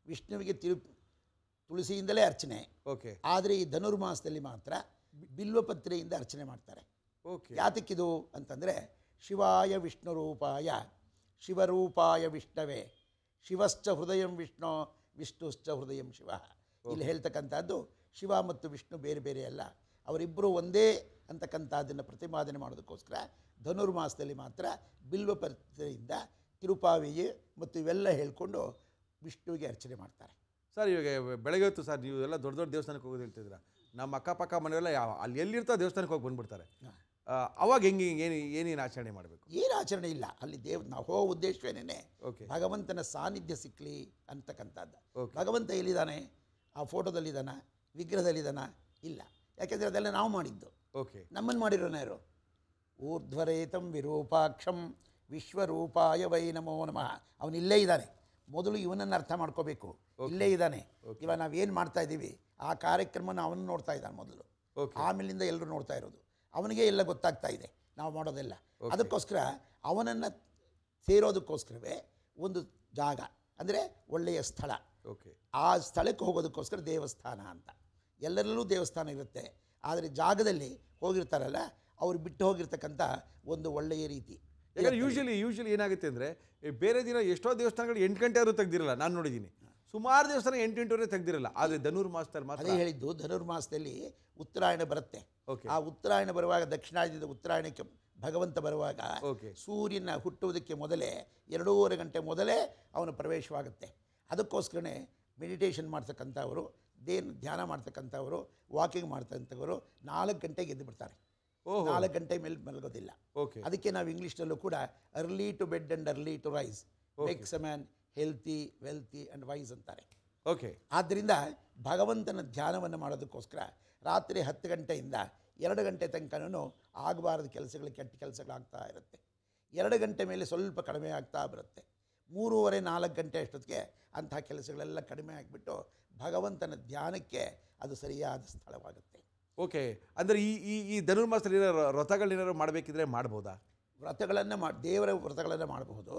I: ವಿಷ್ಣುವಿಗೆ ತುಳಸಿಯಿಂದಲೇ ಅರ್ಚನೆ. ಆದರೆ ಈ ಧನುರ್ಮಾಸದಲ್ಲಿ ಮಾತ್ರ ಬಿಲ್ವಪತ್ರೆಯಿಂದ ಅರ್ಚನೆ ಮಾಡ್ತಾರೆ. ಯಾತಕ್ಕಿದು ಅಂತಂದರೆ, ಶಿವಾಯ ವಿಷ್ಣು ರೂಪಾಯ ಶಿವರೂಪಾಯ ವಿಷ್ಣವೇ ಶಿವಶ್ಚ ಹೃದಯಂ ವಿಷ್ಣು ವಿಷ್ಣುಶ್ಚ ಹೃದಯಂ ಶಿವ. ಇಲ್ಲಿ ಹೇಳ್ತಕ್ಕಂಥದ್ದು ಶಿವ ಮತ್ತು ವಿಷ್ಣು ಬೇರೆ ಬೇರೆ ಅಲ್ಲ, ಅವರಿಬ್ಬರು ಒಂದೇ ಅಂತಕ್ಕಂಥದ್ದನ್ನು ಪ್ರತಿಪಾದನೆ ಮಾಡೋದಕ್ಕೋಸ್ಕರ ಧನುರ್ಮಾಸದಲ್ಲಿ ಮಾತ್ರ ಬಿಲ್ವಪತ್ರೆಯಿಂದ ತಿರುಪಾವಿಗೆ ಮತ್ತು ಇವೆಲ್ಲ ಹೇಳ್ಕೊಂಡು ವಿಷ್ಣುವಿಗೆ ಅರ್ಚನೆ ಮಾಡ್ತಾರೆ.
A: ಸರ್, ಇವಾಗ ಬೆಳಗ್ಗೆ ಹೊತ್ತು ಸರ್ ನೀವು ಎಲ್ಲ ದೊಡ್ಡ ದೊಡ್ಡ ದೇವಸ್ಥಾನಕ್ಕೆ ಹೋಗೋದು ಹೇಳ್ತಿದ್ದೀರಾ. ನಮ್ಮ ಅಕ್ಕಪಕ್ಕ ಮನೆಯೆಲ್ಲ ಅಲ್ಲಿ ಎಲ್ಲಿರ್ತಾ ದೇವಸ್ಥಾನಕ್ಕೆ ಹೋಗಿ ಬಂದುಬಿಡ್ತಾರೆ. ಅವಾಗ ಏನೇನು ಆಚರಣೆ ಮಾಡಬೇಕು?
I: ಏನು ಆಚರಣೆ ಇಲ್ಲ. ಅಲ್ಲಿ ನಾವು ಹೋಗೋ ಉದ್ದೇಶವೇನೇ ಭಗವಂತನ ಸಾನ್ನಿಧ್ಯ ಸಿಕ್ಕಲಿ ಅಂತಕ್ಕಂಥದ್ದು. ಭಗವಂತ ಎಲ್ಲಿದ್ದಾನೆ? ಆ ಫೋಟೋದಲ್ಲಿದ್ದಾನೆ, ವಿಗ್ರಹದಲ್ಲಿದ್ದಾನ? ಇಲ್ಲ. ಯಾಕೆಂದರೆ ಅದೆಲ್ಲ ನಾವು ಮಾಡಿದ್ದು.
A: ಓಕೆ.
I: ನಮ್ಮನ್ನು ಮಾಡಿರೋನ ಯಾರು? ಊರ್ಧ್ವರೇತಂ ವಿರೂಪಾಕ್ಷಂ ವಿಶ್ವರೂಪಾಯ ವೈ ನಮೋ ನಮಃ. ಅವನು ಇಲ್ಲೇ ಇದ್ದಾನೆ. ಮೊದಲು ಇವನನ್ನು ಅರ್ಥ ಮಾಡ್ಕೋಬೇಕು. ಇಲ್ಲೇ ಇದ್ದಾನೆ. ಇವಾಗ ನಾವೇನು ಮಾಡ್ತಾ ಇದ್ದೀವಿ ಆ ಕಾರ್ಯಕ್ರಮನ ಅವನು ನೋಡ್ತಾ ಇದ್ದಾನೆ ಮೊದಲು. ಆಮೇಲಿಂದ ಎಲ್ಲರೂ ನೋಡ್ತಾ ಇರೋದು. ಅವನಿಗೆ ಎಲ್ಲ ಗೊತ್ತಾಗ್ತಾ ಇದೆ ನಾವು ಮಾಡೋದೆಲ್ಲ. ಅದಕ್ಕೋಸ್ಕರ ಅವನನ್ನು ಸೇರೋದಕ್ಕೋಸ್ಕರವೇ ಒಂದು ಜಾಗ, ಅಂದರೆ ಒಳ್ಳೆಯ ಸ್ಥಳ. ಆ ಸ್ಥಳಕ್ಕೆ ಹೋಗೋದಕ್ಕೋಸ್ಕರ ದೇವಸ್ಥಾನ ಅಂತ. ಎಲ್ಲರಲ್ಲೂ ದೇವಸ್ಥಾನ ಇರುತ್ತೆ. ಆದರೆ ಜಾಗದಲ್ಲಿ ಹೋಗಿರ್ತಾರಲ್ಲ ಅವ್ರು ಬಿಟ್ಟು ಹೋಗಿರ್ತಕ್ಕಂಥ ಒಂದು ಒಳ್ಳೆಯ ರೀತಿ.
A: ಯಾಕಂದರೆ ಯೂಶಲಿ ಏನಾಗುತ್ತೆ ಅಂದರೆ ಬೇರೆ ದಿನ ಎಷ್ಟೋ ದೇವಸ್ಥಾನಗಳು 8 ಗಂಟೆ ಆದರೂ ತೆಗ್ದಿರಲ್ಲ. ನಾನು ನೋಡಿದ್ದೀನಿ ಸುಮಾರು ದೇವಸ್ಥಾನ 8-8ವರೆ ತೆಗ್ದಿರಲ್ಲ. ಆದರೆ ಧನುರ್ಮಾಸದಲ್ಲಿ ಮಾತ್ರ.
I: ಅದೇ ಹೇಳಿದ್ದು, ಧನುರ್ಮಾಸದಲ್ಲಿ ಉತ್ತರಾಯಣ ಬರುತ್ತೆ. ಆ ಉತ್ತರಾಯಣ ಬರುವಾಗ, ದಕ್ಷಿಣಾಯನದಿಂದ ಉತ್ತರಾಯಣಕ್ಕೆ ಭಗವಂತ ಬರುವಾಗ ಸೂರ್ಯನ ಹುಟ್ಟುವುದಕ್ಕೆ ಮೊದಲೇ 2.5 ಗಂಟೆ ಮೊದಲೇ ಅವನ ಪ್ರವೇಶವಾಗುತ್ತೆ. ಅದಕ್ಕೋಸ್ಕರನೇ ಮೆಡಿಟೇಷನ್ ಮಾಡ್ತಕ್ಕಂಥವರು, ಧ್ಯಾನ ಮಾಡ್ತಕ್ಕಂಥವರು, ವಾಕಿಂಗ್ ಮಾಡ್ತಕ್ಕಂಥವರು 4 ಗಂಟೆಗೆ ಎದ್ದು ಬಿಡ್ತಾರೆ. 4 ಗಂಟೆ ಮೇಲೆ ಮಲಗೋದಿಲ್ಲ. ಅದಕ್ಕೆ ನಾವು ಇಂಗ್ಲೀಷ್ನಲ್ಲೂ ಕೂಡ early to bed and early to rise makes a man healthy, wealthy and wise ಅಂತಾರೆ. ಆದ್ದರಿಂದ ಭಗವಂತನ ಧ್ಯಾನವನ್ನು ಮಾಡೋದಕ್ಕೋಸ್ಕರ ರಾತ್ರಿ 10 ಗಂಟೆಯಿಂದ 2 ಗಂಟೆ ತನಕನೂ ಆಗಬಾರದು ಕೆಲಸಗಳು, ಕೆಟ್ಟ ಕೆಲಸಗಳಾಗ್ತಾ ಇರುತ್ತೆ. 2 ಗಂಟೆ ಮೇಲೆ ಸ್ವಲ್ಪ ಕಡಿಮೆ ಆಗ್ತಾ ಬರುತ್ತೆ. 3:30-4 ಗಂಟೆ ಅಷ್ಟೊತ್ತಿಗೆ ಅಂತಹ ಕೆಲಸಗಳೆಲ್ಲ ಕಡಿಮೆ ಆಗಿಬಿಟ್ಟು ಭಗವಂತನ ಧ್ಯಾನಕ್ಕೆ ಅದು ಸರಿಯಾದ ಸ್ಥಳವಾಗುತ್ತೆ.
A: ಓಕೆ. ಅಂದರೆ ಈ ಧನುರ್ಮಾಸದಲ್ಲಿ ವ್ರತಗಳೇನಾದ್ರು ಮಾಡಬೇಕಿದ್ರೆ ಮಾಡ್ಬೋದಾ?
I: ವ್ರತಗಳನ್ನು ದೇವರ ವ್ರತಗಳನ್ನು ಮಾಡಬಹುದು.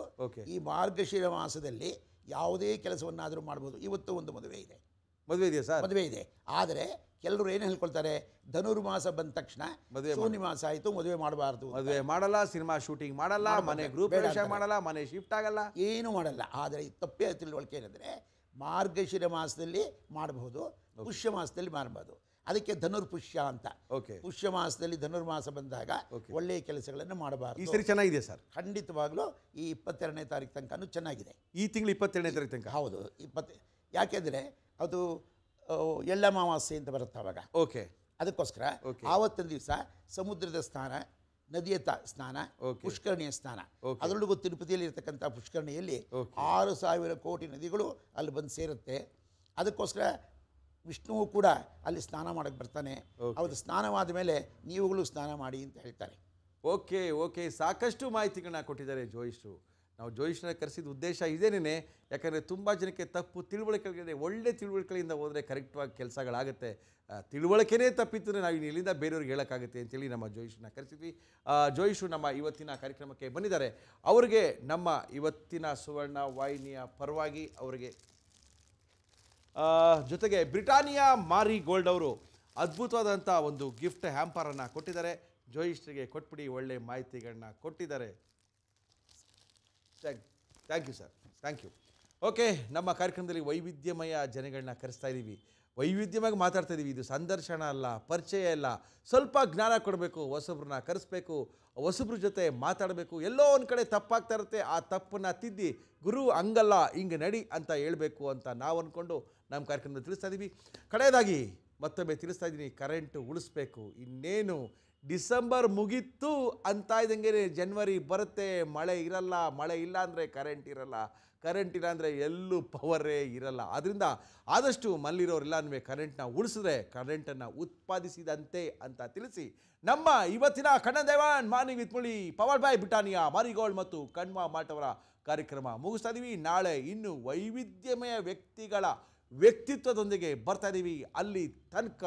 I: ಈ ಮಾರ್ಗಶಿರ ಮಾಸದಲ್ಲಿ ಯಾವುದೇ ಕೆಲಸವನ್ನಾದರೂ ಮಾಡ್ಬೋದು. ಇವತ್ತು ಒಂದು ಮದುವೆ ಇದೆ.
A: ಮದುವೆ ಇದೆಯಾ ಸರ್?
I: ಮದುವೆ ಇದೆ. ಆದರೆ ಕೆಲವರು ಏನು ಹೇಳ್ಕೊಳ್ತಾರೆ, ಧನುರ್ಮಾಸ ಬಂದ ತಕ್ಷಣ ಶೂನ್ಯ ಮಾಸ ಆಯಿತು, ಮದುವೆ ಮಾಡಬಾರ್ದು.
A: ಮದುವೆ ಮಾಡಲ್ಲ, ಸಿನಿಮಾ ಶೂಟಿಂಗ್ ಮಾಡಲ್ಲ, ಮನೆ ಗ್ರೂಪ್ ಪ್ರವೇಶ ಮಾಡಲ್ಲ, ಮನೆ ಶಿಫ್ಟ್ ಆಗಲ್ಲ,
I: ಏನೂ ಮಾಡಲ್ಲ. ಆದರೆ ಈ ತಪ್ಪೇ ತಿಳುವಳಿಕೆ ಏನಂದರೆ ಮಾರ್ಗಶಿರ ಮಾಸದಲ್ಲಿ ಮಾಡಬಹುದು, ಪುಷ್ಯ ಮಾಸದಲ್ಲಿ ಮಾಡಬಹುದು. ಅದಕ್ಕೆ ಧನುರ್ಪುಷ್ಯ ಅಂತ. ಪುಷ್ಯ ಮಾಸದಲ್ಲಿ ಧನುರ್ಮಾಸ ಬಂದಾಗ ಒಳ್ಳೆಯ ಕೆಲಸಗಳನ್ನು ಮಾಡಬಾರ್ದು.
A: ಈ ಸರಿ ಚೆನ್ನಾಗಿದೆ ಸರ್.
I: ಖಂಡಿತವಾಗ್ಲೂ ಈ 22ನೇ ತಾರೀಕು ತನಕ ಚೆನ್ನಾಗಿದೆ.
A: ಈ ತಿಂಗಳು 22ನೇ ತಾರೀಕು ತನಕ?
I: ಹೌದು. ಯಾಕೆಂದರೆ ಅದು ಎಳ್ಳಮಾವಾಸ್ಯೆ ಅಂತ ಬರುತ್ತೆ ಅವಾಗ. ಅದಕ್ಕೋಸ್ಕರ ಆವತ್ತಿನ ದಿವಸ ಸಮುದ್ರದ ಸ್ನಾನ, ನದಿಯ ಸ್ನಾನ, ಪುಷ್ಕರಣಿಯ ಸ್ನಾನ. ಅದರೊಳಗೂ ತಿರುಪತಿಯಲ್ಲಿ ಇರತಕ್ಕಂಥ ಪುಷ್ಕರಣಿಯಲ್ಲಿ 6,000 ಕೋಟಿ ನದಿಗಳು ಅಲ್ಲಿ ಬಂದು ಸೇರುತ್ತೆ. ಅದಕ್ಕೋಸ್ಕರ ವಿಷ್ಣುವು ಕೂಡ ಅಲ್ಲಿ ಸ್ನಾನ ಮಾಡಕ್ಕೆ ಬರ್ತಾನೆ. ಅವತ್ತು ಸ್ನಾನವಾದ ಮೇಲೆ ನೀವುಗಳು ಸ್ನಾನ ಮಾಡಿ ಅಂತ ಹೇಳ್ತಾರೆ.
A: ಓಕೆ. ಸಾಕಷ್ಟು ಮಾಹಿತಿಗಳನ್ನ ಕೊಟ್ಟಿದ್ದಾರೆ ಜೋಯಿಶ್ರು. ನಾವು ಜೋಯಿಶ್ರನ್ನ ಕರೆಸಿದ ಉದ್ದೇಶ ಇದೇನೇ. ಯಾಕಂದರೆ ತುಂಬ ಜನಕ್ಕೆ ತಪ್ಪು ತಿಳುವಳಿಕೆಗಳಿದೆ. ಒಳ್ಳೆ ತಿಳುವಳಿಕೆಯಿಂದ ಹೋದರೆ ಕರೆಕ್ಟಾಗಿ ಕೆಲಸಗಳಾಗುತ್ತೆ. ತಿಳುವಳಿಕೆನೇ ತಪ್ಪಿತ್ತು ನಾವು ಇಲ್ಲಿಂದ ಬೇರೆಯವ್ರಿಗೆ ಹೇಳೋಕ್ಕಾಗುತ್ತೆ ಅಂತೇಳಿ ನಮ್ಮ ಜೋಯಿಶ್ರನ್ನ ಕರೆಸಿದ್ವಿ. ಜೋಯಿಶ್ರು ನಮ್ಮ ಇವತ್ತಿನ ಕಾರ್ಯಕ್ರಮಕ್ಕೆ ಬಂದಿದ್ದಾರೆ. ಅವರಿಗೆ ನಮ್ಮ ಇವತ್ತಿನ ಸುವರ್ಣ ವಾಹಿನಿಯ ಪರವಾಗಿ ಅವರಿಗೆ ಜೊತೆಗೆ ಬ್ರಿಟಾನಿಯಾ ಮಾರಿ ಗೋಲ್ಡ್ ಅವರು ಅದ್ಭುತವಾದಂಥ ಒಂದು ಗಿಫ್ಟ್ ಹ್ಯಾಂಪರನ್ನು ಕೊಟ್ಟಿದ್ದಾರೆ. ಜೋಯಿಶ್ರಿಗೆ ಕೊಟ್ಬಿಡಿ, ಒಳ್ಳೆ ಮಾಹಿತಿಗಳನ್ನ ಕೊಟ್ಟಿದ್ದಾರೆ. Thank you sir, thank you. Okay, ನಮ್ಮ ಕಾರ್ಯಕ್ರಮದಲ್ಲಿ ವೈವಿಧ್ಯಮಯ ಜನಗಳನ್ನ ಕರೆಸ್ತಾ ಇದ್ದೀವಿ. ವೈವಿಧ್ಯವಾಗಿ ಮಾತಾಡ್ತಾ ಇದ್ದೀವಿ. ಇದು ಸಂದರ್ಶನ ಅಲ್ಲ, ಪರಿಚಯ ಇಲ್ಲ. ಸ್ವಲ್ಪ ಜ್ಞಾನ ಕೊಡಬೇಕು, ಹೊಸಬ್ರನ್ನ ಕರೆಸ್ಬೇಕು, ಹೊಸಬ್ರ ಜೊತೆ ಮಾತಾಡಬೇಕು. ಎಲ್ಲೋ ಒಂದು ಕಡೆ ತಪ್ಪಾಗ್ತಾ ಇರುತ್ತೆ. ಆ ತಪ್ಪನ್ನು ತಿದ್ದಿ ಗುರು ಹಂಗಲ್ಲ ಹಿಂಗೆ ನಡಿ ಅಂತ ಹೇಳಬೇಕು ಅಂತ ನಾವು ಅಂದ್ಕೊಂಡು ನಮ್ಮ ಕಾರ್ಯಕ್ರಮದಲ್ಲಿ ತಿಳಿಸ್ತಾ ಇದ್ದೀವಿ. ಕಡೆಯದಾಗಿ ಮತ್ತೊಮ್ಮೆ ತಿಳಿಸ್ತಾ ಇದ್ದೀನಿ, ಕರೆಂಟು ಉಳಿಸ್ಬೇಕು. ಇನ್ನೇನು ಡಿಸೆಂಬರ್ ಮುಗೀತು ಅಂತ ಇದ್ದಂಗೆ ಜನವರಿ ಬರುತ್ತೆ. ಮಳೆ ಇರಲ್ಲ, ಮಳೆ ಇಲ್ಲ ಅಂದರೆ ಕರೆಂಟ್ ಇರಲ್ಲ, ಕರೆಂಟ್ ಇಲ್ಲ ಅಂದರೆ ಎಲ್ಲೂ ಪವರೇ ಇರಲ್ಲ. ಆದ್ದರಿಂದ ಆದಷ್ಟು ಮಲ್ಲಿರೋರೆಲ್ಲ ಕರೆಂಟ್ನ ಉಳಿಸಿದ್ರೆ ಕರೆಂಟನ್ನು ಉತ್ಪಾದಿಸಿದಂತೆ ಅಂತ ತಿಳಿಸಿ ನಮ್ಮ ಇವತ್ತಿನ Kannan Devan morning with Murali power by Britannia Marigold ಮತ್ತು ಕಣ್ವ ಮಾಲ್ಟ್ ಅವರ ಕಾರ್ಯಕ್ರಮ ಮುಗಿಸ್ತಾ ಇದ್ದೀವಿ. ನಾಳೆ ಇನ್ನು ವೈವಿಧ್ಯಮಯ ವ್ಯಕ್ತಿಗಳ ವ್ಯಕ್ತಿತ್ವದೊಂದಿಗೆ ಬರ್ತಾ ಇದ್ದೀವಿ. ಅಲ್ಲಿ ತನಕ